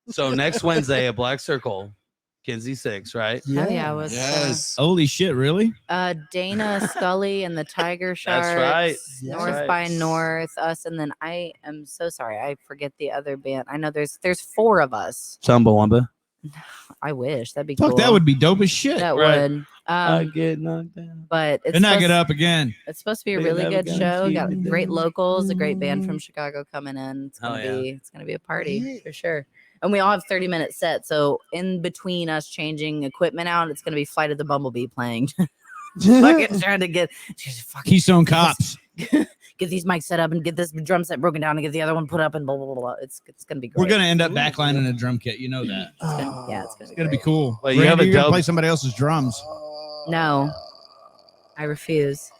So next Wednesday at Black Circle, Kinzie Sikz, right? Hell yeah. With, Yes. Holy shit! Really? Dana Scully and the Tiger Sharks. right. North That's right. by North, us, and then I am so sorry. I forget the other band. I know there's 4 of us. Chumbawamba. I wish that'd be Fuck, cool. that would be dope as shit. That Right. would. I get knocked down. But it's And I supposed, get up again. it's supposed to be a They really never good gonna show. keep Got me great down. locals, a great band from Chicago coming in. It's gonna Hell be it's gonna be a party for sure. And we all have 30-minute sets. So in between us changing equipment out, it's gonna be Flight of the Bumblebee playing. Fucking trying to get fucking Keystone Cops. get these mics set up and get this drum set broken down and get the other one put up and blah blah blah. Blah. It's gonna be great. We're gonna end up backlining a drum kit. You know that. It's gonna, yeah, it's gonna It's be gonna be great. cool. Well, you Randy, have a you're gonna dope- play somebody else's drums. No, I refuse.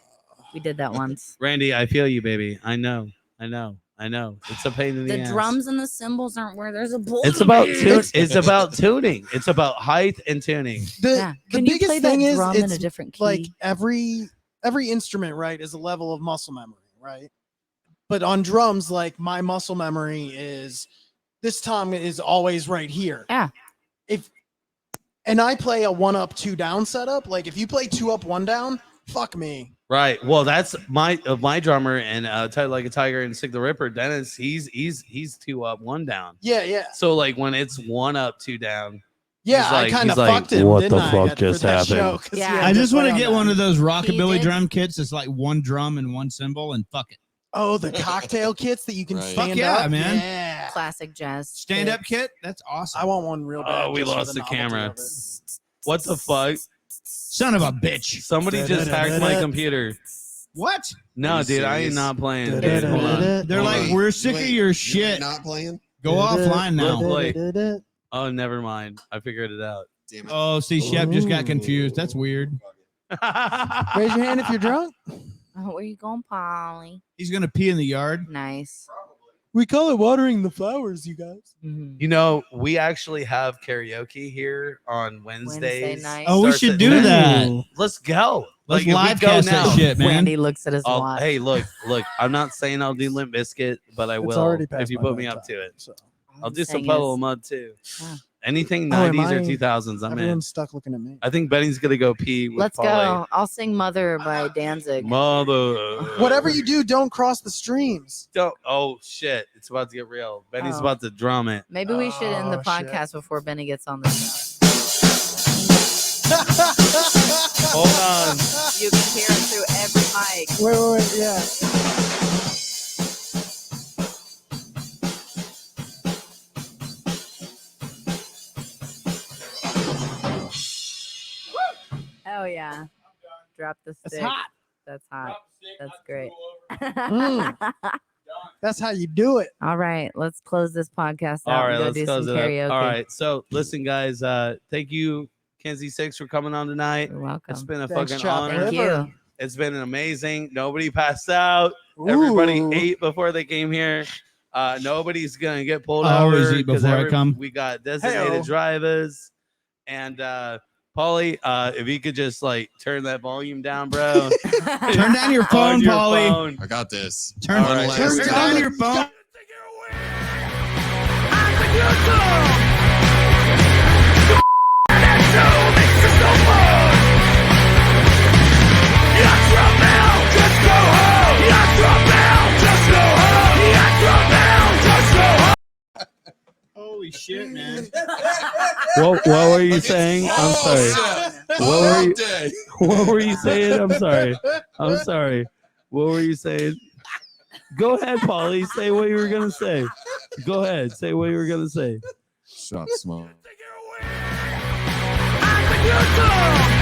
We did that once. Randy, I feel you, baby. I know. It's a pain in the The ass. drums and the cymbals aren't where there's a bull. It's about it's about tuning. It's about height and tuning. Yeah. The Can you biggest play that thing is drum in a it's different key? like every instrument, right, is a level of muscle memory, right? But on drums, like my muscle memory is this tom is always right here. Yeah. And I play a 1 up 2 down setup. Like if you play 2 up 1 down, fuck me. Right. Well, that's my drummer and Tight Like a Tiger and Sick the Ripper. Dennis, he's 2 up 1 down. Yeah. So like when it's 1 up 2 down. Yeah, He's like- I kind of he's like, fucked him. "What didn't the I, fuck for just that happened?" show? 'Cause he Yeah. had I to just want play to on get that. one of those rockabilly did. drum kits. It's like 1 drum and 1 cymbal, and fuck it. Oh, the cocktail kits that you can Right. stand Fuck yeah, up, man. Yeah. Classic jazz. Stand up kits. kit. That's awesome. I want one real bad. Oh, we just for lost the novelty camera. of it. What the fuck? Son of a bitch. Somebody just hacked my computer. What? No, Are you dude, I ain't serious? not playing. Da- Dude, da- hold da- on. da- They're like, Wait, we're sick of wait, your you shit. ain't not playing? Go offline now. Wait. Oh, never mind. I figured it out. Damn it. Oh, see, Shep just got confused. That's weird. Raise your hand if you're drunk. Oh, where you going, Polly? He's gonna pee in the yard. Nice. We call it watering the flowers, you guys. Mhm. You know, we actually have karaoke here on Wednesdays. night. Oh, we Starts should at do 10. that. Let's go. Let's Like, if we live go cast now, that shit, man. Randy looks at his watch. Hey, look. I'm not saying I'll do Limp Bizkit, but I It's will already past if you my put me bedtime, up to it. so. All I'll I'm do some saying Puddle is- of Mud too. Yeah. Anything Oh, am 90s or I- 2000s, I'm in. Everyone's stuck looking at me. I think Benny's gonna go pee. With Let's Polly. go. I'll sing "Mother" by Danzig. Mother. Whatever you do, don't cross the streams. Don't. Oh shit! It's about to get real. Benny's Oh. about to drum it. Maybe we should end the Oh, shit. podcast before Benny gets on the show. Hold on. You can hear it through every mic. Wait, yeah. Oh yeah. Drop the That's stick. hot. That's hot. That's great. Mm. That's how you do it. All right, let's close this podcast out All right, and go let's do close some it karaoke. up. All right. So listen, guys. Thank you, Kinzie, Sikz for coming on tonight. You're welcome. It's been a Thanks, fucking Chop honor. Thank River. you. It's been amazing. Nobody passed out. Everybody Ooh. ate before they came here. Nobody's gonna get pulled I always over eat 'cause before I come. We got designated Hey-o. drivers. And Paulie, if you could just like turn that volume down, bro. Turn down your On phone, your Paulie. phone. I got this. Turn, One All right. last turn time. down your phone. Holy shit, man. What were you saying? I'm sorry. Shit. What were you- Day. What were you saying? I'm sorry. I'm sorry. What were you saying? Go ahead, Paulie. Say what you were gonna say. Go ahead. Say what you were gonna say. Shop smoke. I'm the